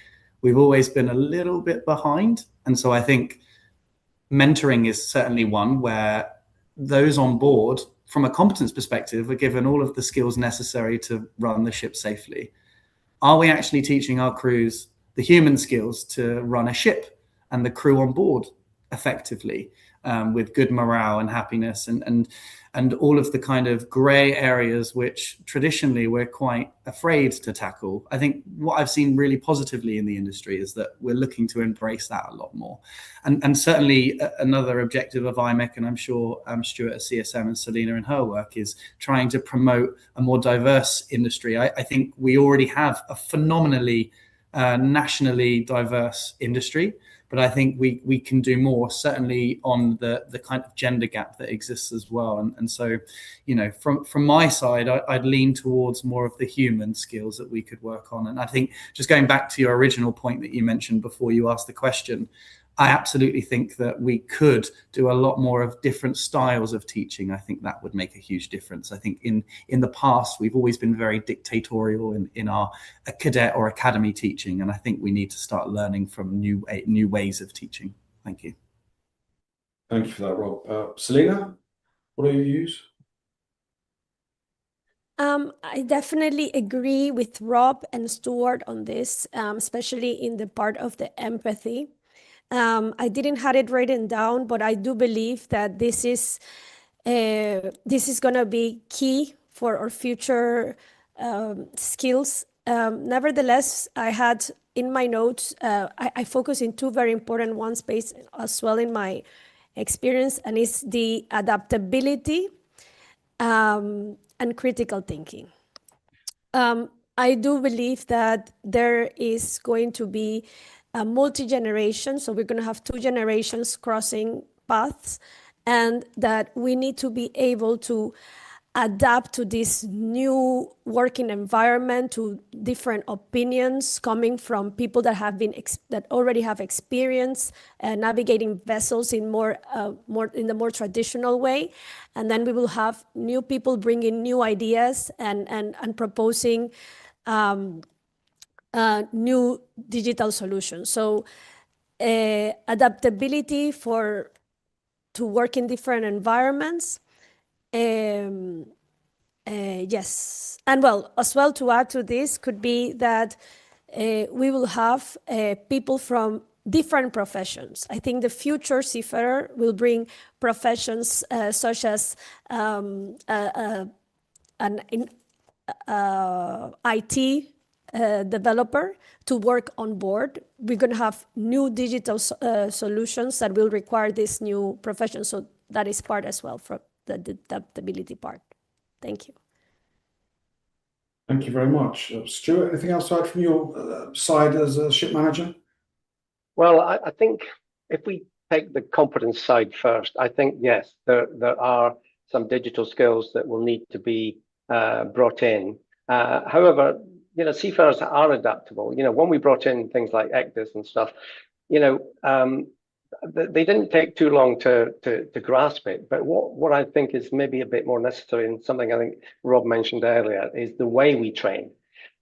we've always been a little bit behind. And so I think mentoring is certainly one where those on board, from a competence perspective, are given all of the skills necessary to run the ship safely. Are we actually teaching our crews the human skills to run a ship and the crew on board effectively with good morale and happiness and all of the kind of gray areas which traditionally we're quite afraid to tackle? I think what I've seen really positively in the industry is that we're looking to embrace that a lot more. And certainly another objective of IMEC, and I'm sure Stuart at CSM and Selina in her work, is trying to promote a more diverse industry. I think we already have a phenomenally nationally diverse industry, but I think we can do more, certainly on the kind of gender gap that exists as well. And so, you know, from my side, I'd lean towards more of the human skills that we could work on. And I think just going back to your original point that you mentioned before you asked the question, I absolutely think that we could do a lot more of different styles of teaching. I think that would make a huge difference. I think in the past, we've always been very dictatorial in our cadet or academy teaching. And I think we need to start learning from new ways of teaching. Thank you. Thank you for that, Rob. Selena, what are your views? I definitely agree with Rob and Stuart on this, especially in the part of the empathy. I didn't have it written down, but I do believe that this is going to be key for our future skills. Nevertheless, I had in my notes, I focus in two very important ones based as well in my experience, and it's the adaptability and critical thinking. I do believe that there is going to be a multi-generation, so we're going to have two generations crossing paths, and that we need to be able to adapt to this new working environment, to different opinions coming from people that have been that already have experience navigating vessels in more in the more traditional way, and then we will have new people bringing new ideas and proposing new digital solutions. So adaptability to work in different environments. Yes, and well, as well to add to this could be that we will have people from different professions. I think the future seafarer will bring professions such as an IT developer to work on board. We're going to have new digital solutions that will require this new profession. So that is part as well for the adaptability part. Thank you. Thank you very much. Stuart, anything else to add from your side as a ship manager? Well, I think if we take the competence side first, I think, yes, there are some digital skills that will need to be brought in. However, you know, seafarers are adaptable. You know, when we brought in things like EEST and stuff, you know, they didn't take too long to grasp it. But what I think is maybe a bit more necessary, and something I think Rob mentioned earlier, is the way we train,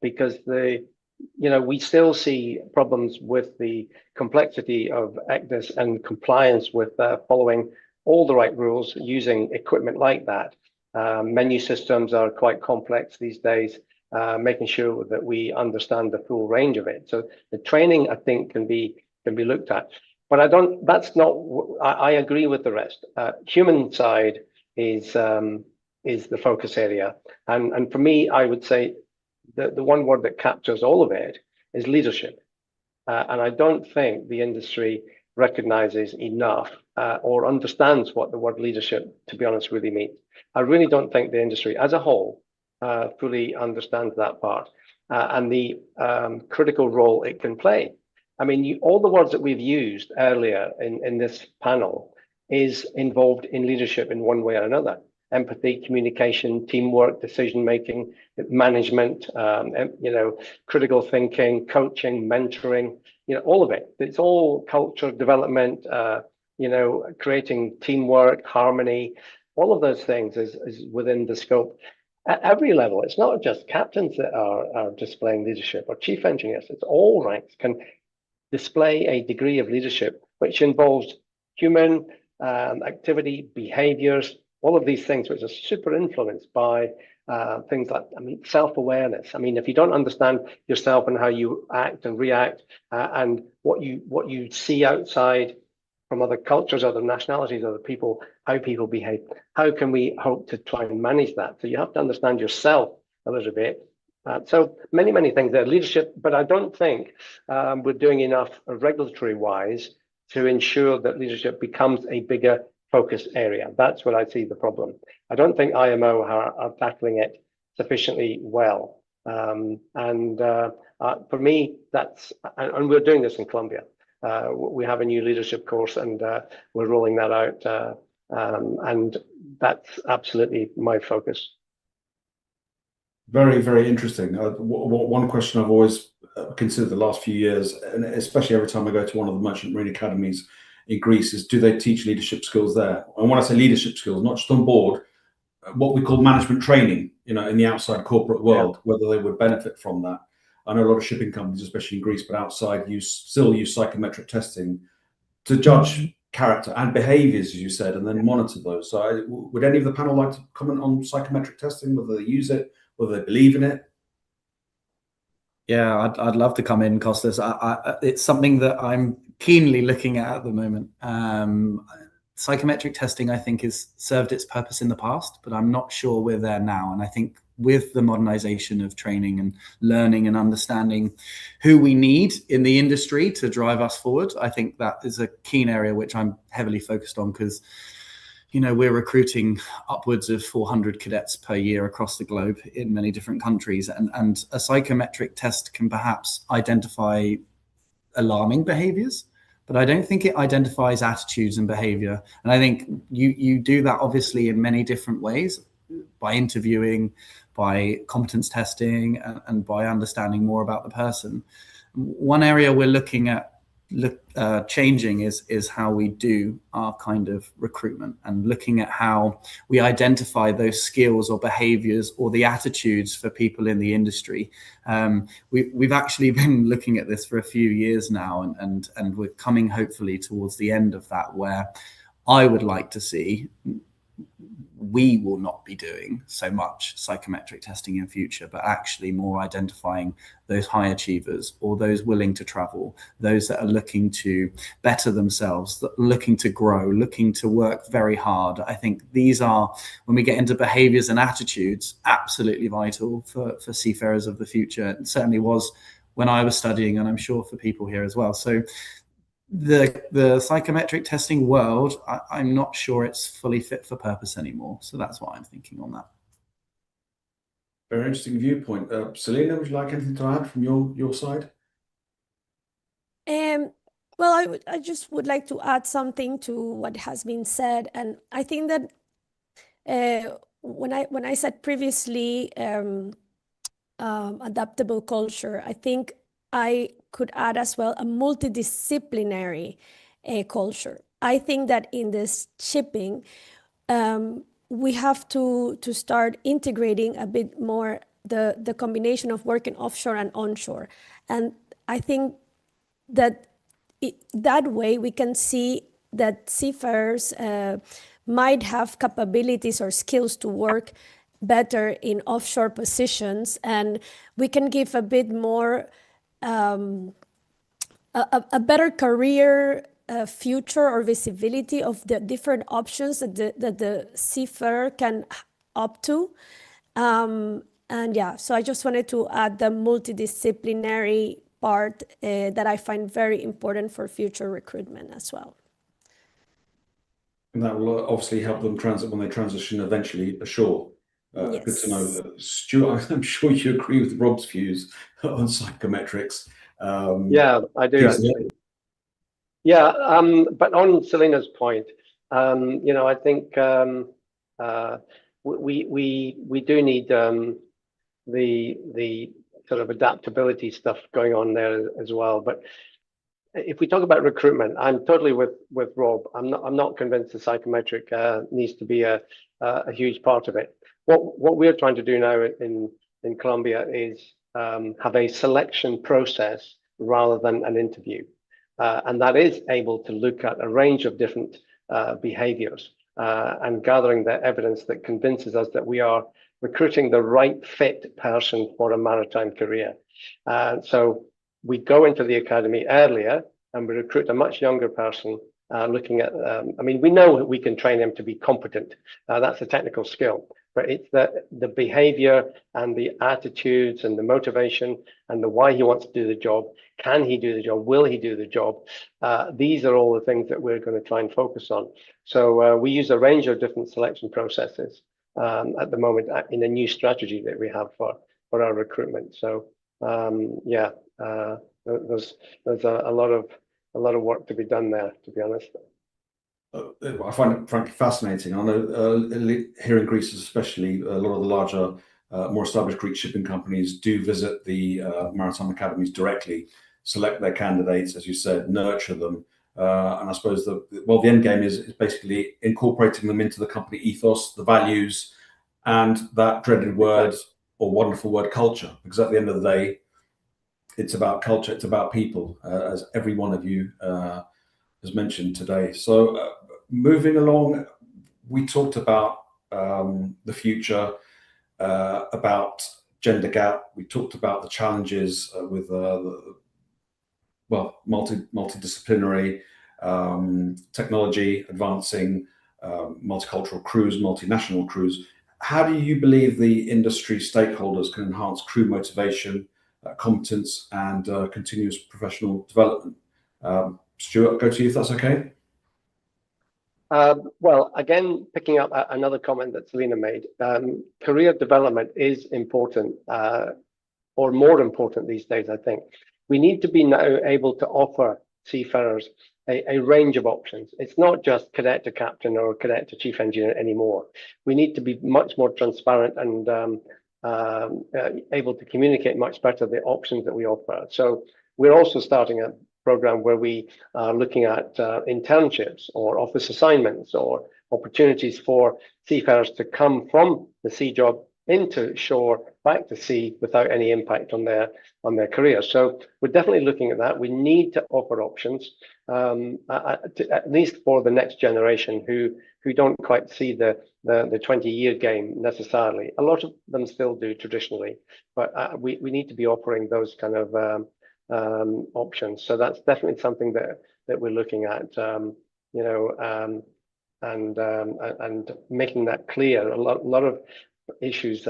because we still see problems with the complexity of EEST and compliance with following all the right rules using equipment like that. Menu systems are quite complex these days, making sure that we understand the full range of it. So the training, I think, can be looked at. But I agree with the rest. Human side is the focus area. And for me, I would say the one word that captures all of it is leadership. And I don't think the industry recognizes enough or understands what the word leadership, to be honest, really means. I really don't think the industry as a whole fully understands that part and the critical role it can play. I mean, all the words that we've used earlier in this panel is involved in leadership in one way or another. Empathy, communication, teamwork, decision-making, management, critical thinking, coaching, mentoring, all of it. It's all culture development, creating teamwork, harmony, all of those things is within the scope. At every level, it's not just captains that are displaying leadership or chief engineers, it's all ranks can display a degree of leadership which involves human activity, behaviors, all of these things which are super influenced by things like, self-awareness. I mean, if you don't understand yourself and how you act and react and what you see outside from other cultures, other nationalities, other people, how people behave, how can we hope to try and manage that? So you have to understand yourself a little bit. So many things there, leadership, but I don't think we're doing enough regulatory-wise to ensure that leadership becomes a bigger focus area. That's where I see the problem. I don't think IMO are tackling it sufficiently well. For me, and we're doing this in Colombia. We have a new leadership course and we're rolling that out. And that's absolutely my focus. Very, very interesting. One question I've always considered the last few years, and especially every time I go to one of the merchant marine academies in Greece, is do they teach leadership skills there? And when I say leadership skills, not just on board, what we call management training, in the outside corporate world, whether they would benefit from that. I know a lot of shipping companies, especially in Greece, but outside, still use psychometric testing to judge character and behaviors, as you said, and then monitor those. So would any of the panel like to comment on psychometric testing, whether they use it, whether they believe in it? Yeah, I'd love to come in, Costas. It's something that I'm keenly looking at the moment. Psychometric testing, I think, has served its purpose in the past, but I'm not sure we're there now. And I think with the modernization of training and learning and understanding who we need in the industry to drive us forward, I think that is a keen area which I'm heavily focused on, because we're recruiting upwards of 400 cadets per year across the globe in many different countries. And a psychometric test can perhaps identify alarming behaviors, but I don't think it identifies attitudes and behavior. And I think you do that obviously in many different ways, by interviewing, by competence testing, and by understanding more about the person. One area we're looking at changing is how we do our kind of recruitment, and looking at how we identify those skills or behaviors or the attitudes for people in the industry. We've actually been looking at this for a few years now, and we're coming hopefully towards the end of that, where I would like to see we will not be doing so much psychometric testing in future, but actually more identifying those high achievers, or those willing to travel, those that are looking to better themselves, looking to grow, looking to work very hard. I think these are, when we get into behaviors and attitudes, absolutely vital for seafarers of the future. It certainly was when I was studying, and I'm sure for people here as well. So the psychometric testing world, I'm not sure it's fully fit for purpose anymore. So that's what I'm thinking on that. Very interesting viewpoint. Selena, would you like anything to add from your side? Well, I just would like to add something to what has been said. And I think that when I said previously adaptable culture, I think I could add as well a multidisciplinary culture. I think that in this shipping, we have to start integrating a bit more the combination of working offshore and onshore. And I think that that way we can see that seafarers might have capabilities or skills to work better in offshore positions, and we can give a bit more a better career future or visibility of the different options that the seafarer can opt to. And yeah, so I just wanted to add the multidisciplinary part that I find very important for future recruitment as well. And that will obviously help them when they transition eventually ashore. Yes. Good to know. Stuart, I'm sure you agree with Rob's views on psychometrics. Yeah, I do actually. Yeah, but on Selena's point, I think we do need the sort of adaptability stuff going on there as well. But if we talk about recruitment, I'm totally with Rob. I'm not convinced the psychometric needs to be a huge part of it. What we're trying to do now in Colombia is have a selection process rather than an interview. And that is able to look at a range of different behaviors and gathering the evidence that convinces us that we are recruiting the right fit person for a maritime career. So we go into the academy earlier and we recruit a much younger person looking at, we know we can train them to be competent. That's a technical skill. But it's the behavior and the attitudes and the motivation and the why he wants to do the job. Can he do the job? Will he do the job? These are all the things that we're going to try and focus on. So we use a range of different selection processes at the moment in a new strategy that we have for our recruitment. So there's a lot of work to be done there, to be honest. I find it frankly fascinating. I know here in Greece, especially, a lot of the larger, more established Greek shipping companies do visit the maritime academies directly, select their candidates, as you said, nurture them, and I suppose the end game is basically incorporating them into the company ethos, the values, and that dreaded word or wonderful word, culture. Because at the end of the day, it's about culture, it's about people, as every one of you has mentioned today. So moving along, we talked about the future, about gender gap. We talked about the challenges with multidisciplinary technology advancing, multicultural crews, multinational crews. How do you believe the industry stakeholders can enhance crew motivation, competence, and continuous professional development? Stuart, go to you if that's okay. Well, again, picking up another comment that Selina made, career development is important, or more important these days, I think. We need to be now able to offer seafarers a range of options. It's not just cadet to captain or cadet to chief engineer anymore. We need to be much more transparent and able to communicate much better the options that we offer. So we're also starting a program where we are looking at internships or office assignments or opportunities for seafarers to come from the sea job into shore, back to sea without any impact on their career. So we're definitely looking at that. We need to offer options, at least for the next generation who don't quite see the 20-year game necessarily. A lot of them still do traditionally, but we need to be offering those kind of options. So that's definitely something that we're looking at, and making that clear. A lot of issues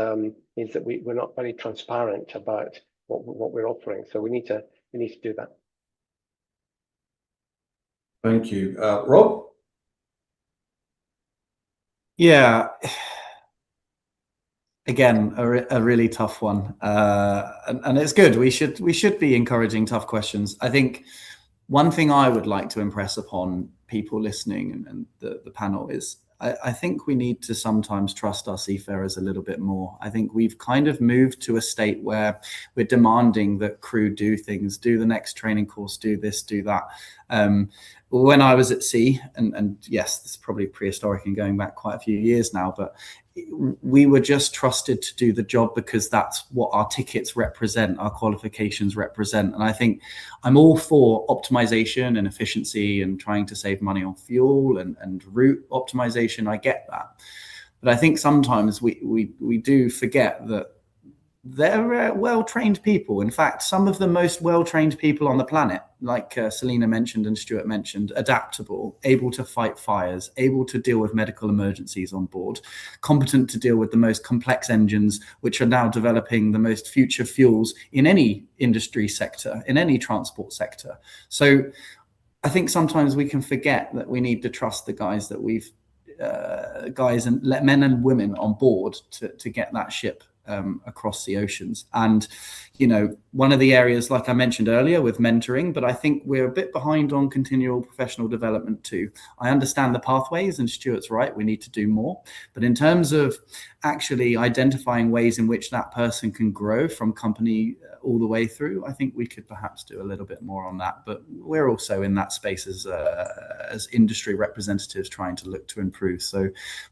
is that we're not very transparent about what we're offering. So we need to do that. Thank you, Rob. Yeah. Again, a really tough one, and it's good. We should be encouraging tough questions. I think one thing I would like to impress upon people listening and the panel is I think we need to sometimes trust our seafarers a little bit more. I think we've kind of moved to a state where we're demanding that crew do things, do the next training course, do this, do that. When I was at sea, and yes, this is probably prehistoric and going back quite a few years now, but we were just trusted to do the job because that's what our tickets represent, our qualifications represent. And I think I'm all for optimization and efficiency and trying to save money on fuel and route optimization. I get that. But I think sometimes we do forget that they're well-trained people. In fact, some of the most well-trained people on the planet, like Selina mentioned and Stuart mentioned, adaptable, able to fight fires, able to deal with medical emergencies on board, competent to deal with the most complex engines, which are now developing the most future fuels in any industry sector, in any transport sector. So I think sometimes we can forget that we need to trust the guys that we've, guys and men and women on board to get that ship across the oceans. And one of the areas, like I mentioned earlier, with mentoring, but I think we're a bit behind on continual professional development too. I understand the pathways, and Stuart's right, we need to do more, but in terms of actually identifying ways in which that person can grow from company all the way through, I think we could perhaps do a little bit more on that. But we're also in that space as industry representatives trying to look to improve. So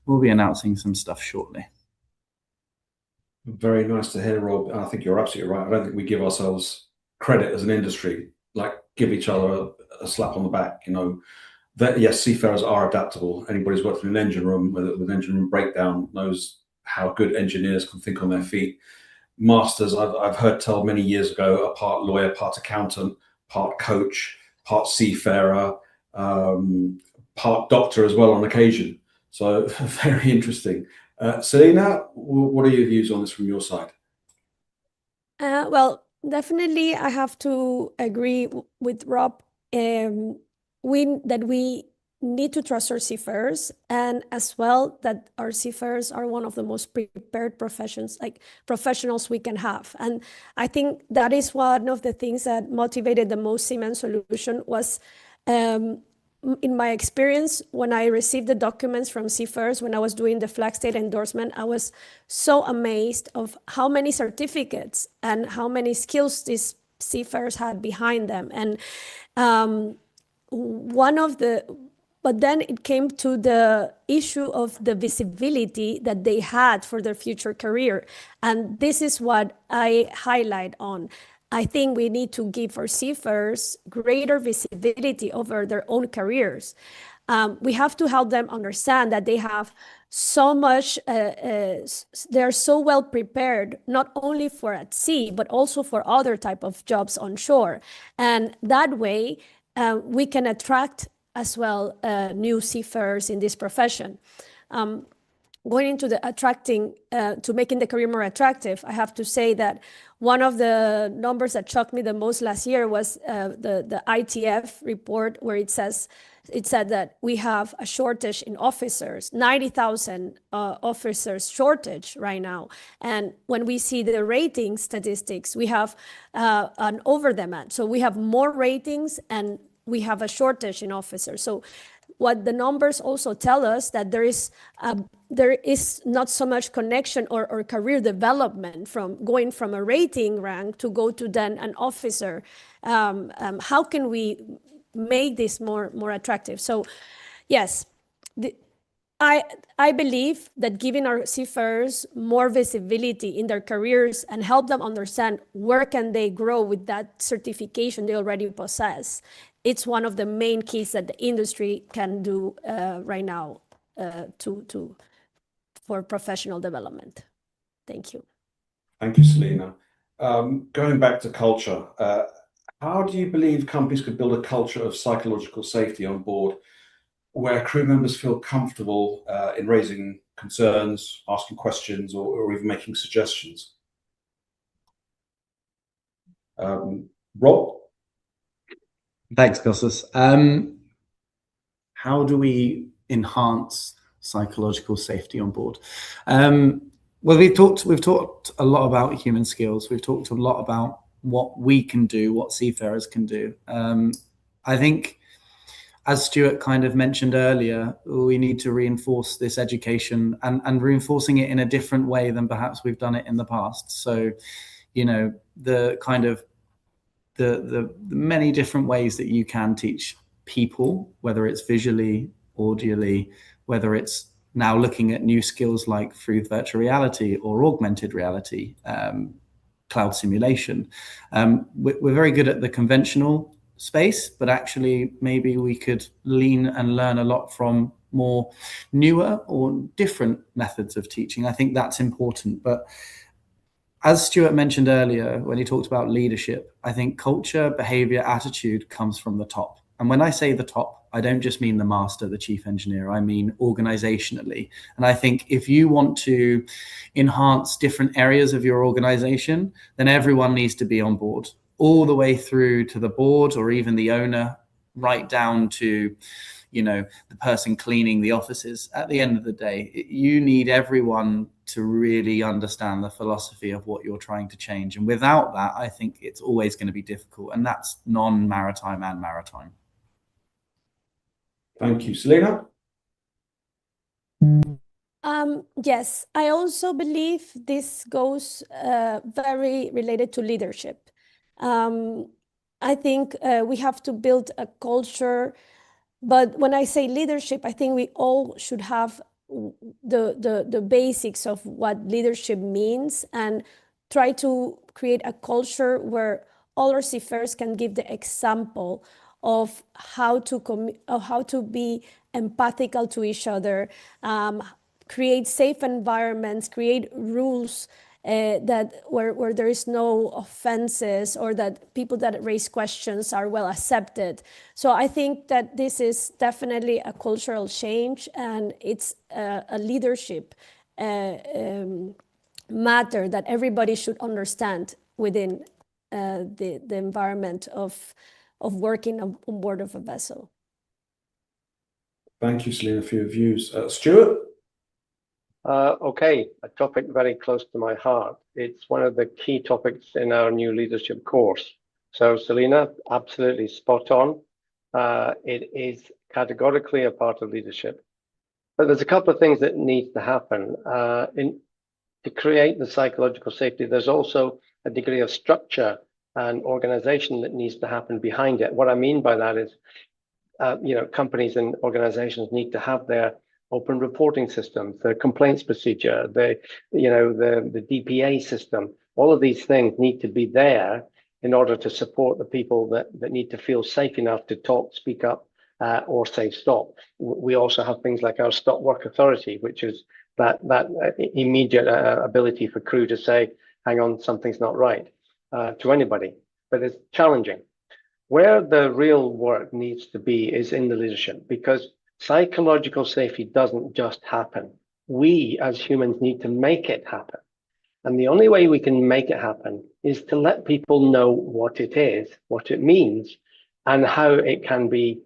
we'll be announcing some stuff shortly. Very nice to hear, Rob. I think you're absolutely right. I don't think we give ourselves credit as an industry, like give each other a slap on the back. That yes, seafarers are adaptable. Anybody who's worked in an engine room with an engine room breakdown knows how good engineers can think on their feet. Masters, I've heard tell many years ago, are part lawyer, part accountant, part coach, part seafarer, part doctor as well on occasion. So very interesting. Selina, what are your views on this from your side? Well, definitely I have to agree with Rob that we need to trust our seafarers, and as well that our seafarers are one of the most prepared professionals we can have. And I think that is one of the things that motivated the most Seamen Solution was in my experience, when I received the documents from seafarers, when I was doing the flag state endorsement, I was so amazed of how many certificates and how many skills these seafarers had behind them. And but then it came to the issue of the visibility that they had for their future career. And this is what I highlight on. I think we need to give our seafarers greater visibility over their own careers. We have to help them understand that they have so much, they're so well prepared, not only for at sea, but also for other type of jobs on shore. And that way, we can attract as well new seafarers in this profession. Going into the attracting, to making the career more attractive, I have to say that one of the numbers that shocked me the most last year was the ITF report, where it said that we have a shortage in officers, 90,000 officers shortage right now. And when we see the rating statistics, we have an overdemand. So we have more ratings and we have a shortage in officers. So what the numbers also tell us that there is not so much connection or career development from going from a rating rank to go to then an officer. How can we make this more attractive? So yes, I believe that giving our seafarers more visibility in their careers and help them understand where can they grow with that certification they already possess, it's one of the main keys that the industry can do right now for professional development. Thank you. Thank you, Selina. Going back to culture, how do you believe companies could build a culture of psychological safety on board where crew members feel comfortable in raising concerns, asking questions, or even making suggestions? Rob? Thanks, Kostas. How do we enhance psychological safety on board? Well, we've talked a lot about human skills. We've talked a lot about what we can do, what seafarers can do. I think, as Stuart kind of mentioned earlier, we need to reinforce this education and reinforcing it in a different way than perhaps we've done it in the past. So, you know, the many different ways that you can teach people, whether it's visually, audially, whether it's now looking at new skills like through virtual reality or augmented reality, cloud simulation. We're very good at the conventional space, but actually maybe we could lean and learn a lot from more newer or different methods of teaching. I think that's important. But as Stuart mentioned earlier, when he talked about leadership, I think culture, behavior, attitude comes from the top. And when I say the top, I don't just mean the master, the chief engineer, I mean organizationally. And I think if you want to enhance different areas of your organization, then everyone needs to be on board, all the way through to the board or even the owner, right down to, you know, the person cleaning the offices. At the end of the day, you need everyone to really understand the philosophy of what you're trying to change. And without that, I think it's always going to be difficult. And that's non-maritime and maritime. Thank you. Selina? Yes, I also believe this goes very related to leadership. I think we have to build a culture, but when I say leadership, I think we all should have the basics of what leadership means and try to create a culture where all our seafarers can give the example of how to be empathical to each other, create safe environments, create rules that where there is no offenses or that people that raise questions are well accepted. So I think that this is definitely a cultural change, and it's a leadership matter that everybody should understand within the environment of working on board of a vessel. Thank you, Selina, for your views. Stuart? Okay, a topic very close to my heart. It's one of the key topics in our new leadership course. So Selina, absolutely spot on. It is categorically a part of leadership. But there's a couple of things that need to happen. To create the psychological safety, there's also a degree of structure and organization that needs to happen behind it. What I mean by that is, you know, companies and organizations need to have their open reporting systems, the complaints procedure, the DPA system. All of these things need to be there in order to support the people that need to feel safe enough to talk, speak up, or say stop. We also have things like our Stop Work Authority, which is that immediate ability for crew to say, hang on, something's not right, to anybody. But it's challenging. Where the real work needs to be is in the leadership, because psychological safety doesn't just happen. We as humans need to make it happen. And the only way we can make it happen is to let people know what it is, what it means, and how it can be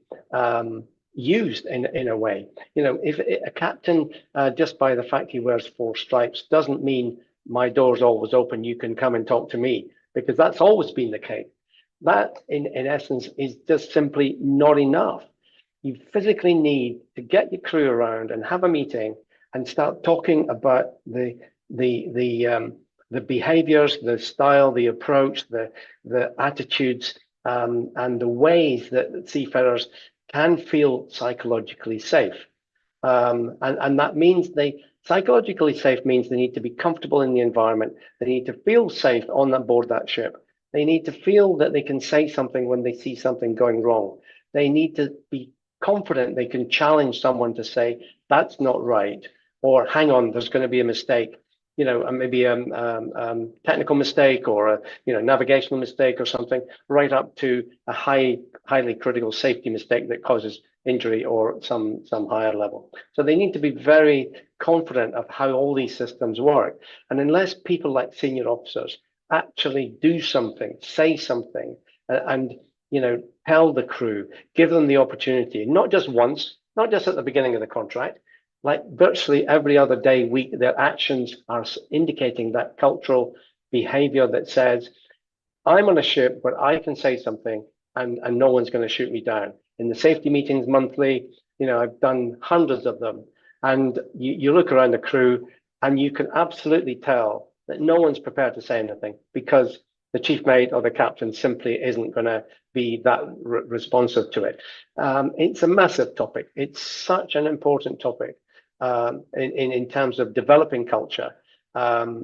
used in a way. You know, if a captain, just by the fact he wears 4 stripes, doesn't mean my door's always open, you can come and talk to me, because that's always been the case. That, in essence, is just simply not enough. You physically need to get your crew around and have a meeting and start talking about the behaviors, the style, the approach, the attitudes, and the ways that seafarers can feel psychologically safe. And that means psychologically safe means they need to be comfortable in the environment. They need to feel safe on board that ship. They need to feel that they can say something when they see something going wrong. They need to be confident they can challenge someone to say, that's not right, or hang on, there's going to be a mistake, you know, maybe a technical mistake or a navigational mistake or something, right up to a highly critical safety mistake that causes injury or some higher level. So they need to be very confident of how all these systems work. And unless people like senior officers actually do something, say something, and tell the crew, give them the opportunity, not just once, not just at the beginning of the contract, like virtually every other day, week, their actions are indicating that cultural behavior that says, I'm on a ship where I can say something and no one's going to shoot me down. In the safety meetings monthly, I've done hundreds of them, and you look around the crew and you can absolutely tell that no one's prepared to say anything because the chief mate or the captain simply isn't going to be that responsive to it. It's a massive topic. It's such an important topic in terms of developing culture, it's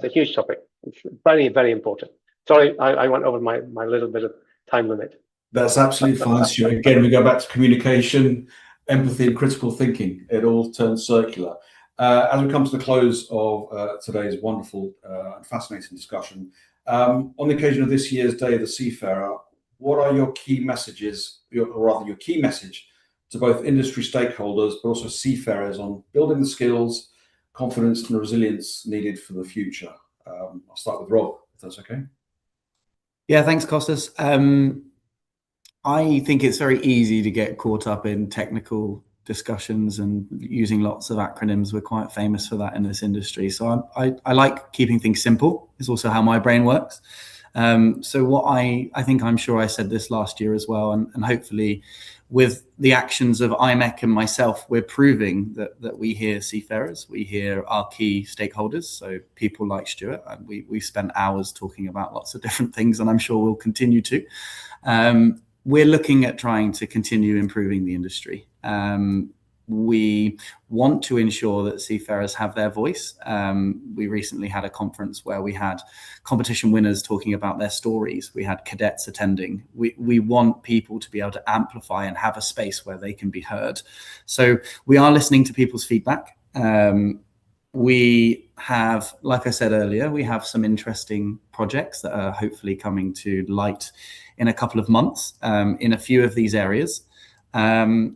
a huge topic. It's very, very important. Sorry, I went over my little bit of time limit. That's absolutely fine, Stuart. Again, we go back to communication, empathy, and critical thinking. It all turns circular. As we come to the close of today's wonderful and fascinating discussion, on the occasion of this year's Day of the Seafarer, what are your key messages, or rather your key message to both industry stakeholders, but also seafarers on building the skills, confidence, and resilience needed for the future? I'll start with Rob, if that's okay. Yeah, thanks, Kostas. I think it's very easy to get caught up in technical discussions and using lots of acronyms. We're quite famous for that in this industry. So I like keeping things simple. It's also how my brain works. So what I think, I'm sure I said this last year as well, and hopefully with the actions of IMEC and myself, we're proving that we hear seafarers, we hear our key stakeholders, so people like Stuart, and we spent hours talking about lots of different things, and I'm sure we'll continue to. We're looking at trying to continue improving the industry. We want to ensure that seafarers have their voice. We recently had a conference where we had competition winners talking about their stories. We had cadets attending. We want people to be able to amplify and have a space where they can be heard. So we are listening to people's feedback. We have, like I said earlier, we have some interesting projects that are hopefully coming to light in a couple of months in a few of these areas. And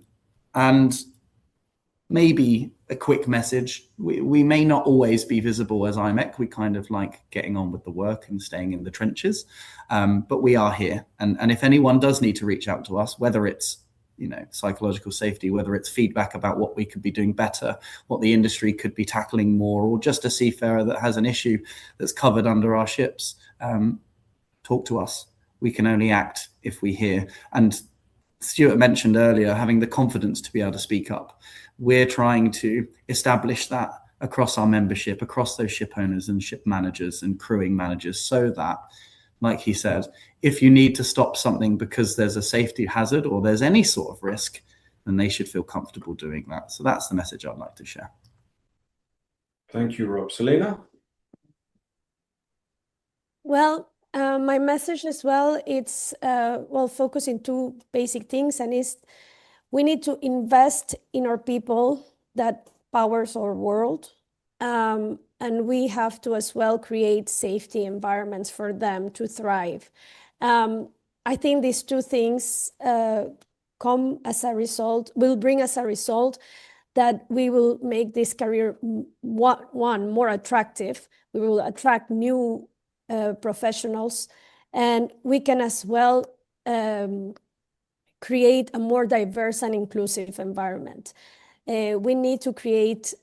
maybe a quick message. We may not always be visible as IMEC. We kind of like getting on with the work and staying in the trenches, but we are here. And if anyone does need to reach out to us, whether it's psychological safety, whether it's feedback about what we could be doing better, what the industry could be tackling more, or just a seafarer that has an issue that's covered under our ships, talk to us. We can only act if we hear. And Stuart mentioned earlier, having the confidence to be able to speak up. We're trying to establish that across our membership, across those ship owners and ship managers and crewing managers, so that, like he said, if you need to stop something because there's a safety hazard or there's any sort of risk, then they should feel comfortable doing that. So that's the message I'd like to share. Thank you, Rob. Selena? Well, my message as well, it's focusing two basic things, and is we need to invest in our people that powers our world. And we have to as well create safety environments for them to thrive. I think these two things come as a result, will bring as a result that we will make this career one more attractive. We will attract new professionals, and we can as well create a more diverse and inclusive environment. We need to create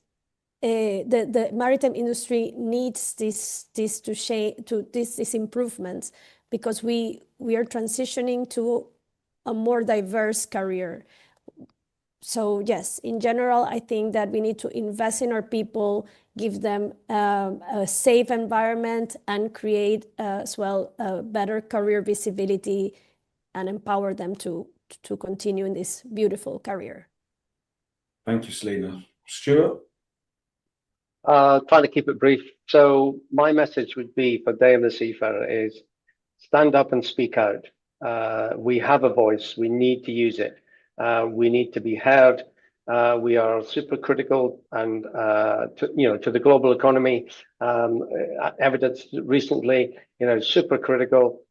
the maritime industry needs these improvements, because we are transitioning to a more diverse career. So yes, in general, I think that we need to invest in our people, give them a safe environment, and create as well a better career visibility, and empower them to continue in this beautiful career. Thank you, Selina. Stuart? Trying to keep it brief. So my message would be for Day of the Seafarer is stand up and speak out. We have a voice. We need to use it. We need to be heard. We are super critical and to the global economy. Evidence recently, super critical.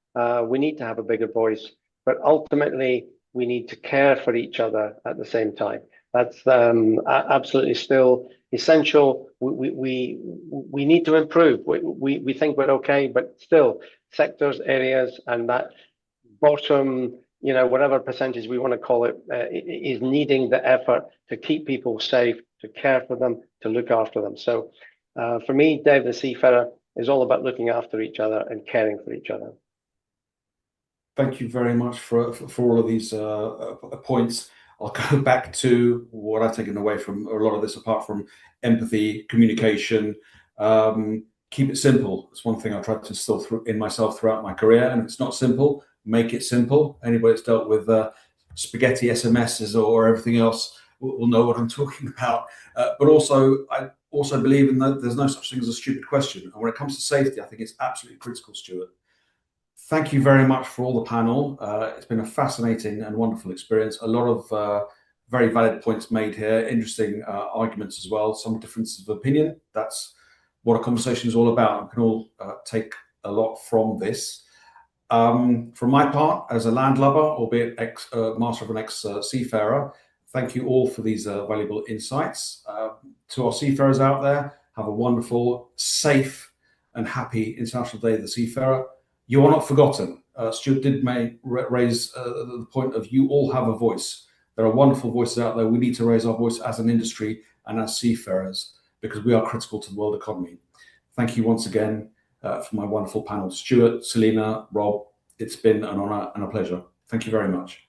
We need to have a bigger voice, but ultimately we need to care for each other at the same time. That's absolutely still essential. We need to improve. We think we're okay, but still sectors, areas, and that bottom, whatever percentage we want to call it, is needing the effort to keep people safe, to care for them, to look after them. So for me, Dave the Seafarer is all about looking after each other and caring for each other. Thank you very much for all of these points. I'll go back to what I've taken away from a lot of this, apart from empathy, communication. Keep it simple. It's one thing I tried to instill in myself throughout my career, and if it's not simple, make it simple. Anybody that's dealt with spaghetti SMSs or everything else will know what I'm talking about. But also, I also believe in that there's no such thing as a stupid question. And when it comes to safety, I think it's absolutely critical, Stuart. Thank you very much for all the panel. It's been a fascinating and wonderful experience. A lot of very valid points made here, interesting arguments as well, some differences of opinion. That's what a conversation is all about. We can all take a lot from this. From my part, as a landlubber, albeit master of an ex-seafarer, thank you all for these valuable insights. To our seafarers out there, have a wonderful, safe and happy International Day of the Seafarer. You are not forgotten. Stuart did raise the point of you all have a voice. There are wonderful voices out there. We need to raise our voice as an industry and as seafarers, because we are critical to the world economy. Thank you once again for my wonderful panel. Stuart, Selina, Rob, it's been an honor and a pleasure. Thank you very much.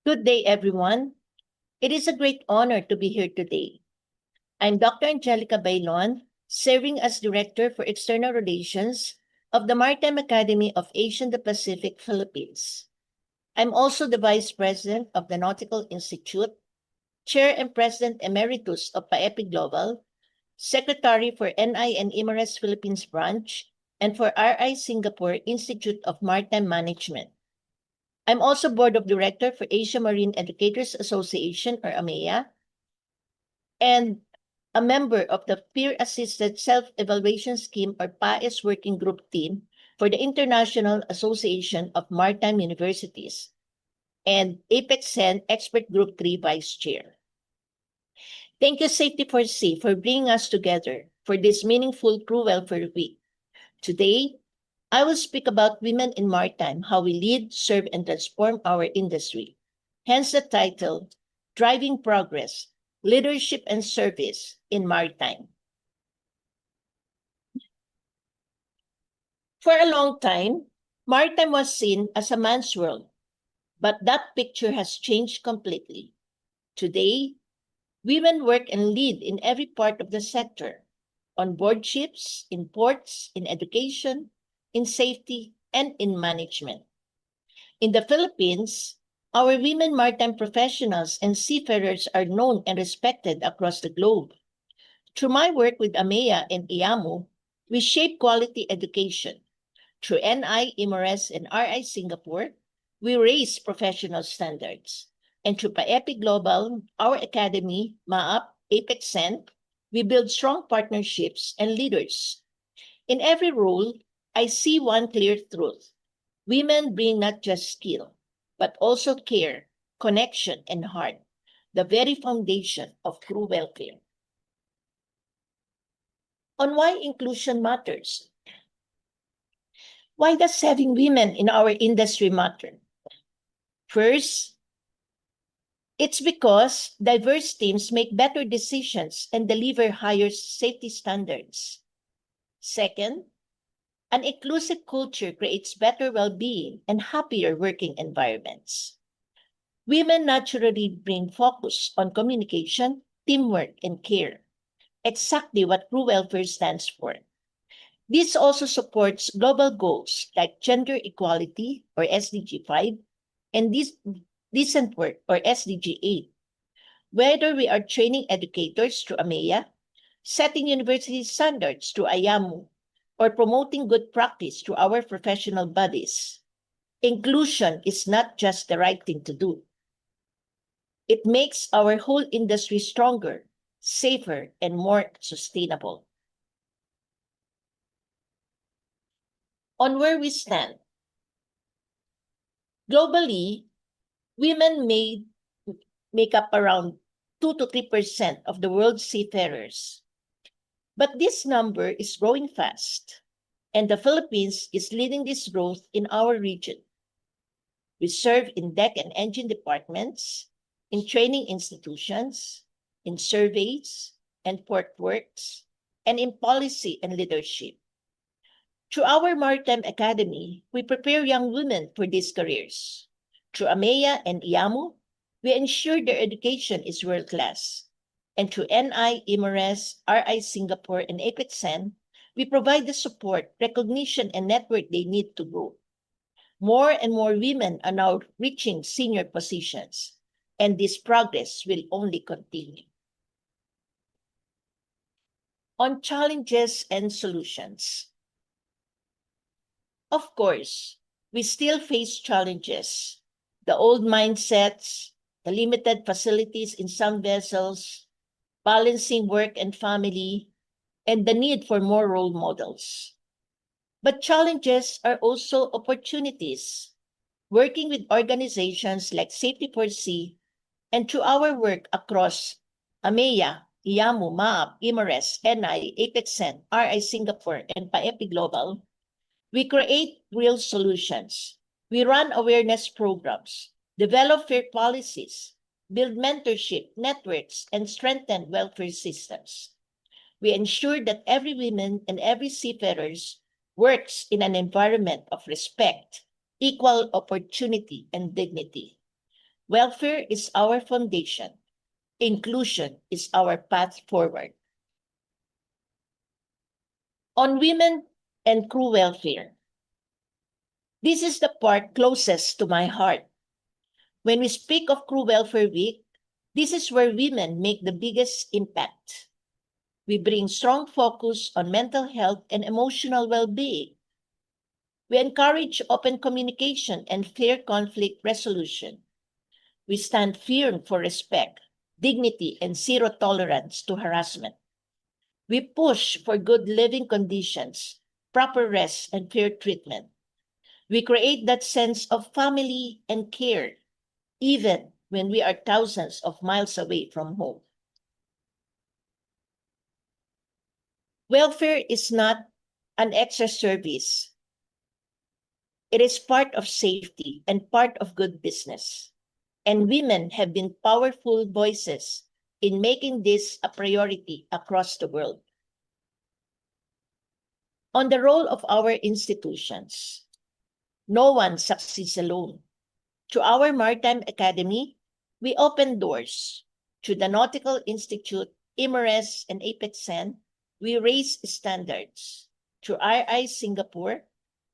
Good day, everyone. It is a great honor to be here today. I'm Dr. Angelica Bailon, serving as Director for External Relations of the Maritime Academy of Asia and the Pacific, Philippines. I'm also the Vice President of the Nautical Institute, Chair and President Emeritus of PAEPI Global, Secretary for NI and IMRS Philippines Branch, and for RI Singapore Institute of Maritime Management. I'm also Board of Director for Asia Marine Educators Association, or AMEA, and a member of the Peer-Assisted Self-Evaluation Scheme, or PAES Working Group Team for the International Association of Maritime Universities, and APEC-SEN Expert Group 3 Vice Chair. Thank you, Safety for Sea, for bringing us together for this meaningful Crew Welfare Week. Today, I will speak about women in maritime, how we lead, serve, and transform our industry. Hence the title, Driving Progress, Leadership and Service in Maritime. For a long time, maritime was seen as a man's world, but that picture has changed completely. Today, women work and lead in every part of the sector, on board ships, in ports, in education, in safety, and in management. In the Philippines, our women maritime professionals and seafarers are known and respected across the globe. Through my work with AMEA and IAMU, we shape quality education. Through NI, IMRS, and RI Singapore, we raise professional standards. And through PAEPI Global, our academy, MAAP, APEC-SEN, we build strong partnerships and leaders. In every role, I see one clear truth. Women bring not just skill, but also care, connection, and heart, the very foundation of crew welfare. On why inclusion matters. Why does having women in our industry matter? First, it's because diverse teams make better decisions and deliver higher safety standards. Second, an inclusive culture creates better well-being and happier working environments. Women naturally bring focus on communication, teamwork, and care, exactly what crew welfare stands for. This also supports global goals like gender equality, or SDG 5, and decent work, or SDG 8. Whether we are training educators through AMEA, setting university standards through IAMU, or promoting good practice through our professional bodies, inclusion is not just the right thing to do. It makes our whole industry stronger, safer, and more sustainable. On where we stand. Globally, women make up around 2 to 3% of the world's seafarers. But this number is growing fast, and the Philippines is leading this growth in our region. We serve in deck and engine departments, in training institutions, in surveys and port works, and in policy and leadership. Through our Maritime Academy, we prepare young women for these careers. Through AMEA and IAMU, we ensure their education is world-class. And through NI, IMRS, RI Singapore, and APEC-SEN, we provide the support, recognition, and network they need to grow. More and more women are now reaching senior positions, and this progress will only continue. On challenges and solutions. Of course, we still face challenges. The old mindsets, the limited facilities in some vessels, balancing work and family, and the need for more role models. But challenges are also opportunities. Working with organizations like Safety for Sea and through our work across AMEA, IAMU, MAAP, IMRS, NI, APEC-SEN, RI Singapore, and PAEPI Global, we create real solutions. We run awareness programs, develop fair policies, build mentorship networks, and strengthen welfare systems. We ensure that every woman and every seafarer works in an environment of respect, equal opportunity, and dignity. Welfare is our foundation. Inclusion is our path forward. On women and crew welfare. This is the part closest to my heart. When we speak of Crew Welfare Week, This is where women make the biggest impact. We bring strong focus on mental health and emotional well-being. We encourage open communication and fair conflict resolution. We stand firm for respect, dignity, and zero tolerance to harassment. We push for good living conditions, proper rest, and fair treatment. We create that sense of family and care, even when we are thousands of miles away from home. Welfare is not an extra service. It is part of safety and part of good business. And women have been powerful voices in making this a priority across the world. On the role of our institutions, no one succeeds alone. To our Maritime Academy, we open doors. To the Nautical Institute, EEST, and APEXN, we raise standards. To RI Singapore,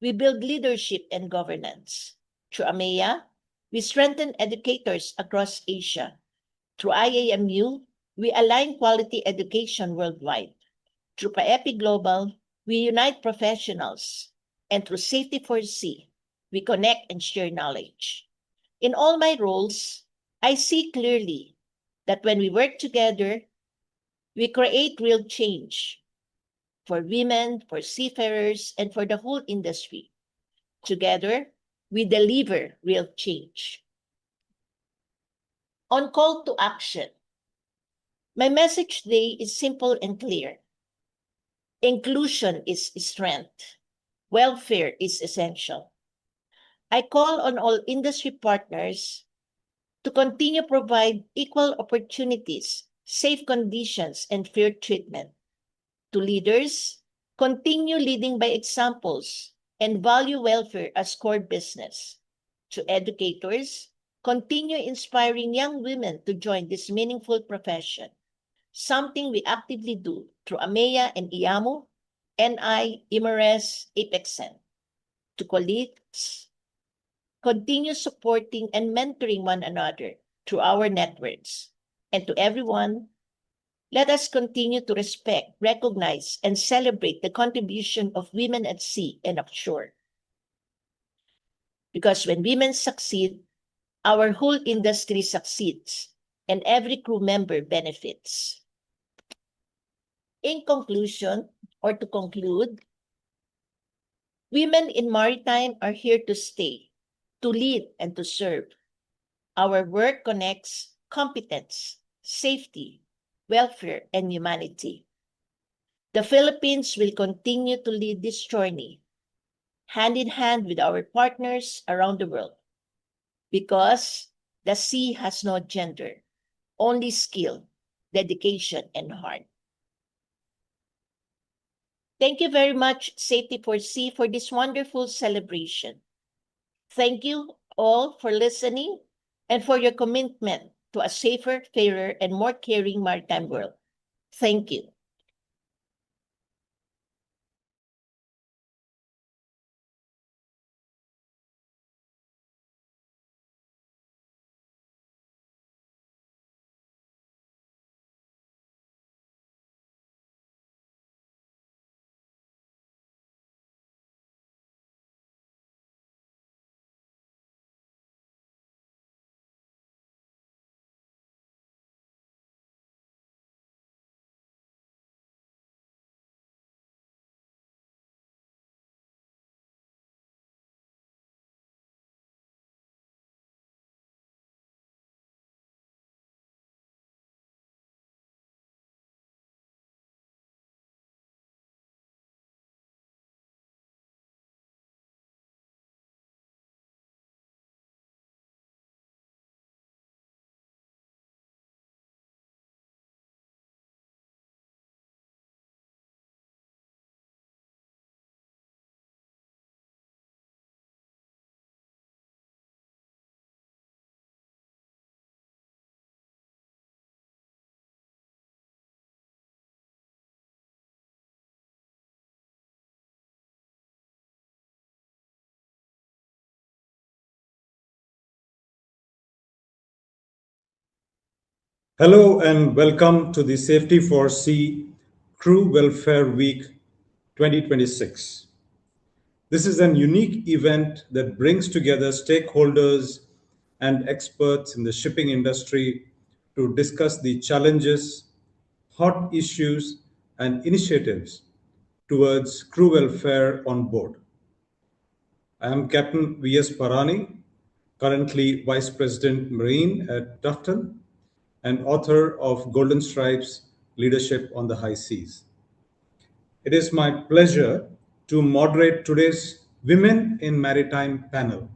we build leadership and governance. Through AMEA, we strengthen educators across Asia. Through IAMU, we align quality education worldwide. Through PAEPI Global, we unite professionals. And through Safety for Sea, we connect and share knowledge. In all my roles, I see clearly that when we work together, we create real change for women, for seafarers, and for the whole industry. Together, we deliver real change. On call to action, my message today is simple and clear. Inclusion is strength. Welfare is essential. I call on all industry partners to continue to provide equal opportunities, safe conditions, and fair treatment. To leaders, continue leading by examples and value welfare as core business. To educators, continue inspiring young women to join this meaningful profession, something we actively do through AMEA and IAMU, NI, EEST, APEXN. To colleagues, continue supporting and mentoring one another through our networks. And to everyone, let us continue to respect, recognize, and celebrate the contribution of women at sea and offshore. Because when women succeed, our whole industry succeeds, and every crew member benefits. In conclusion, or to conclude, women in maritime are here to stay, to lead and to serve. Our work connects competence, safety, welfare, and humanity. The Philippines will continue to lead this journey, hand in hand with our partners around the world, because the sea has no gender, only skill, dedication, and heart. Thank you very much, Safety for Sea, for this wonderful celebration. Thank you all for listening and for your commitment to a safer, fairer, and more caring maritime world. Thank you. Hello and welcome to the Safety for Sea Crew Welfare Week 2026. This is an unique event that brings together stakeholders and experts in the shipping industry to discuss the challenges, hot issues, and initiatives towards crew welfare on board. I am Captain V.S. Parani, currently Vice President Marine at Tufton, and author of Golden Stripes Leadership on the High Seas. It is my pleasure to moderate today's Women in Maritime panel.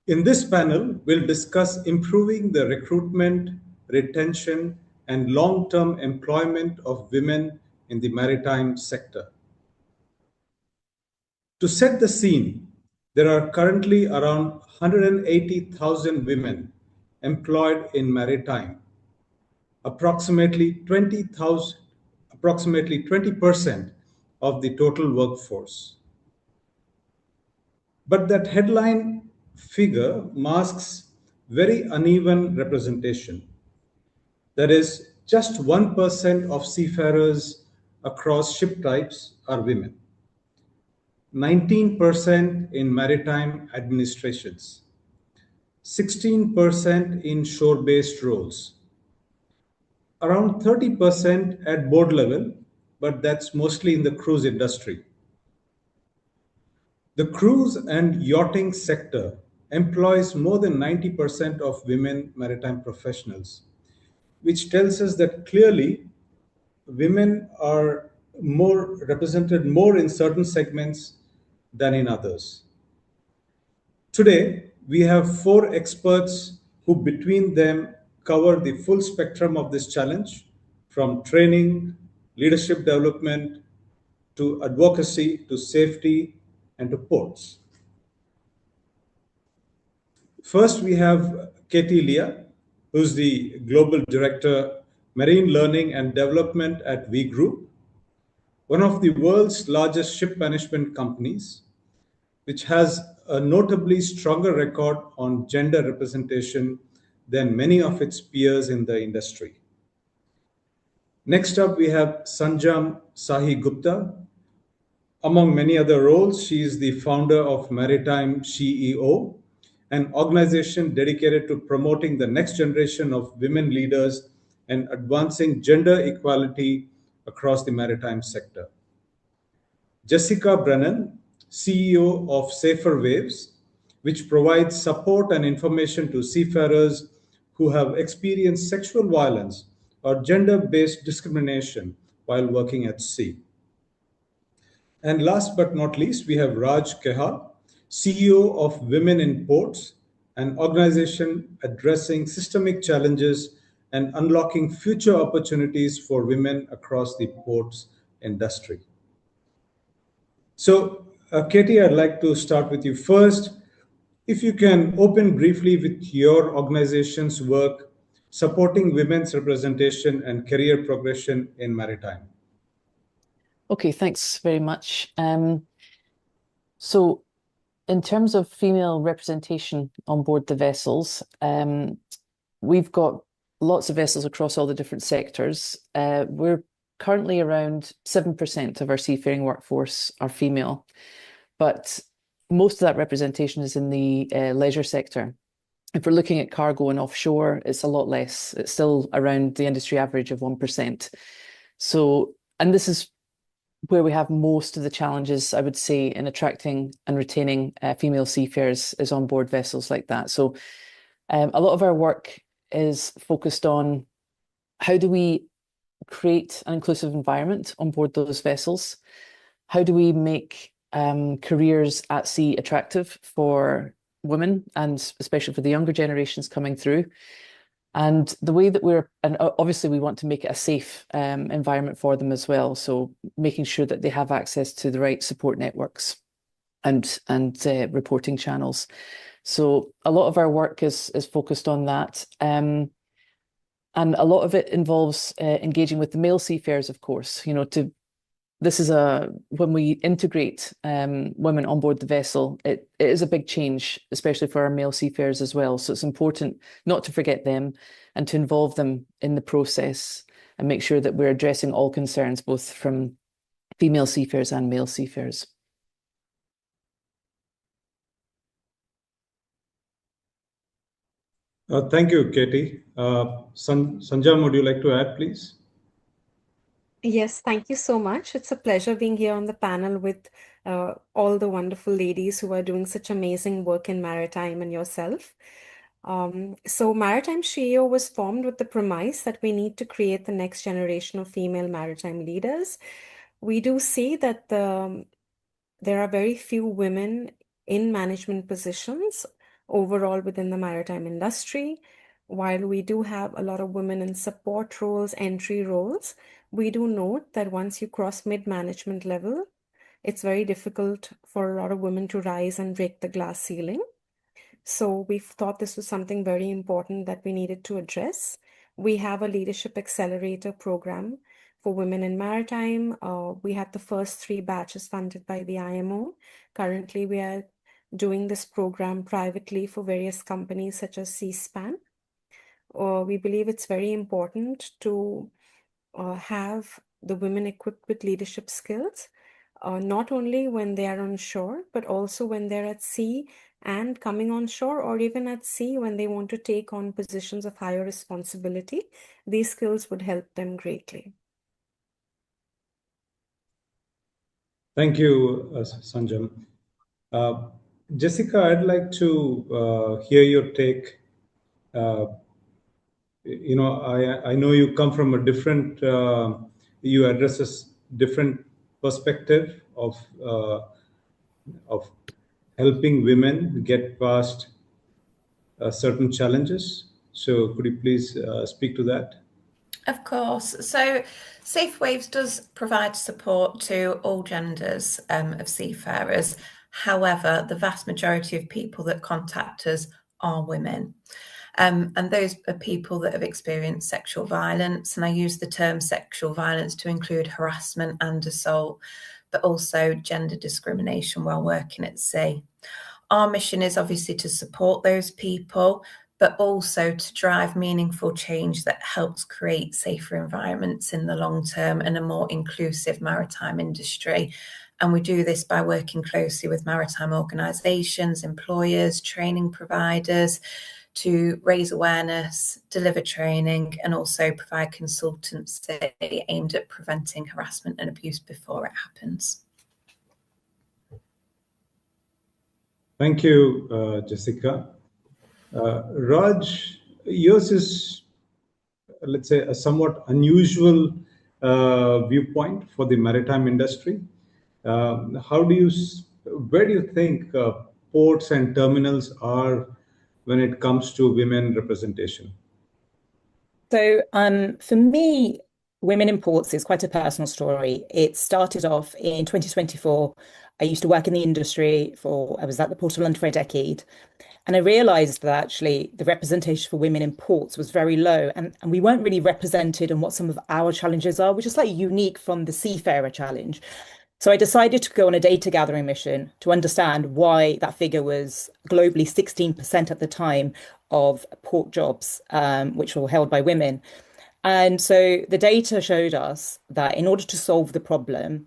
In this panel, we'll discuss improving the recruitment, retention, and long-term employment of women in the maritime sector. To set the scene, there are currently around 180,000 women employed in maritime, approximately 20% of the total workforce. But that headline figure masks very uneven representation. That is, just 1% of seafarers across ship types are women, 19% in maritime administrations, 16% in shore-based roles, around 30% at board level, but that's mostly in the cruise industry. The cruise and yachting sector employs more than 90% of women maritime professionals, which tells us that clearly women are represented more in certain segments than in others. Today, we have 4 experts who between them cover the full spectrum of this challenge, from training, leadership development, to advocacy, to safety, and to ports. First, we have Katie Leah, who's the Global Director, Marine Learning and Development at V Group, one of the world's largest ship management companies, which has a notably stronger record on gender representation than many of its peers in the industry. Next up, we have Sanjam Sahi Gupta. Among many other roles, she is the founder of Maritime CEO, an organization dedicated to promoting the next generation of women leaders and advancing gender equality across the maritime sector. Jessica Brennan, CEO of Safer Waves, which provides support and information to seafarers who have experienced sexual violence or gender-based discrimination while working at sea. And last but not least, we have Raj Kehal, CEO of Women in Ports, an organization addressing systemic challenges and unlocking future opportunities for women across the ports industry. So, Katie, I'd like to start with you first. If you can open briefly with your organization's work supporting women's representation and career progression in maritime. Okay, thanks very much. So in terms of female representation on board the vessels, we've got lots of vessels across all the different sectors. We're currently around 7% of our seafaring workforce are female, but most of that representation is in the leisure sector. If we're looking at cargo and offshore, it's a lot less. It's still around the industry average of 1%. So, and this is where we have most of the challenges, I would say, in attracting and retaining female seafarers is on board vessels like that. So a lot of our work is focused on how do we create an inclusive environment on board those vessels? How do we make careers at sea attractive for women, and especially for the younger generations coming through? And the way that and obviously we want to make it a safe environment for them as well. So making sure that they have access to the right support networks and reporting channels. So a lot of our work is focused on that. And a lot of it involves engaging with the male seafarers, of course, you know, to this is when we integrate women on board the vessel, it is a big change, especially for our male seafarers as well. So it's important not to forget them and to involve them in the process and make sure that we're addressing all concerns, both from female seafarers and male seafarers. Thank you, Katie. Sanjam, would you like to add, please? Yes, thank you so much. It's a pleasure being here on the panel with all the wonderful ladies who are doing such amazing work in maritime and yourself. So Maritime SHEO was formed with the premise that we need to create the next generation of female maritime leaders. We do see that there are very few women in management positions overall within the maritime industry. While we do have a lot of women in support roles, entry roles, we do note that once you cross mid-management level, it's very difficult for a lot of women to rise and break the glass ceiling. So we thought this was something very important that we needed to address. We have a leadership accelerator program for women in maritime. We had the first 3 batches funded by the IMO. Currently, we are doing this program privately for various companies such as Seaspan. We believe it's very important to have the women equipped with leadership skills, not only when they are on shore, but also when they're at sea and coming on shore, or even at sea when they want to take on positions of higher responsibility. These skills would help them greatly. Thank you, Sanjam. Jessica, I'd like to hear your take. I know you come from a different, you address a different perspective of helping women get past certain challenges. So could you please speak to that? Of course. So Safe Waves does provide support to all genders of seafarers. However, the vast majority of people that contact us are women. And those are people that have experienced sexual violence. And I use the term sexual violence to include harassment and assault, but also gender discrimination while working at sea. Our mission is obviously to support those people, but also to drive meaningful change that helps create safer environments in the long term and a more inclusive maritime industry. And we do this by working closely with maritime organisations, employers, training providers, to raise awareness, deliver training, and also provide consultancy aimed at preventing harassment and abuse before it happens. Thank you, Jessica. Raj, yours is, let's say, a somewhat unusual viewpoint for the maritime industry. Where do you think ports and terminals are when it comes to women representation? So for me, Women in Ports is quite a personal story. It started off in 2024. I used to work in the industry I was at the Port of London for a decade. And I realized that actually the representation for women in ports was very low, and we weren't really represented on what some of our challenges are, which is slightly unique from the Seafarer challenge. So I decided to go on a data gathering mission to understand why that figure was globally 16% at the time of port jobs, which were held by women. And so the data showed us that in order to solve the problem,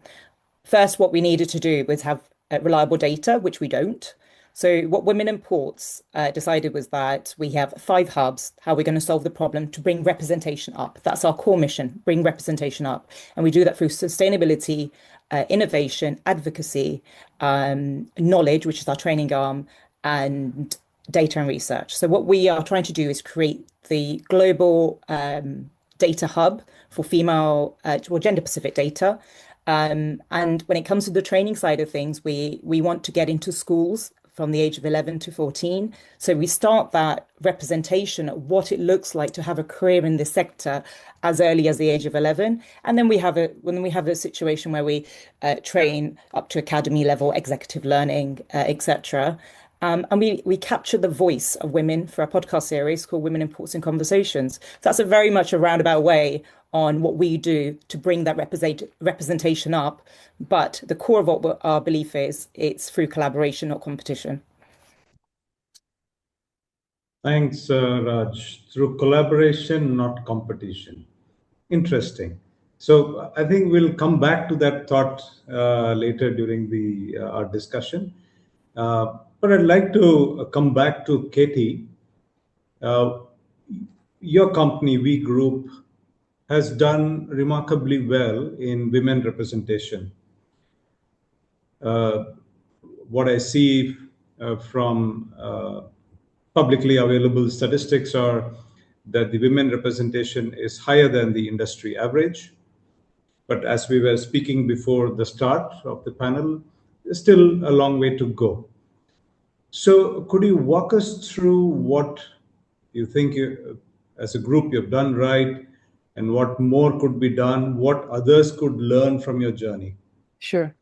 first, what we needed to do was have reliable data, which we don't. So what Women in Ports decided was that we have 5 hubs, how we're going to solve the problem to bring representation up. That's our core mission, bring representation up. And we do that through sustainability, innovation, advocacy, knowledge, which is our training arm, and data and research. So what we are trying to do is create the global data hub for female or gender-specific data. And when it comes to the training side of things, we want to get into schools from the age of 11 to 14. So we start that representation of what it looks like to have a career in this sector as early as the age of 11. And then we have a situation where we train up to academy level, executive learning, etc. And we capture the voice of women for our podcast series called Women in Ports and Conversations. So that's a very much a roundabout way on what we do to bring that representation up. But the core of what our belief is, it's through collaboration, not competition. Thanks, Raj. Through collaboration, not competition. Interesting. So I think we'll come back to that thought later during our discussion. But I'd like to come back to Katie. Your company, We Group, has done remarkably well in women representation. What I see from publicly available statistics are that the women representation is higher than the industry average. But as we were speaking before the start of the panel, there's still a long way to go. So could you walk us through what you think as a group you've done right, and what more could be done, what others could learn from your journey? Sure.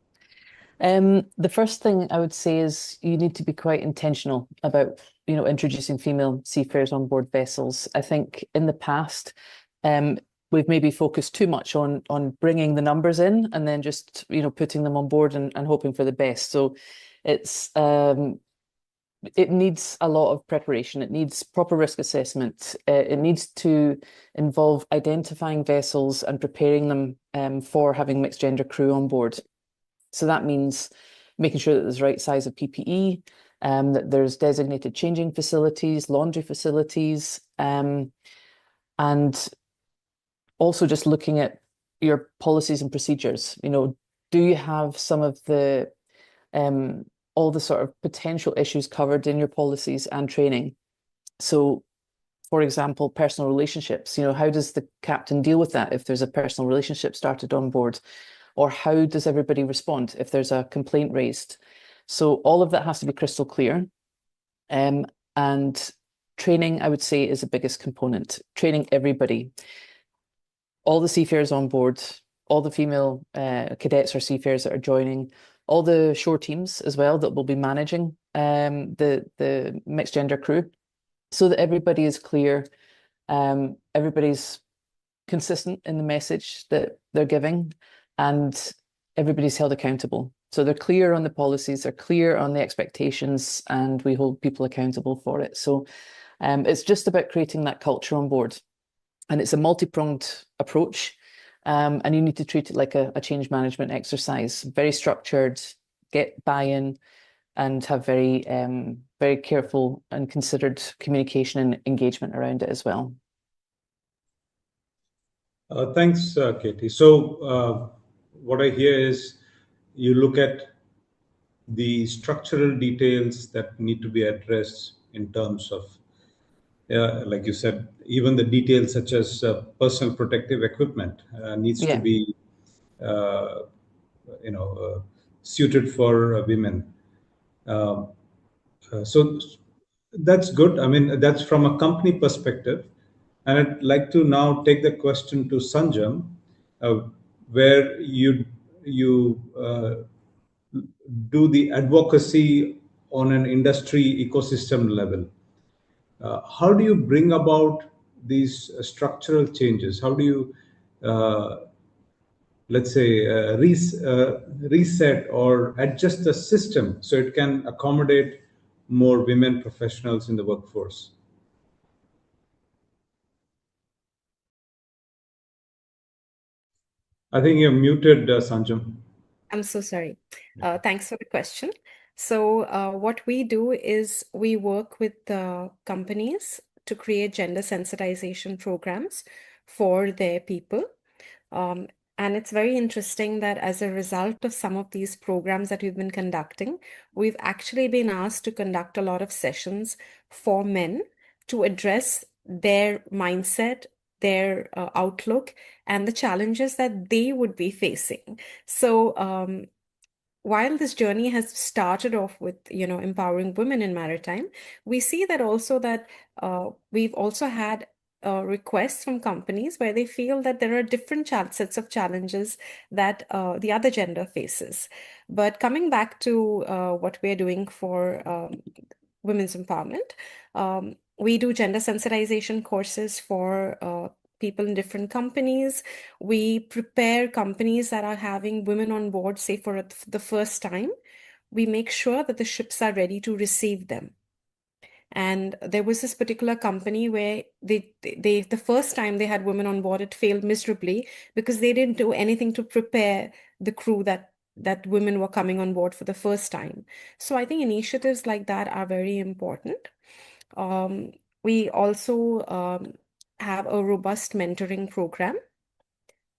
The first thing I would say is you need to be quite intentional about, introducing female seafarers on board vessels. I think in the past, we've maybe focused too much on bringing the numbers in and then just, putting them on board and hoping for the best. So it needs a lot of preparation. It needs proper risk assessment. It needs to involve identifying vessels and preparing them for having mixed gender crew on board. So that means making sure that there's the right size of PPE, that there's designated changing facilities, laundry facilities, and also just looking at your policies and procedures. Do you have some of the all the sort of potential issues covered in your policies and training? So, for example, personal relationships, how does the captain deal with that if there's a personal relationship started on board? Or how does everybody respond if there's a complaint raised? So all of that has to be crystal clear. And training, I would say, is the biggest component. Training everybody. All the seafarers on board, all the female cadets or seafarers that are joining, all the shore teams as well that will be managing the mixed gender crew, so that everybody is clear, everybody's consistent in the message that they're giving, and everybody's held accountable. So they're clear on the policies, they're clear on the expectations, and we hold people accountable for it. So it's just about creating that culture on board. And it's a multi-pronged approach. And you need to treat it like a change management exercise, very structured, get buy-in, and have very, very careful and considered communication and engagement around it as well. Thanks, Katie. So what I hear is you look at the structural details that need to be addressed in terms of, like you said, even the details such as personal protective equipment needs to be, suited for women. So that's good. I mean, that's from a company perspective. And I'd like to now take the question to Sanjam, where you do the advocacy on an industry ecosystem level. How do you bring about these structural changes? How do you, let's say, reset or adjust the system so it can accommodate more women professionals in the workforce? I think you're muted, Sanjam. I'm so sorry. Thanks for the question. So what we do is we work with companies to create gender sensitization programs for their people. And it's very interesting that as a result of some of these programs that we've been conducting, we've actually been asked to conduct a lot of sessions for men to address their mindset, their outlook, and the challenges that they would be facing. So while this journey has started off with, empowering women in maritime, we see that also that we've also had requests from companies where they feel that there are different sets of challenges that the other gender faces. But coming back to what we're doing for women's empowerment, we do gender sensitization courses for people in different companies. We prepare companies that are having women on board, say for the first time. We make sure that the ships are ready to receive them. And there was this particular company where the first time they had women on board, it failed miserably because they didn't do anything to prepare the crew that women were coming on board for the first time. So I think initiatives like that are very important. We also have a robust mentoring program,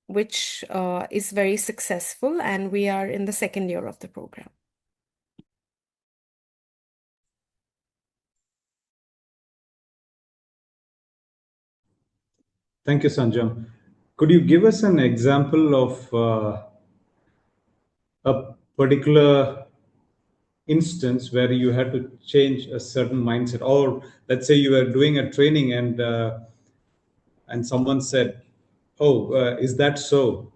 which is very successful, and we are in the second year of the program. Thank you, Sanjam. Could you give us an example of a particular instance where you had to change a certain mindset, or let's say you were doing a training and someone said, "Oh, is that so?"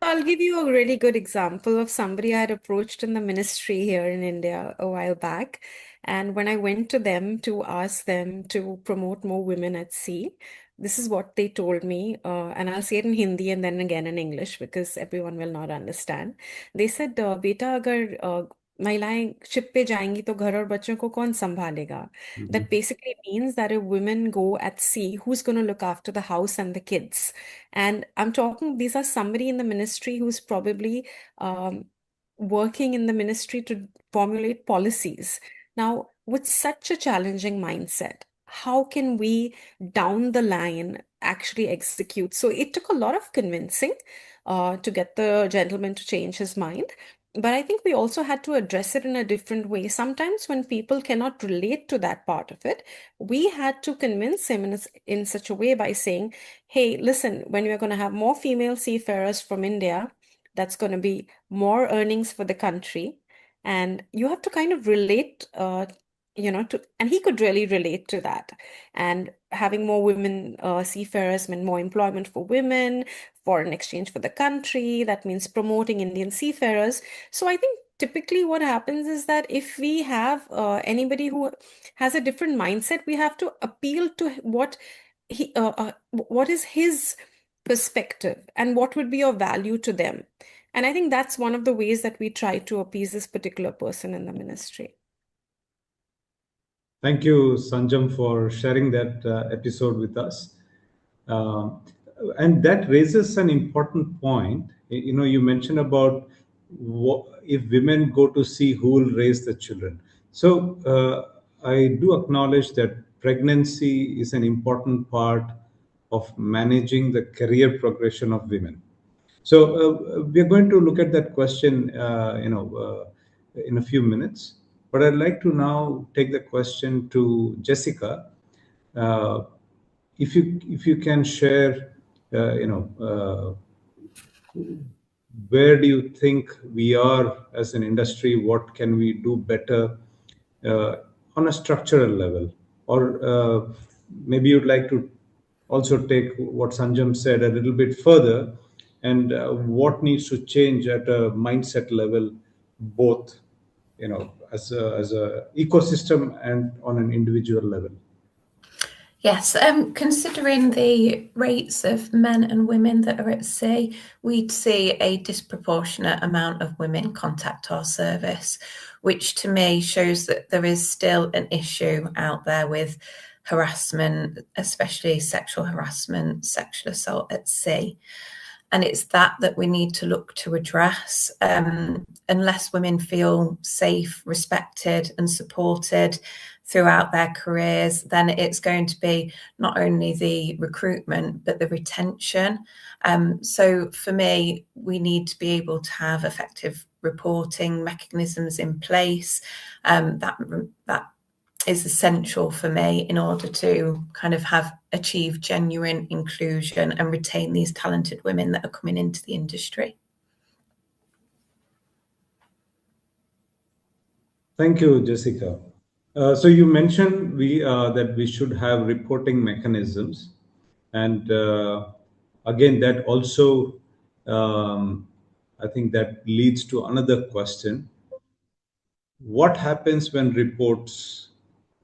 I'll give you a really good example of somebody I had approached in the ministry here in India a while back. And when I went to them to ask them to promote more women at sea, this is what they told me. And I'll say it in Hindi and then again in English because everyone will not understand. They said, "Beta, agar महिलाएं ship पे जाएंगी तो घर और बच्चों को कौन संभालेगा?" That basically means that if women go at sea, who's going to look after the house and the kids? And I'm talking, these are somebody in the ministry who's probably working in the ministry to formulate policies. Now, with such a challenging mindset, how can we down the line actually execute? So it took a lot of convincing to get the gentleman to change his mind. But I think we also had to address it in a different way. Sometimes when people cannot relate to that part of it, we had to convince him in such a way by saying, "Hey, listen, when we're going to have more female seafarers from India, that's going to be more earnings for the country." And you have to kind of relate, and he could really relate to that. And having more women seafarers meant more employment for women, foreign exchange for the country. That means promoting Indian seafarers. So I think typically what happens is that if we have anybody who has a different mindset, we have to appeal to what is his perspective and what would be of value to them. And I think that's one of the ways that we try to appease this particular person in the ministry. Thank you, Sanjam, for sharing that episode with us. And that raises an important point. You mentioned about if women go to sea, who will raise the children? So I do acknowledge that pregnancy is an important part of managing the career progression of women. So we're going to look at that question, in a few minutes. But I'd like to now take the question to Jessica. If you can share, where do you think we are as an industry? What can we do better on a structural level? Or maybe you'd like to also take what Sanjam said a little bit further, and what needs to change at a mindset level, both as a ecosystem and on an individual level. Yes, considering the rates of men and women that are at sea, we'd see a disproportionate amount of women contact our service, which to me shows that there is still an issue out there with harassment, especially sexual harassment, sexual assault at sea. And it's that we need to look to address. Unless women feel safe, respected and supported throughout their careers, then it's going to be not only the recruitment, but the retention. So for me, we need to be able to have effective reporting mechanisms in place. That is essential for me in order to kind of achieve genuine inclusion and retain these talented women that are coming into the industry. Thank you, Jessica. So you mentioned that we should have reporting mechanisms, and again, that also I think that leads to another question: what happens when reports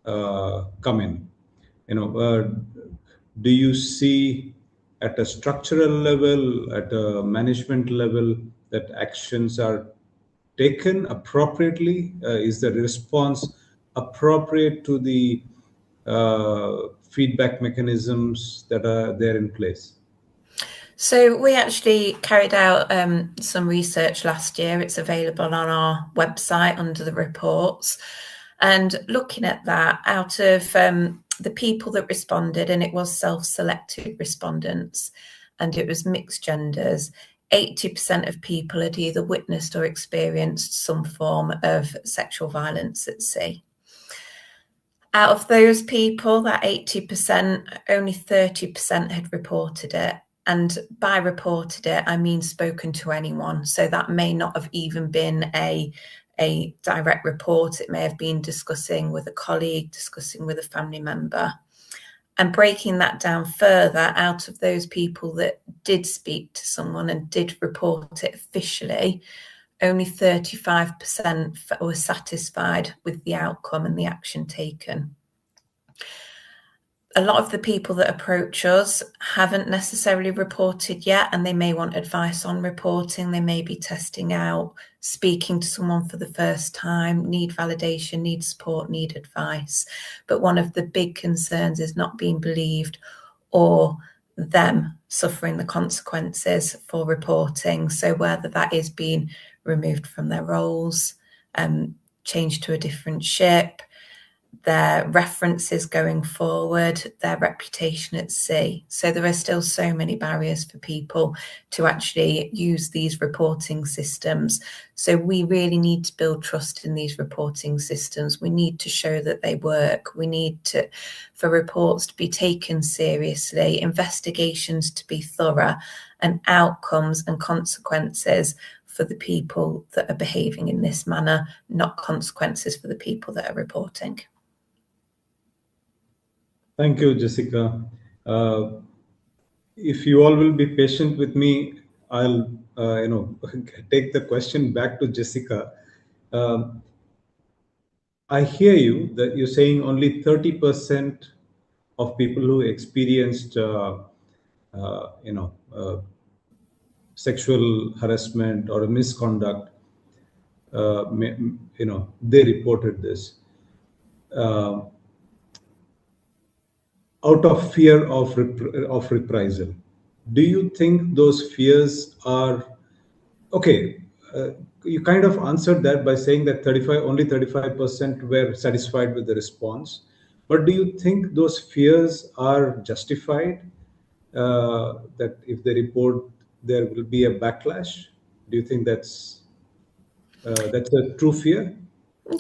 come in? Do you see at a structural level, at a management level, that actions are taken appropriately? Is the response appropriate to the feedback mechanisms that are there in place? So we actually carried out some research last year. It's available on our website under the reports. And looking at that, out of the people that responded, and it was self-selected respondents, and it was mixed genders, 80% of people had either witnessed or experienced some form of sexual violence at sea. Out of those people, that 80%, only 30% had reported it. And by reported it, I mean spoken to anyone. So that may not have even been a direct report. It may have been discussing with a colleague, discussing with a family member. And breaking that down further, out of those people that did speak to someone and did report it officially, only 35% were satisfied with the outcome and the action taken. A lot of the people that approach us haven't necessarily reported yet, and they may want advice on reporting. They may be testing out, speaking to someone for the first time, need validation, need support, need advice. But one of the big concerns is not being believed or them suffering the consequences for reporting. So whether that is being removed from their roles, changed to a different ship, their references going forward, their reputation at sea. So there are still so many barriers for people to actually use these reporting systems. So we really need to build trust in these reporting systems. We need to show that they work. We need for reports to be taken seriously, investigations to be thorough, and outcomes and consequences for the people that are behaving in this manner, not consequences for the people that are reporting. Thank you, Jessica. If you all will be patient with me, I'll take the question back to Jessica. I hear you that you're saying only 30% of people who experienced sexual harassment or misconduct, they reported this. Out of fear of reprisal. Do you think those fears are okay? You kind of answered that by saying that only 35% were satisfied with the response. But do you think those fears are justified? That if they report, there will be a backlash? Do you think that's a true fear?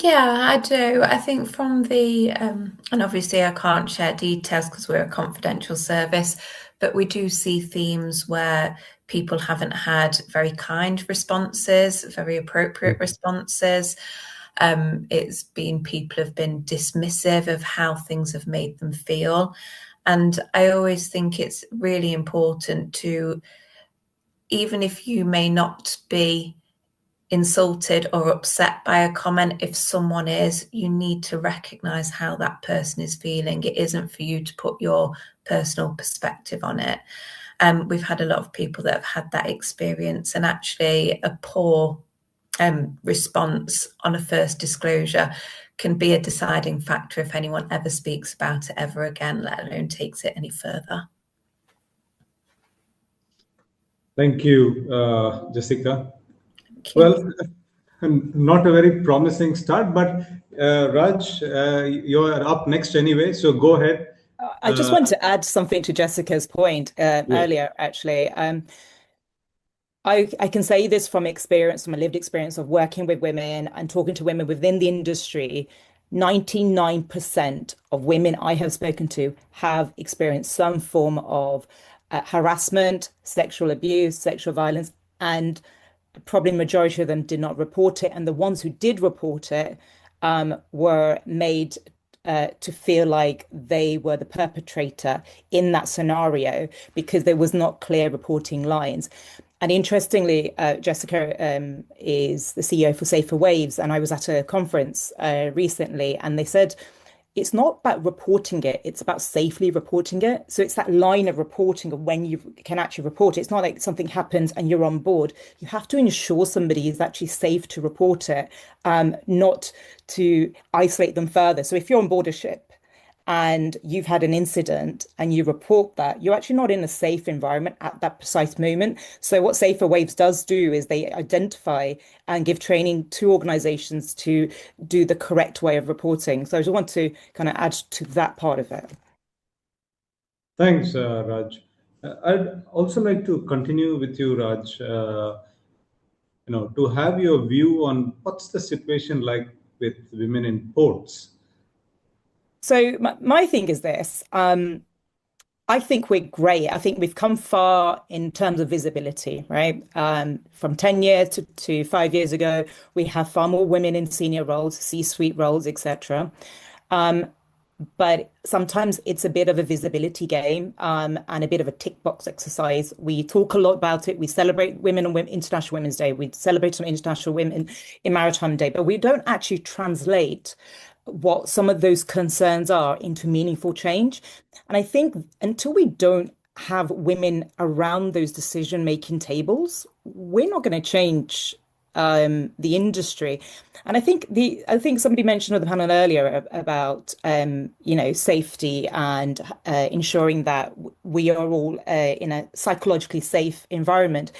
Yeah, I do. I think from the, and obviously I can't share details because we're a confidential service, but we do see themes where people haven't had very kind responses, very appropriate responses. It's been, people have been dismissive of how things have made them feel. And I always think it's really important to, even if you may not be insulted or upset by a comment, if someone is, you need to recognize how that person is feeling. It isn't for you to put your personal perspective on it. We've had a lot of people that have had that experience, and actually a poor response on a first disclosure can be a deciding factor if anyone ever speaks about it ever again, let alone takes it any further. Thank you, Jessica. Well, not a very promising start, but Raj, you're up next anyway, so go ahead. I just want to add something to Jessica's point earlier, actually. I can say this from experience, from a lived experience of working with women and talking to women within the industry. 99% of women I have spoken to have experienced some form of harassment, sexual abuse, sexual violence, and probably majority of them did not report it. And the ones who did report it were made to feel like they were the perpetrator in that scenario because there was not clear reporting lines. And interestingly, Jessica is the CEO for Safer Waves, and I was at a conference recently, and they said it's not about reporting it, it's about safely reporting it. So it's that line of reporting of when you can actually report it. It's not like something happens and you're on board. You have to ensure somebody is actually safe to report it, not to isolate them further. So if you're on board a ship and you've had an incident and you report that, you're actually not in a safe environment at that precise moment. So what Safer Waves does do is they identify and give training to organizations to do the correct way of reporting. So I just want to kind of add to that part of it. Thanks, Raj. I'd also like to continue with you, Raj, to have your view on what's the situation like with women in ports. So my thing is this. I think we're great. I think we've come far in terms of visibility, right? From 10 years to 5 years ago, we have far more women in senior roles, C-suite roles, etc. But sometimes it's a bit of a visibility game and a bit of a tick box exercise. We talk a lot about it. We celebrate Women on International Women's Day. We celebrate on International Women in Maritime Day, but we don't actually translate what some of those concerns are into meaningful change. And I think until we don't have women around those decision-making tables, we're not going to change the industry. And I think somebody mentioned on the panel earlier about safety and ensuring that we are all in a psychologically safe environment.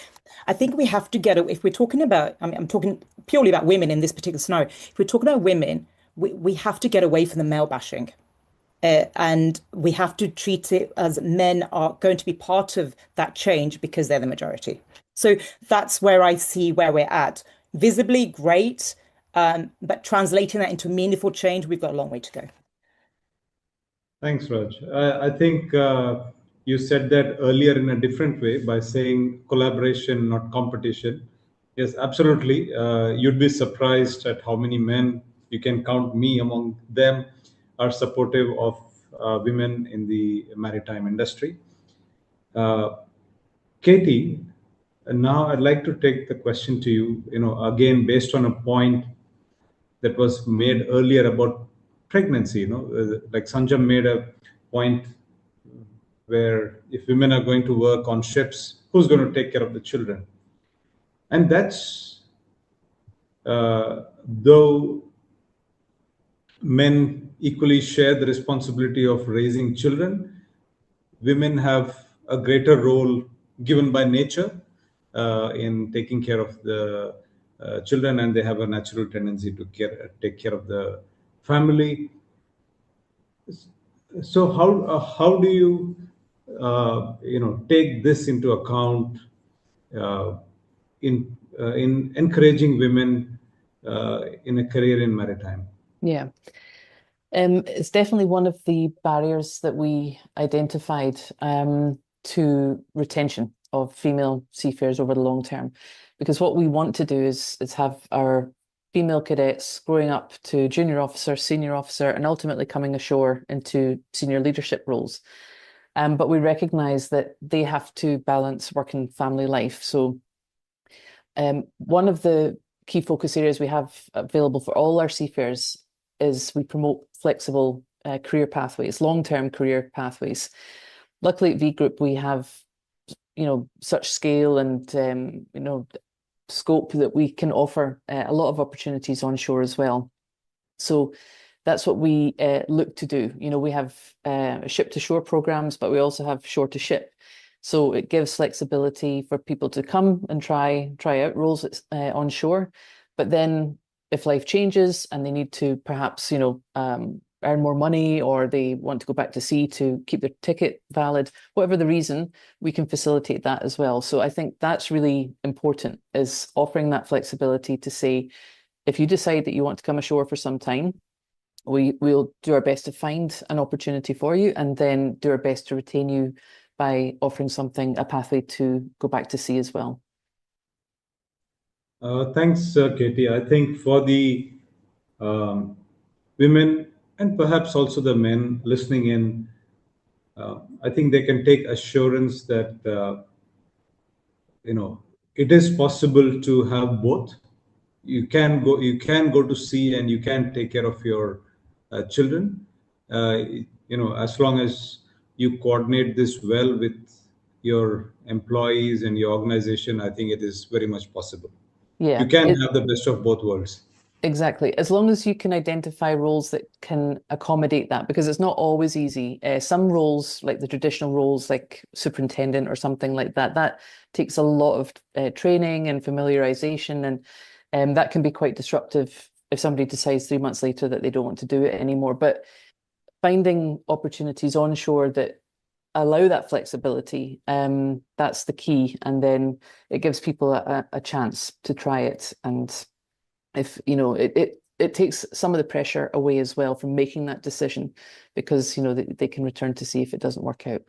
I think we have to if we're talking about, I'm talking purely about women in this particular scenario. If we're talking about women, we have to get away from the male bashing. And we have to treat it as men are going to be part of that change because they're the majority. So that's where I see where we're at. Visibly great, but translating that into meaningful change, we've got a long way to go. Thanks, Raj. I think you said that earlier in a different way by saying collaboration, not competition. Yes, absolutely. You'd be surprised at how many men, you can count me among them, are supportive of women in the maritime industry. Katie, now I'd like to take the question to you, again, based on a point that was made earlier about pregnancy, like Sanjam made a point where if women are going to work on ships, who's going to take care of the children? And that's, though men equally share the responsibility of raising children, women have a greater role given by nature in taking care of the children, and they have a natural tendency to take care of the family. So how do you take this into account in encouraging women in a career in maritime? Yeah. It's definitely one of the barriers that we identified to retention of female seafarers over the long term, because what we want to do is have our female cadets growing up to junior officer, senior officer, and ultimately coming ashore into senior leadership roles. But we recognize that they have to balance work and family life. So one of the key focus areas we have available for all our seafarers is we promote flexible career pathways, long-term career pathways. Luckily at V Group, we have, such scale and, scope that we can offer a lot of opportunities on shore as well. So that's what we look to do. We have ship-to-shore programs, but we also have shore-to-ship. So it gives flexibility for people to come and try out roles on shore. But then if life changes and they need to perhaps, earn more money, or they want to go back to sea to keep their ticket valid, whatever the reason, we can facilitate that as well. So I think that's really important, is offering that flexibility to say, if you decide that you want to come ashore for some time, we'll do our best to find an opportunity for you, and then do our best to retain you by offering a pathway to go back to sea as well. Thanks, Katie. I think for the women and perhaps also the men listening in, I think they can take assurance that it is possible to have both. You can go to sea and you can take care of your children. As long as you coordinate this well with your employees and your organization, I think it is very much possible. Yeah, You can have the best of both worlds. Exactly. As long as you can identify roles that can accommodate that, because it's not always easy. Some roles, like the traditional roles, like superintendent or something like that, that takes a lot of training and familiarization, and that can be quite disruptive if somebody decides 3 months later that they don't want to do it anymore. But finding opportunities onshore that allow that flexibility, that's the key. And then it gives people a chance to try it. And if it takes some of the pressure away as well from making that decision, because they can return to see if it doesn't work out.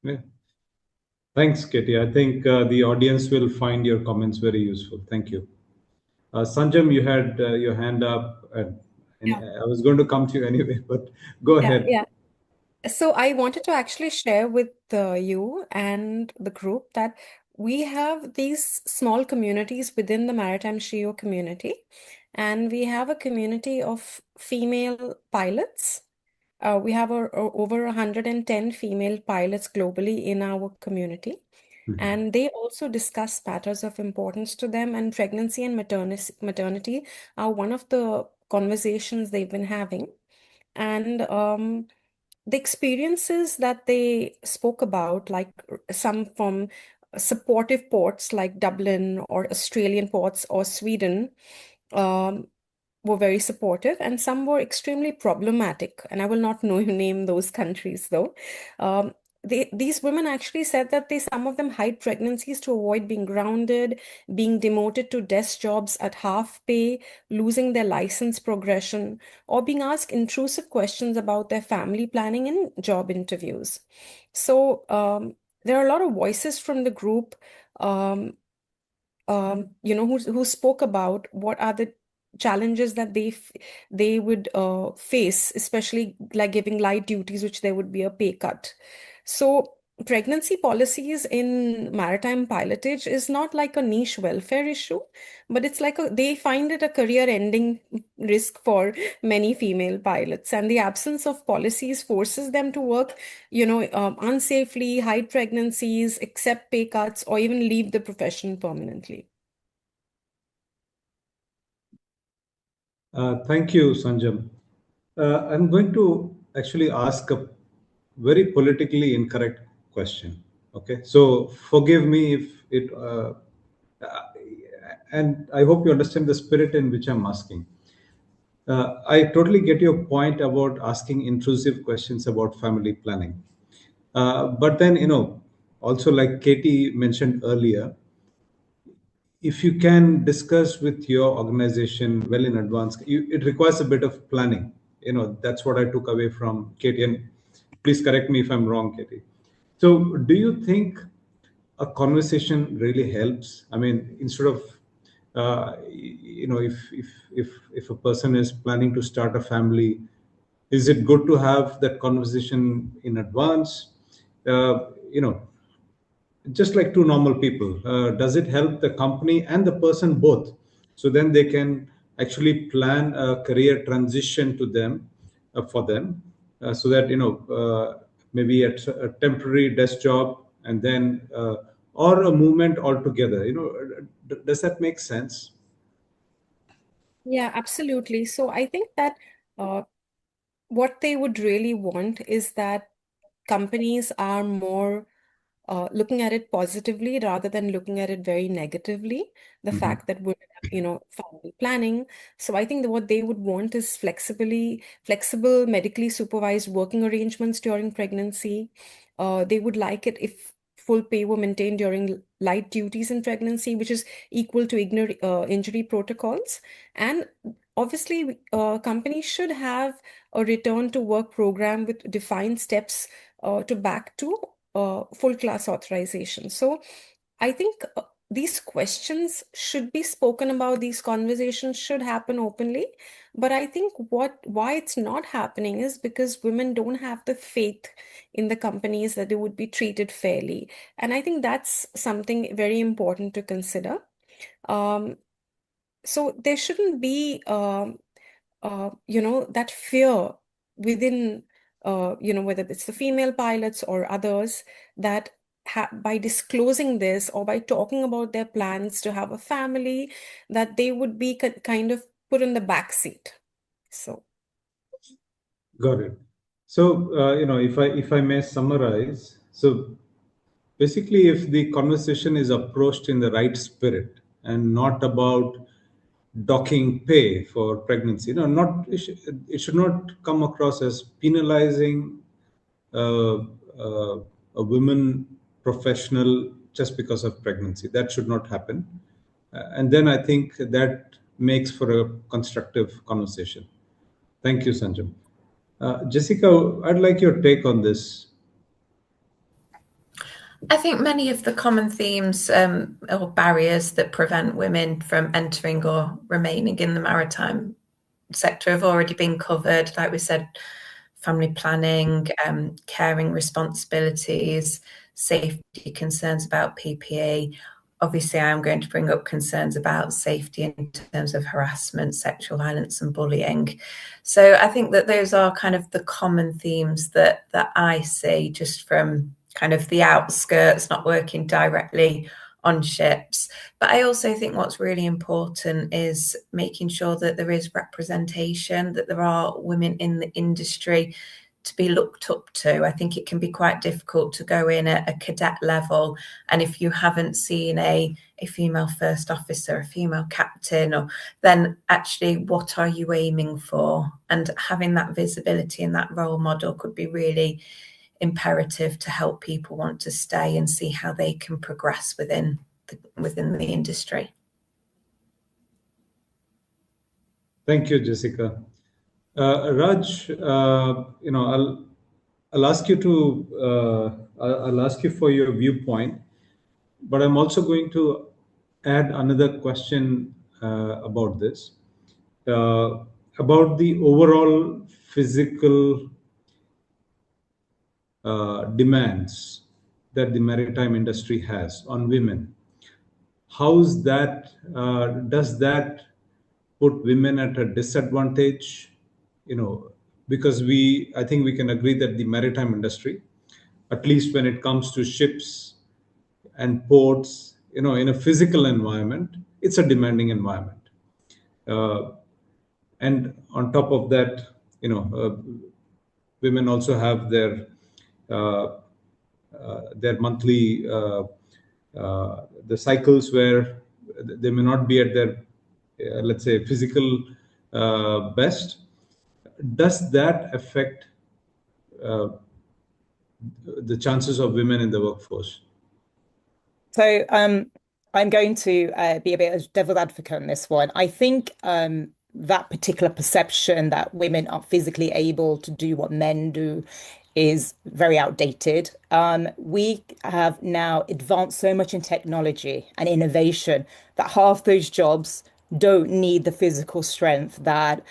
Yeah. Thanks, Katie. I think the audience will find your comments very useful. Thank you. Sanjam, you had your hand up, and I was going to come to you anyway, but go ahead. Yeah. So I wanted to actually share with you and the group that we have these small communities within the Maritime SHIO community, and we have a community of female pilots. We have over 110 female pilots globally in our community, and they also discuss matters of importance to them, and pregnancy and maternity are one of the conversations they've been having. And the experiences that they spoke about, like some from supportive ports like Dublin or Australian ports or Sweden, were very supportive, and some were extremely problematic. And I will not name those countries though. These women actually said that some of them hide pregnancies to avoid being grounded, being demoted to desk jobs at half pay, losing their license progression, or being asked intrusive questions about their family planning in job interviews. So there are a lot of voices from the group, who spoke about what are the challenges that they would face, especially like giving light duties, which there would be a pay cut. So pregnancy policies in maritime pilotage is not like a niche welfare issue, but it's like they find it a career-ending risk for many female pilots, and the absence of policies forces them to work, unsafely, hide pregnancies, accept pay cuts, or even leave the profession permanently. Thank you, Sanjam. I'm going to actually ask a very politically incorrect question. Okay, so forgive me if it, and I hope you understand the spirit in which I'm asking. I totally get your point about asking intrusive questions about family planning. But then, also like Katie mentioned earlier, if you can discuss with your organization well in advance, it requires a bit of planning. That's what I took away from Katie. And please correct me if I'm wrong, Katie. So do you think a conversation really helps? I mean, instead of, if a person is planning to start a family, is it good to have that conversation in advance? Just like two normal people, does it help the company and the person both? So then they can actually plan a career transition to them, for them, so that maybe a temporary desk job and then or a movement altogether. Does that make sense? Yeah, absolutely. So I think that what they would really want is that companies are more looking at it positively rather than looking at it very negatively. The fact that we're, family planning. So I think that what they would want is flexible, medically supervised working arrangements during pregnancy. They would like it if full pay were maintained during light duties in pregnancy, which is equal to injury protocols. And obviously, companies should have a return to work program with defined steps to back to full class authorization. So I think these questions should be spoken about, these conversations should happen openly, But I think why it's not happening is because women don't have the faith in the companies that they would be treated fairly. And I think that's something very important to consider. So there shouldn't be, that fear within, whether it's the female pilots or others, that by disclosing this or by talking about their plans to have a family, that they would be kind of put in the back seat. So, got it. So, if I may summarize, so basically, if the conversation is approached in the right spirit and not about docking pay for pregnancy, it should not come across as penalizing a woman professional just because of pregnancy. That should not happen. And then I think that makes for a constructive conversation. Thank you, Sanjam. Jessica, I'd like your take on this. I think many of the common themes or barriers that prevent women from entering or remaining in the maritime sector have already been covered. Like we said, family planning, caring responsibilities, safety concerns about PPE. Obviously, I'm going to bring up concerns about safety in terms of harassment, sexual violence and bullying. So I think that those are kind of the common themes that I see just from kind of the outskirts, not working directly on ships. But I also think what's really important is making sure that there is representation, that there are women in the industry to be looked up to. I think it can be quite difficult to go in at a cadet level, and if you haven't seen a female first officer, a female captain, or then actually what are you aiming for? And having that visibility and that role model could be really imperative to help people want to stay and see how they can progress within the industry. Thank you, Jessica. Raj, I'll ask you for your viewpoint, but I'm also going to add another question about this, about the overall physical demands that the maritime industry has on women. How's that? Does that put women at a disadvantage? Because I think we can agree that the maritime industry, at least when it comes to ships and ports, in a physical environment, it's a demanding environment. And on top of that, women also have their monthly the cycles where they may not be at their let's say physical best. Does that affect the chances of women in the workforce? So I'm going to be a bit of devil's advocate on this one. I think that particular perception that women are physically able to do what men do is very outdated. We have now advanced so much in technology and innovation that half those jobs don't need the physical strength that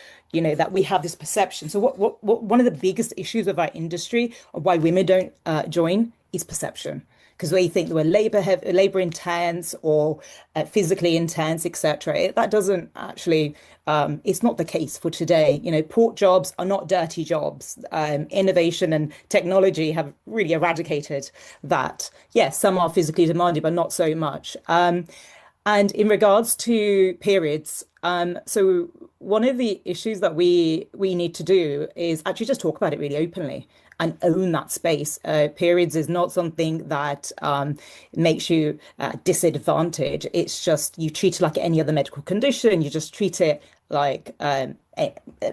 we have this perception. So what one of the biggest issues of our industry of why women don't join is perception, because we think we're labor intense or physically intense, etc. That doesn't actually, it's not the case for today. Port jobs are not dirty jobs. Innovation and technology have really eradicated that. Yes, some are physically demanding, but not so much. And in regards to periods, so one of the issues that we need to do is actually just talk about it really openly and own that space. Periods is not something that makes you disadvantaged. It's just you treat it like any other medical condition. You just treat it like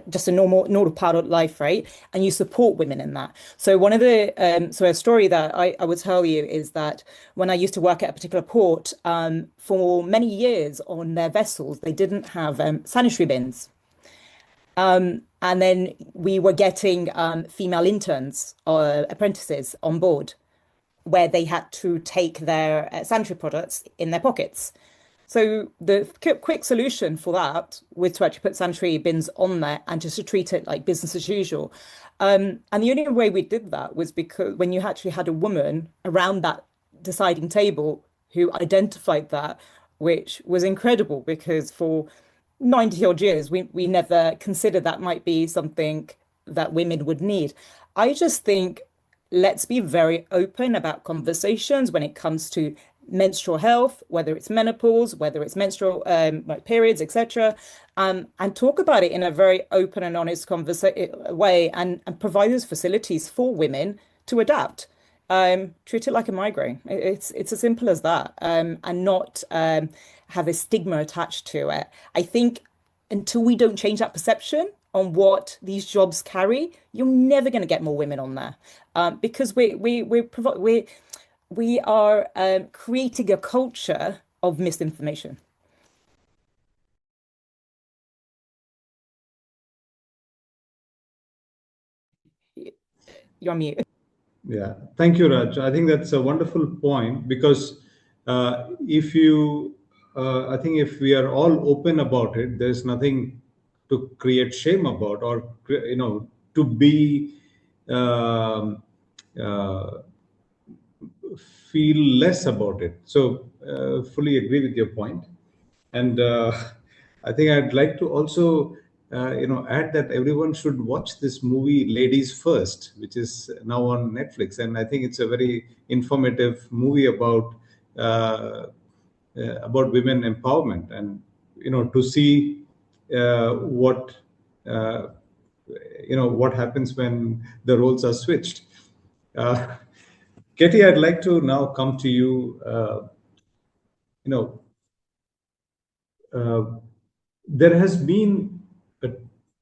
just a normal part of life, right? And you support women in that. So one of the so a story that I would tell you is that when I used to work at a particular port, for many years on their vessels, they didn't have sanitary bins. And then we were getting female interns or apprentices on board where they had to take their sanitary products in their pockets. So the quick solution for that was to actually put sanitary bins on there and just to treat it like business as usual. And the only way we did that was because when you actually had a woman around that deciding table who identified that, which was incredible because for 90 odd years, we never considered that might be something that women would need. I just think let's be very open about conversations when it comes to menstrual health, whether it's menopause, whether it's menstrual periods, etc., and talk about it in a very open and honest way and provide those facilities for women to adapt. Treat it like a migraine. It's as simple as that, and not have a stigma attached to it. I think until we don't change that perception on what these jobs carry, you're never going to get more women on there, because we are creating a culture of misinformation. You're on mute. Yeah, thank you, Raj. I think that's a wonderful point because I think if we are all open about it, there's nothing to create shame about or, to be feel less about it. So fully agree with your point. And I think I'd like to also add that everyone should watch this movie Ladies First, which is now on Netflix. And I think it's a very informative movie about women empowerment and, to see what happens when the roles are switched. Katie, I'd like to now come to you. There has been,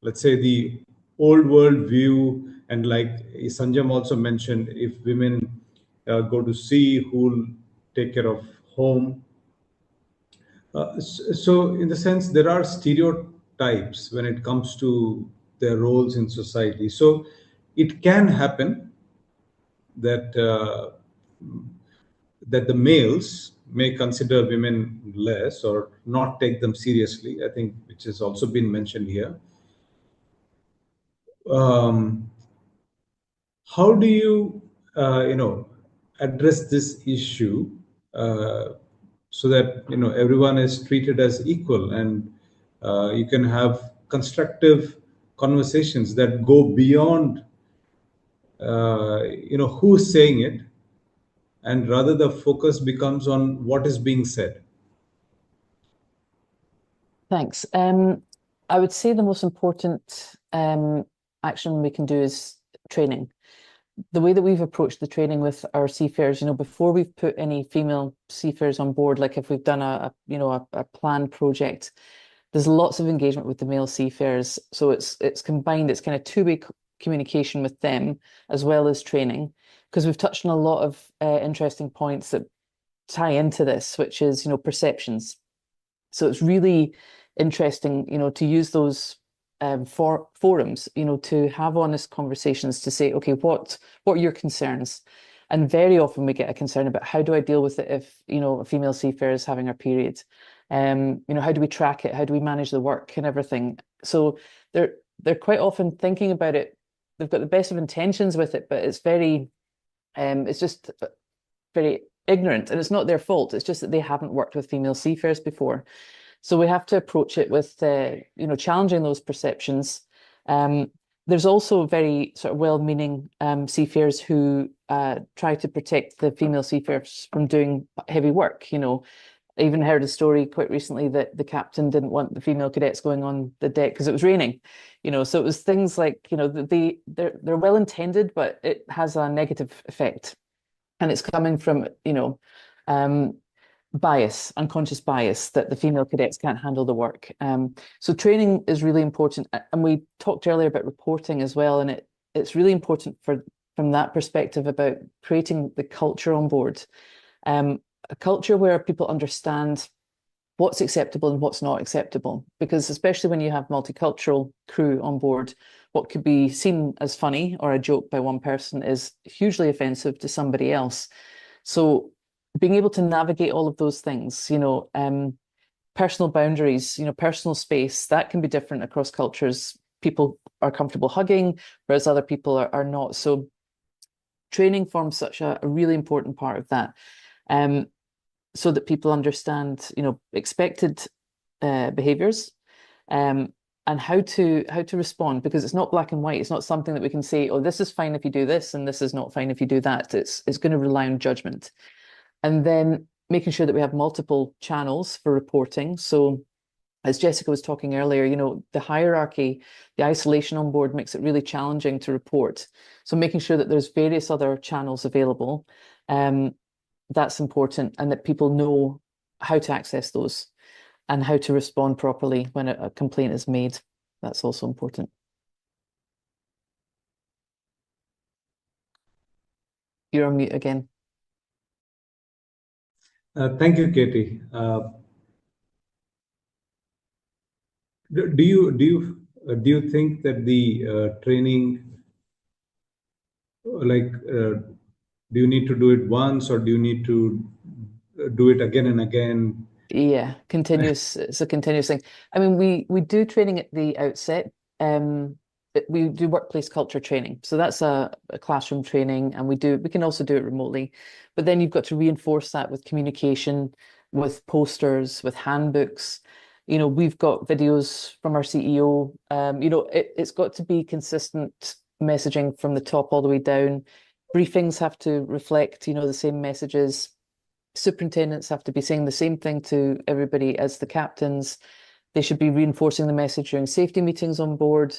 let's say, the old world view, and like Sanjam also mentioned, if women go to sea, who'll take care of home? So in the sense, there are stereotypes when it comes to their roles in society. So it can happen that that the males may consider women less or not take them seriously, I think, which has also been mentioned here. How do you, address this issue so that, everyone is treated as equal and you can have constructive conversations that go beyond, who's saying it, and rather the focus becomes on what is being said? Thanks. I would say the most important action we can do is training. The way that we've approached the training with our seafarers, before we've put any female seafarers on board, like if we've done a planned project, there's lots of engagement with the male seafarers. So it's combined, it's kind of two-way communication with them as well as training, because we've touched on a lot of interesting points that tie into this, which is, perceptions. So it's really interesting, to use those forums, to have honest conversations to say, okay, what are your concerns? And very often we get a concern about how do I deal with it if, a female seafarer is having her period? How do we track it? How do we manage the work and everything? So they're quite often thinking about it. They've got the best of intentions with it, but it's just very ignorant, and it's not their fault. It's just that they haven't worked with female seafarers before. So we have to approach it with, challenging those perceptions. There's also very sort of well-meaning seafarers who try to protect the female seafarers from doing heavy work. I even heard a story quite recently that the captain didn't want the female cadets going on the deck because it was raining. So it was things like, they're well-intended, but it has a negative effect. And it's coming from, bias, unconscious bias, that the female cadets can't handle the work. So training is really important. And we talked earlier about reporting as well. And it's really important from that perspective about creating the culture on board. A culture where people understand what's acceptable and what's not acceptable. Because especially when you have multicultural crew on board, what could be seen as funny or a joke by one person is hugely offensive to somebody else. So being able to navigate all of those things, personal boundaries, personal space, that can be different across cultures. People are comfortable hugging, whereas other people are not. So training forms such a really important part of that, so that people understand, expected behaviors, and how to respond, because it's not black and white. It's not something that we can say, oh, this is fine if you do this, and this is not fine if you do that. It's going to rely on judgment. And then making sure that we have multiple channels for reporting. So as Jessica was talking earlier, the hierarchy, the isolation on board makes it really challenging to report. So making sure that there's various other channels available, that's important, and that people know how to access those and how to respond properly when a complaint is made. That's also important. You're on mute again. Thank you, Katie. Do you think that the training, do you need to do it once, or do you need to do it again and again? Yeah, continuous. It's a continuous thing. I mean, we do training at the outset. We do workplace culture training, so that's a classroom training, and we can also do it remotely. But then you've got to reinforce that with communication, with posters, with handbooks. We've got videos from our CEO. It's got to be consistent messaging from the top all the way down. Briefings have to reflect, the same messages. Superintendents have to be saying the same thing to everybody as the captains. They should be reinforcing the message during safety meetings on board.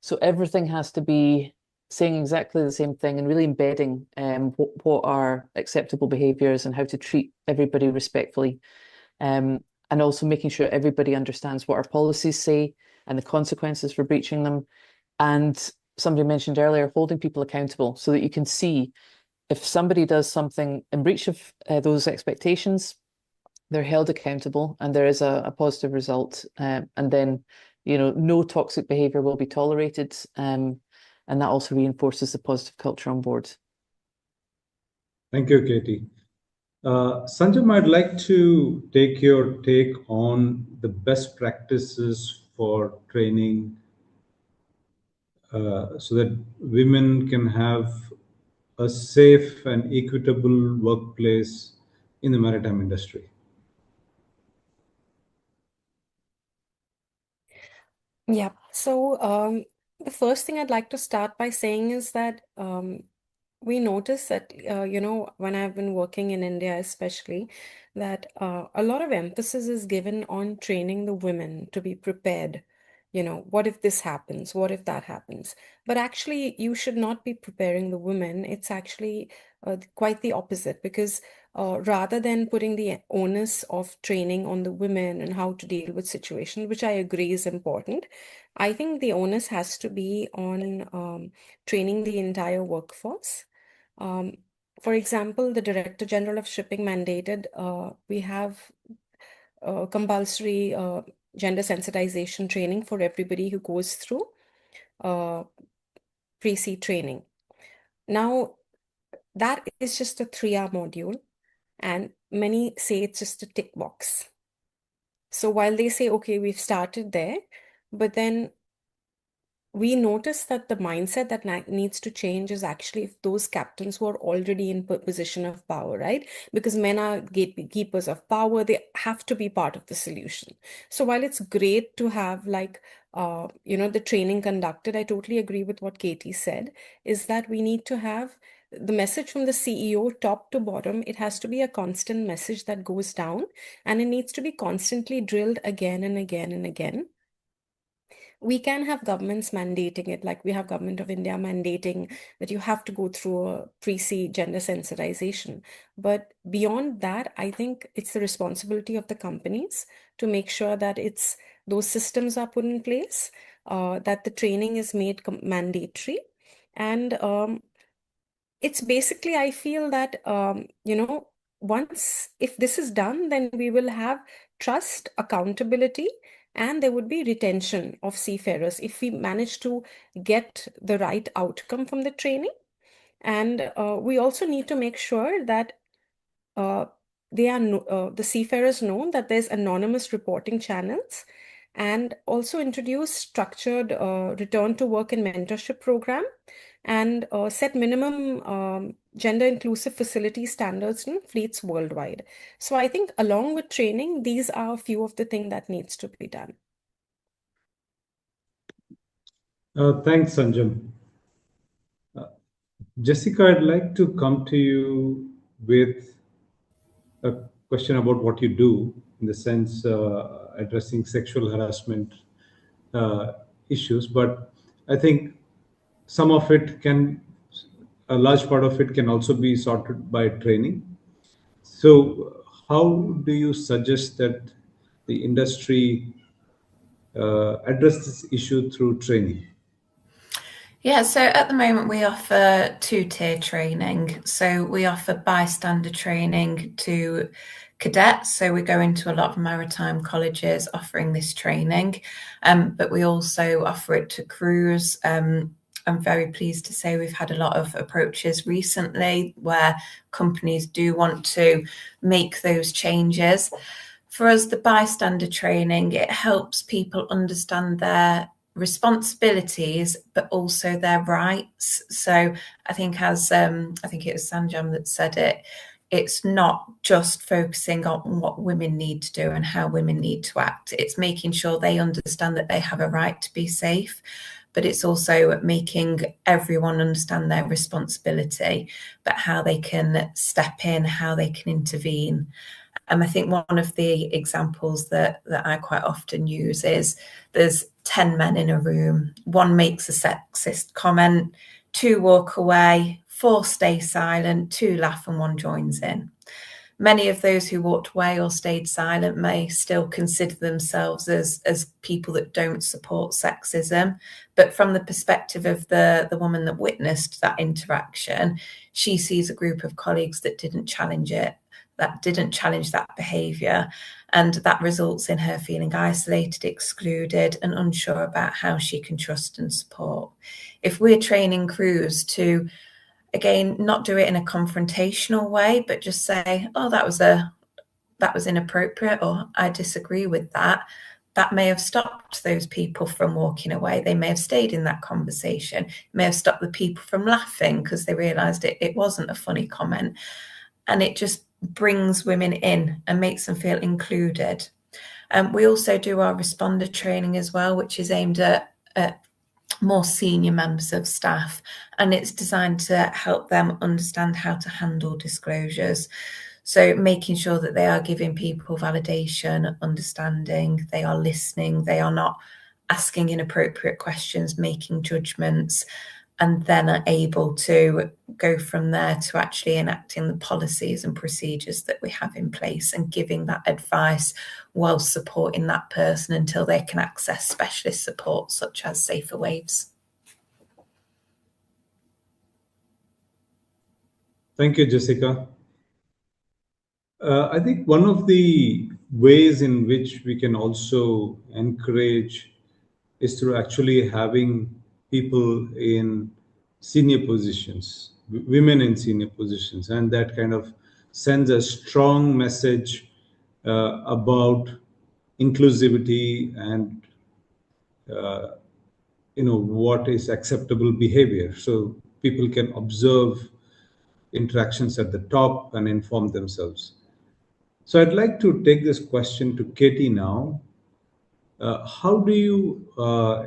So everything has to be saying exactly the same thing and really embedding what are acceptable behaviours and how to treat everybody respectfully. And also making sure everybody understands what our policies say and the consequences for breaching them. And somebody mentioned earlier, holding people accountable so that you can see if somebody does something in breach of those expectations, they're held accountable and there is a positive result. And then, no toxic behavior will be tolerated. And that also reinforces the positive culture on board. Thank you, Katie. Sanjam, I'd like to take your take on the best practices for training so that women can have a safe and equitable workplace in the maritime industry. Yeah. So the first thing I'd like to start by saying is that we notice that, when I've been working in India, especially, that a lot of emphasis is given on training the women to be prepared. What if this happens? What if that happens? But actually, you should not be preparing the women. It's actually quite the opposite, because rather than putting the onus of training on the women and how to deal with situations, which I agree is important, I think the onus has to be on training the entire workforce. For example, the Director General of Shipping mandated we have compulsory gender sensitization training for everybody who goes through pre-sea training. Now, that is just a 3-hour module, and many say it's just a tick box. So while they say, okay, we've started there, but then we notice that the mindset that needs to change is actually if those captains who are already in position of power, right? Because men are gatekeepers of power, they have to be part of the solution. So while it's great to have the training conducted, I totally agree with what Katie said, is that we need to have the message from the CEO top to bottom. It has to be a constant message that goes down, and it needs to be constantly drilled again and again and again. We can have governments mandating it, like we have Government of India mandating that you have to go through a pre-sea gender sensitization. But beyond that, I think it's the responsibility of the companies to make sure that those systems are put in place, that the training is made mandatory. And it's basically, I feel that, once, if this is done, then we will have trust, accountability, and there would be retention of seafarers if we manage to get the right outcome from the training. And we also need to make sure that the seafarers know that there's anonymous reporting channels, and also introduce structured return to work and mentorship program, and set minimum gender inclusive facility standards in fleets worldwide. So I think along with training, these are a few of the things that needs to be done. Thanks, Sanjam. Jessica, I'd like to come to you with a question about what you do, in the sense addressing sexual harassment issues, but I think some of it can, a large part of it can also be sorted by training. So how do you suggest that the industry address this issue through training? Yeah, so at the moment we offer two-tier training. So we offer bystander training to cadets. So we go into a lot of maritime colleges offering this training, but we also offer it to crews. I'm very pleased to say we've had a lot of approaches recently where companies do want to make those changes. For us, the bystander training, it helps people understand their responsibilities, but also their rights. So I think, as I think it was Sanjam that said it, it's not just focusing on what women need to do and how women need to act. It's making sure they understand that they have a right to be safe, but it's also making everyone understand their responsibility, but how they can step in, how they can intervene. I think one of the examples that I quite often use is there's 10 men in a room, one makes a sexist comment, 2 walk away, 4 stay silent, 2 laugh and 1 joins in. Many of those who walked away or stayed silent may still consider themselves as people that don't support sexism. But from the perspective of the woman that witnessed that interaction, she sees a group of colleagues that didn't challenge it, that didn't challenge that behaviour, and that results in her feeling isolated, excluded, and unsure about how she can trust and support. If we're training crews to, again, not do it in a confrontational way, but just say, oh, that was inappropriate, or I disagree with that, that may have stopped those people from walking away. They may have stayed in that conversation. It may have stopped the people from laughing because they realised it wasn't a funny comment. And it just brings women in and makes them feel included. We also do our responder training as well, which is aimed at more senior members of staff, and it's designed to help them understand how to handle disclosures. So making sure that they are giving people validation, understanding, they are listening, they are not asking inappropriate questions, making judgments, and then are able to go from there to actually enacting the policies and procedures that we have in place and giving that advice while supporting that person until they can access specialist support such as Safer Waves. Thank you, Jessica. I think one of the ways in which we can also encourage is through actually having people in senior positions, women in senior positions, and that kind of sends a strong message about inclusivity and what is acceptable behavior. So people can observe interactions at the top and inform themselves. So I'd like to take this question to Katie now. How do you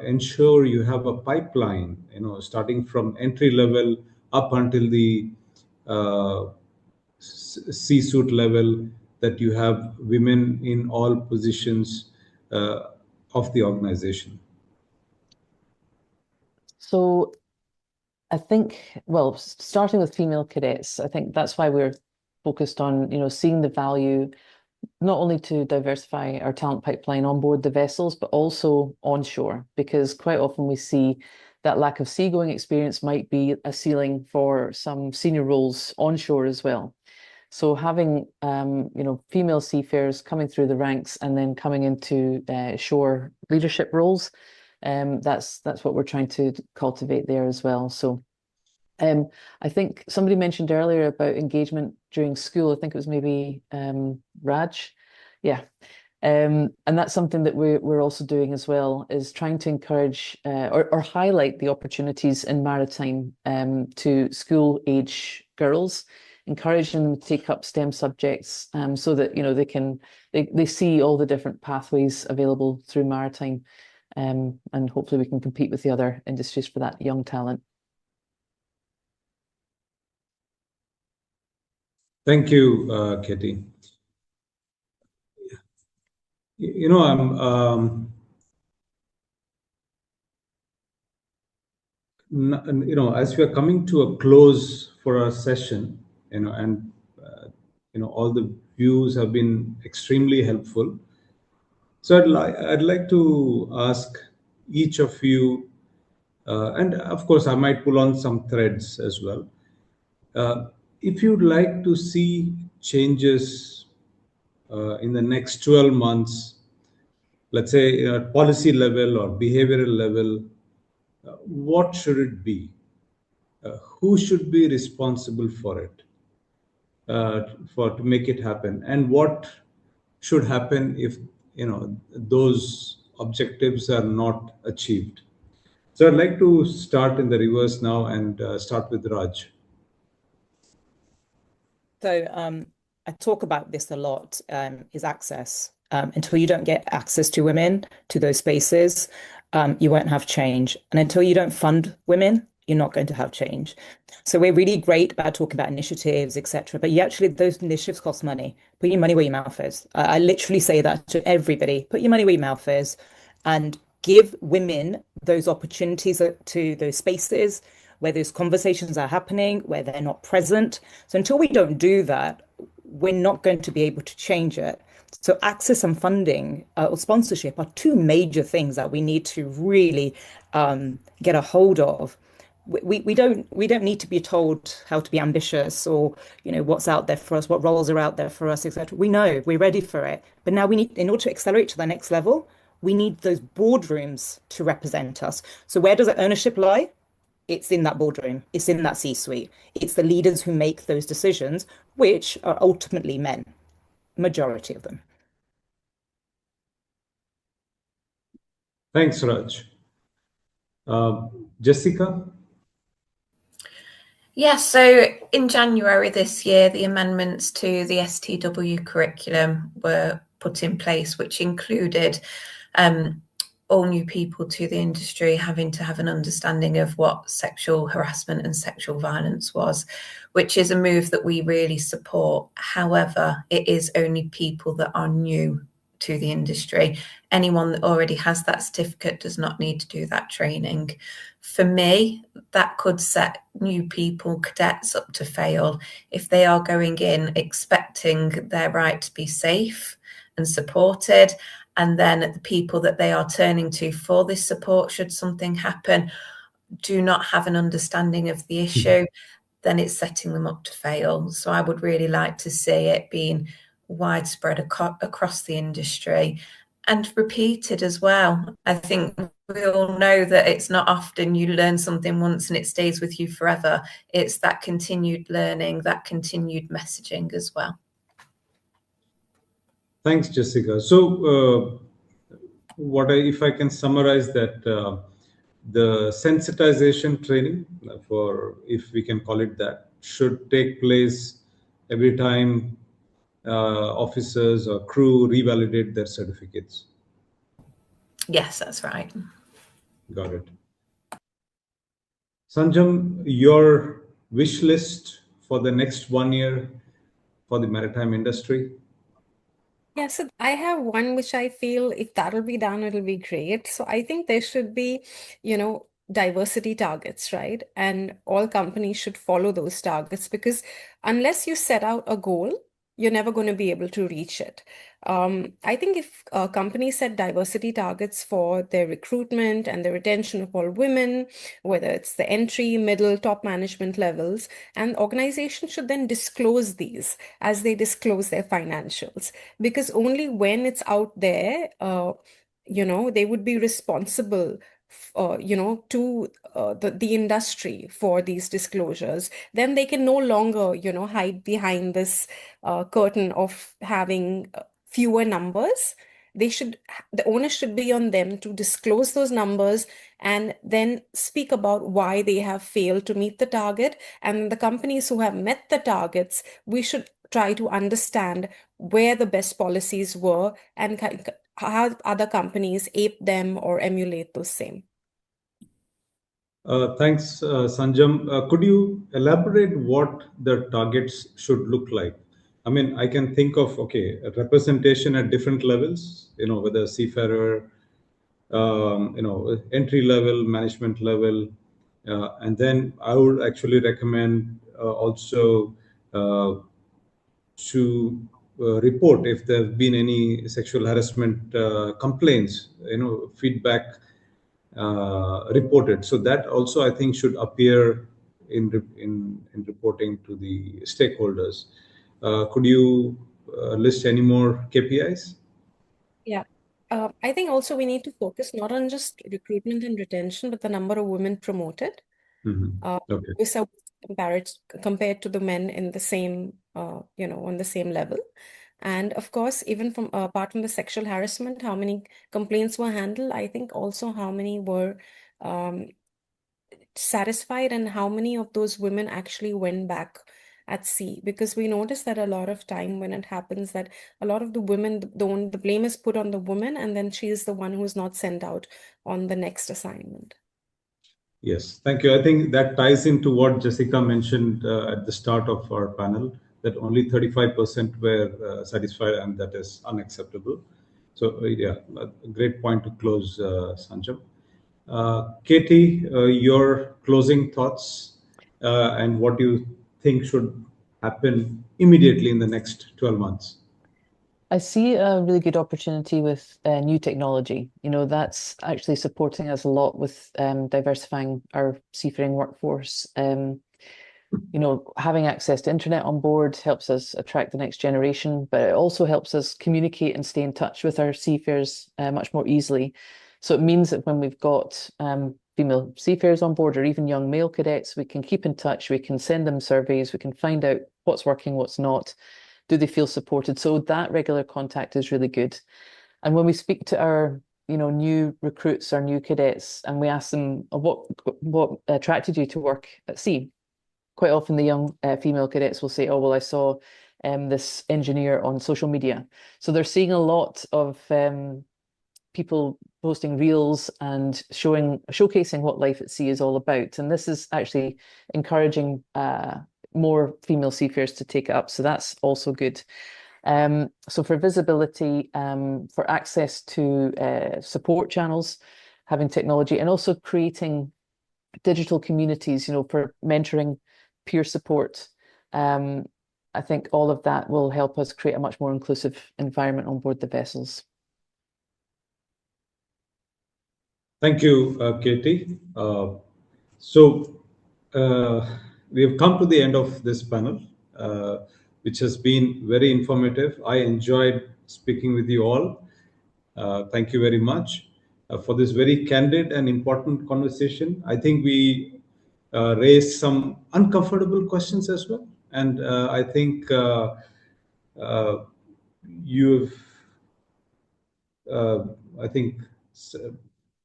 ensure you have a pipeline, starting from entry level up until the C-suite level, that you have women in all positions of the organization? So I think, well, starting with female cadets, I think that's why we're focused on, seeing the value, not only to diversify our talent pipeline on board the vessels, but also onshore, because quite often we see that lack of seagoing experience might be a ceiling for some senior roles onshore as well. So having, female seafarers coming through the ranks and then coming into shore leadership roles, that's what we're trying to cultivate there as well. So I think somebody mentioned earlier about engagement during school. I think it was maybe Raj. Yeah. And that's something that we're also doing as well, is trying to encourage or highlight the opportunities in maritime to school age girls, encouraging them to take up STEM subjects so that they see all the different pathways available through maritime, and hopefully we can compete with the other industries for that young talent. Thank you, Katie. I'm as we are coming to a close for our session, and all the views have been extremely helpful. So I'd like to ask each of you, and of course I might pull on some threads as well. If you'd like to see changes in the next 12 months, let's say at policy level or behavioral level, what should it be? Who should be responsible for it, to make it happen? And what should happen if those objectives are not achieved? So I'd like to start in the reverse now and start with Raj. So I talk about this a lot, is access. Until you don't get access to women, to those spaces, you won't have change. And until you don't fund women, you're not going to have change. So we're really great about talking about initiatives, etc. But those initiatives cost money. Put your money where your mouth is. I literally say that to everybody. Put your money where your mouth is and give women those opportunities to those spaces where those conversations are happening, where they're not present. So until we don't do that, we're not going to be able to change it. So access and funding or sponsorship are two major things that we need to really get a hold of. We don't need to be told how to be ambitious or what's out there for us, what roles are out there for us, etc. We know, we're ready for it. But now we need, in order to accelerate to the next level, we need those boardrooms to represent us. So where does the ownership lie? It's in that boardroom. It's in that C-suite. It's the leaders who make those decisions, which are ultimately men, majority of them. Thanks, Raj. Jessica? Yes, so in January this year, the amendments to the STW curriculum were put in place, which included all new people to the industry having to have an understanding of what sexual harassment and sexual violence was, which is a move that we really support. However, it is only people that are new to the industry. Anyone that already has that certificate does not need to do that training. For me, that could set new people, cadets, up to fail if they are going in expecting their right to be safe and supported, and then the people that they are turning to for this support should something happen do not have an understanding of the issue, then it's setting them up to fail. So I would really like to see it being widespread across the industry and repeated as well. I think we all know that it's not often you learn something once and it stays with you forever. It's that continued learning, that continued messaging as well. Thanks, Jessica. So if I can summarize that, the sensitization training, if we can call it that, should take place every time officers or crew revalidate their certificates. Yes, that's right. Got it. Sanjam, your wish list for the next 1 year for the maritime industry? Yeah, so I have one which I feel if that'll be done, it'll be great. So I think there should be, diversity targets, right? And all companies should follow those targets because unless you set out a goal, you're never going to be able to reach it. I think if companies set diversity targets for their recruitment and the retention of all women, whether it's the entry, middle, top management levels, and organizations should then disclose these as they disclose their financials. Because only when it's out there, they would be responsible to the industry for these disclosures, then they can no longer, hide behind this curtain of having fewer numbers. The onus should be on them to disclose those numbers and then speak about why they have failed to meet the target. And the companies who have met the targets, we should try to understand where the best policies were and how other companies ape them or emulate those same. Thanks, Sanjam. Could you elaborate what the targets should look like? I mean, I can think of, okay, a representation at different levels, whether Seafarer, entry level, management level. And then I would actually recommend also to report if there have been any sexual harassment complaints, feedback reported. So that also, I think, should appear in reporting to the stakeholders. Could you list any more KPIs? Yeah. I think also we need to focus not on just recruitment and retention, but the number of women promoted. Okay. Compared to the men in the same, on the same level. And of course, even from apart from the sexual harassment, how many complaints were handled, I think also how many were satisfied and how many of those women actually went back at sea, because we notice that a lot of time when it happens that a lot of the women, the blame is put on the woman, and then she is the one who's not sent out on the next assignment. Yes, thank you. I think that ties into what Jessica mentioned at the start of our panel, that only 35% were satisfied, and that is unacceptable. So yeah, a great point to close, Sanjam. Katie, your closing thoughts and what you think should happen immediately in the next 12 months? I see a really good opportunity with new technology. That's actually supporting us a lot with diversifying our seafaring workforce. Having access to internet on board helps us attract the next generation, but it also helps us communicate and stay in touch with our seafarers much more easily. So it means that when we've got female seafarers on board or even young male cadets, we can keep in touch, we can send them surveys, we can find out what's working, what's not. Do they feel supported? So that regular contact is really good. And when we speak to our new recruits, our new cadets, and we ask them what attracted you to work at sea, quite often the young female cadets will say, oh, well, I saw this engineer on social media. So they're seeing a lot of people posting reels and showcasing what life at sea is all about. And this is actually encouraging more female seafarers to take it up. So that's also good. So for visibility, for access to support channels, having technology, and also creating digital communities, for mentoring, peer support. I think all of that will help us create a much more inclusive environment on board the vessels. Thank you, Katie. We have come to the end of this panel, which has been very informative. I enjoyed speaking with you all. Thank you very much for this very candid and important conversation. I think we raised some uncomfortable questions as well. And I think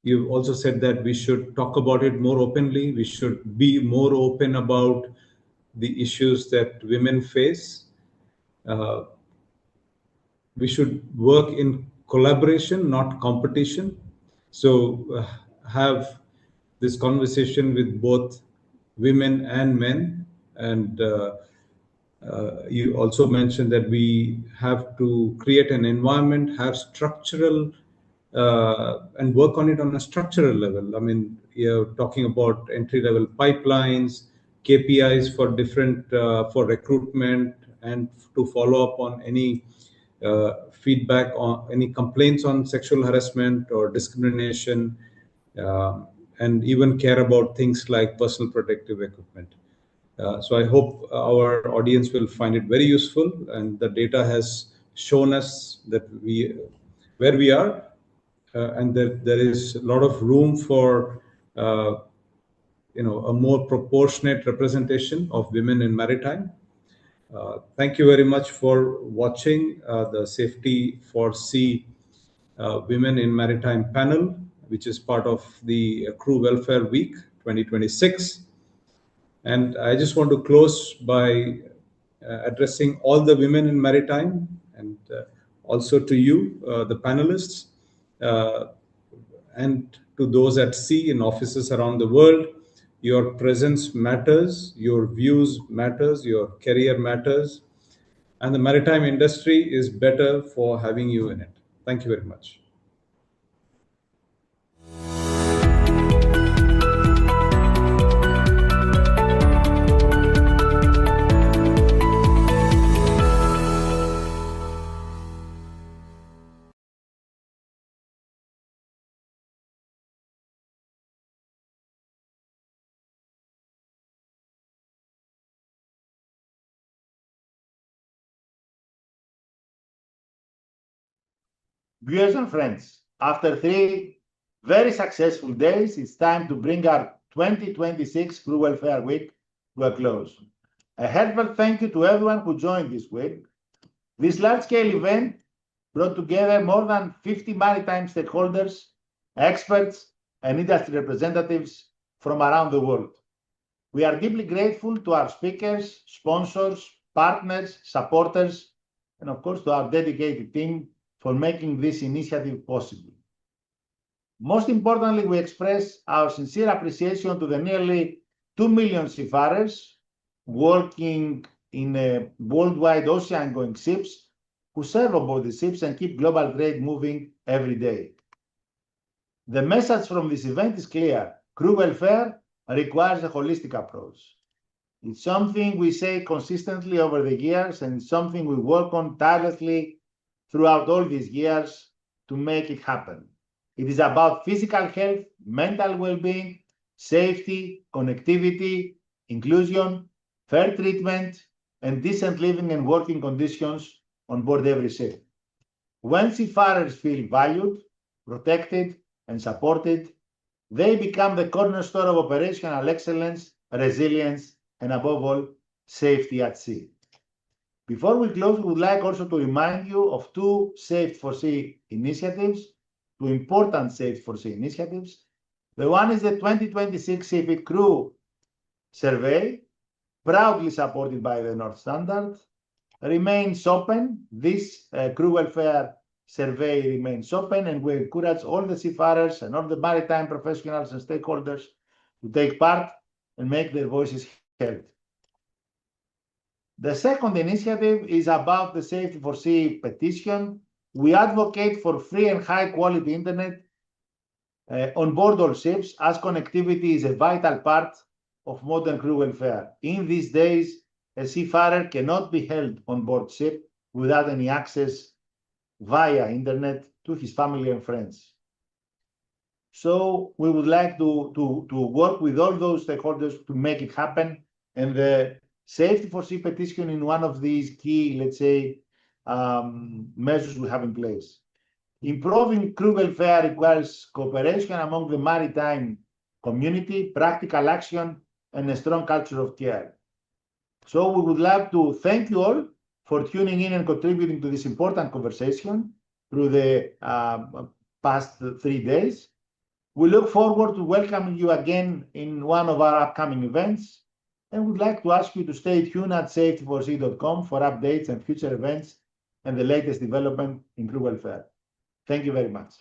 you've also said that we should talk about it more openly. We should be more open about the issues that women face. We should work in collaboration, not competition. So have this conversation with both women and men. And you also mentioned that we have to create an environment, have structural and work on it on a structural level. I mean, you're talking about entry-level pipelines, KPIs for different for recruitment, and to follow up on any feedback on any complaints on sexual harassment or discrimination, and even care about things like personal protective equipment. So I hope our audience will find it very useful, and the data has shown us that where we are and that there is a lot of room for a more proportionate representation of women in maritime. Thank you very much for watching the Safety for Sea Women in Maritime panel, which is part of the Crew Welfare Week 2026. And I just want to close by addressing all the women in maritime and also to you, the panelists, and to those at sea in offices around the world. Your presence matters, your views matters, your career matters, and the maritime industry is better for having you in it. Thank you very much. Viewers and friends, after 3 very successful days, it's time to bring our 2026 Crew Welfare Week to a close. A heartfelt thank you to everyone who joined this week. This large-scale event brought together more than 50 maritime stakeholders, experts, and industry representatives from around the world. We are deeply grateful to our speakers, sponsors, partners, supporters, and of course to our dedicated team for making this initiative possible. Most importantly, we express our sincere appreciation to the nearly 2 million seafarers working in worldwide ocean-going ships who serve aboard the ships and keep global trade moving every day. The message from this event is clear. Crew welfare requires a holistic approach. It's something we say consistently over the years, and it's something we work on tirelessly throughout all these years to make it happen. It is about physical health, mental well-being, safety, connectivity, inclusion, fair treatment, and decent living and working conditions on board every ship. When seafarers feel valued, protected, and supported, they become the cornerstone of operational excellence, resilience, and above all, safety at sea. Before we close, we would like also to remind you of 2 Safety for Sea initiatives, 2 important Safety for Sea initiatives. The one is the 2026 Seafarer Crew Survey, proudly supported by the North Standard. Remains open. This crew welfare survey remains open, and we encourage all the seafarers and all the maritime professionals and stakeholders to take part and make their voices heard. The second initiative is about the Safety for Sea petition. We advocate for free and high-quality internet on board all ships, as connectivity is a vital part of modern crew welfare. In these days, a seafarer cannot be held on board ship without any access via internet to his family and friends. So we would like to work with all those stakeholders to make it happen, and the Safety for Sea petition in one of these key, let's say, measures we have in place. Improving crew welfare requires cooperation among the maritime community, practical action, and a strong culture of care. So we would like to thank you all for tuning in and contributing to this important conversation through the past 3 days. We look forward to welcoming you again in one of our upcoming events, and would like to ask you to stay tuned at safetyforsea.com for updates and future events and the latest development in crew welfare. Thank you very much.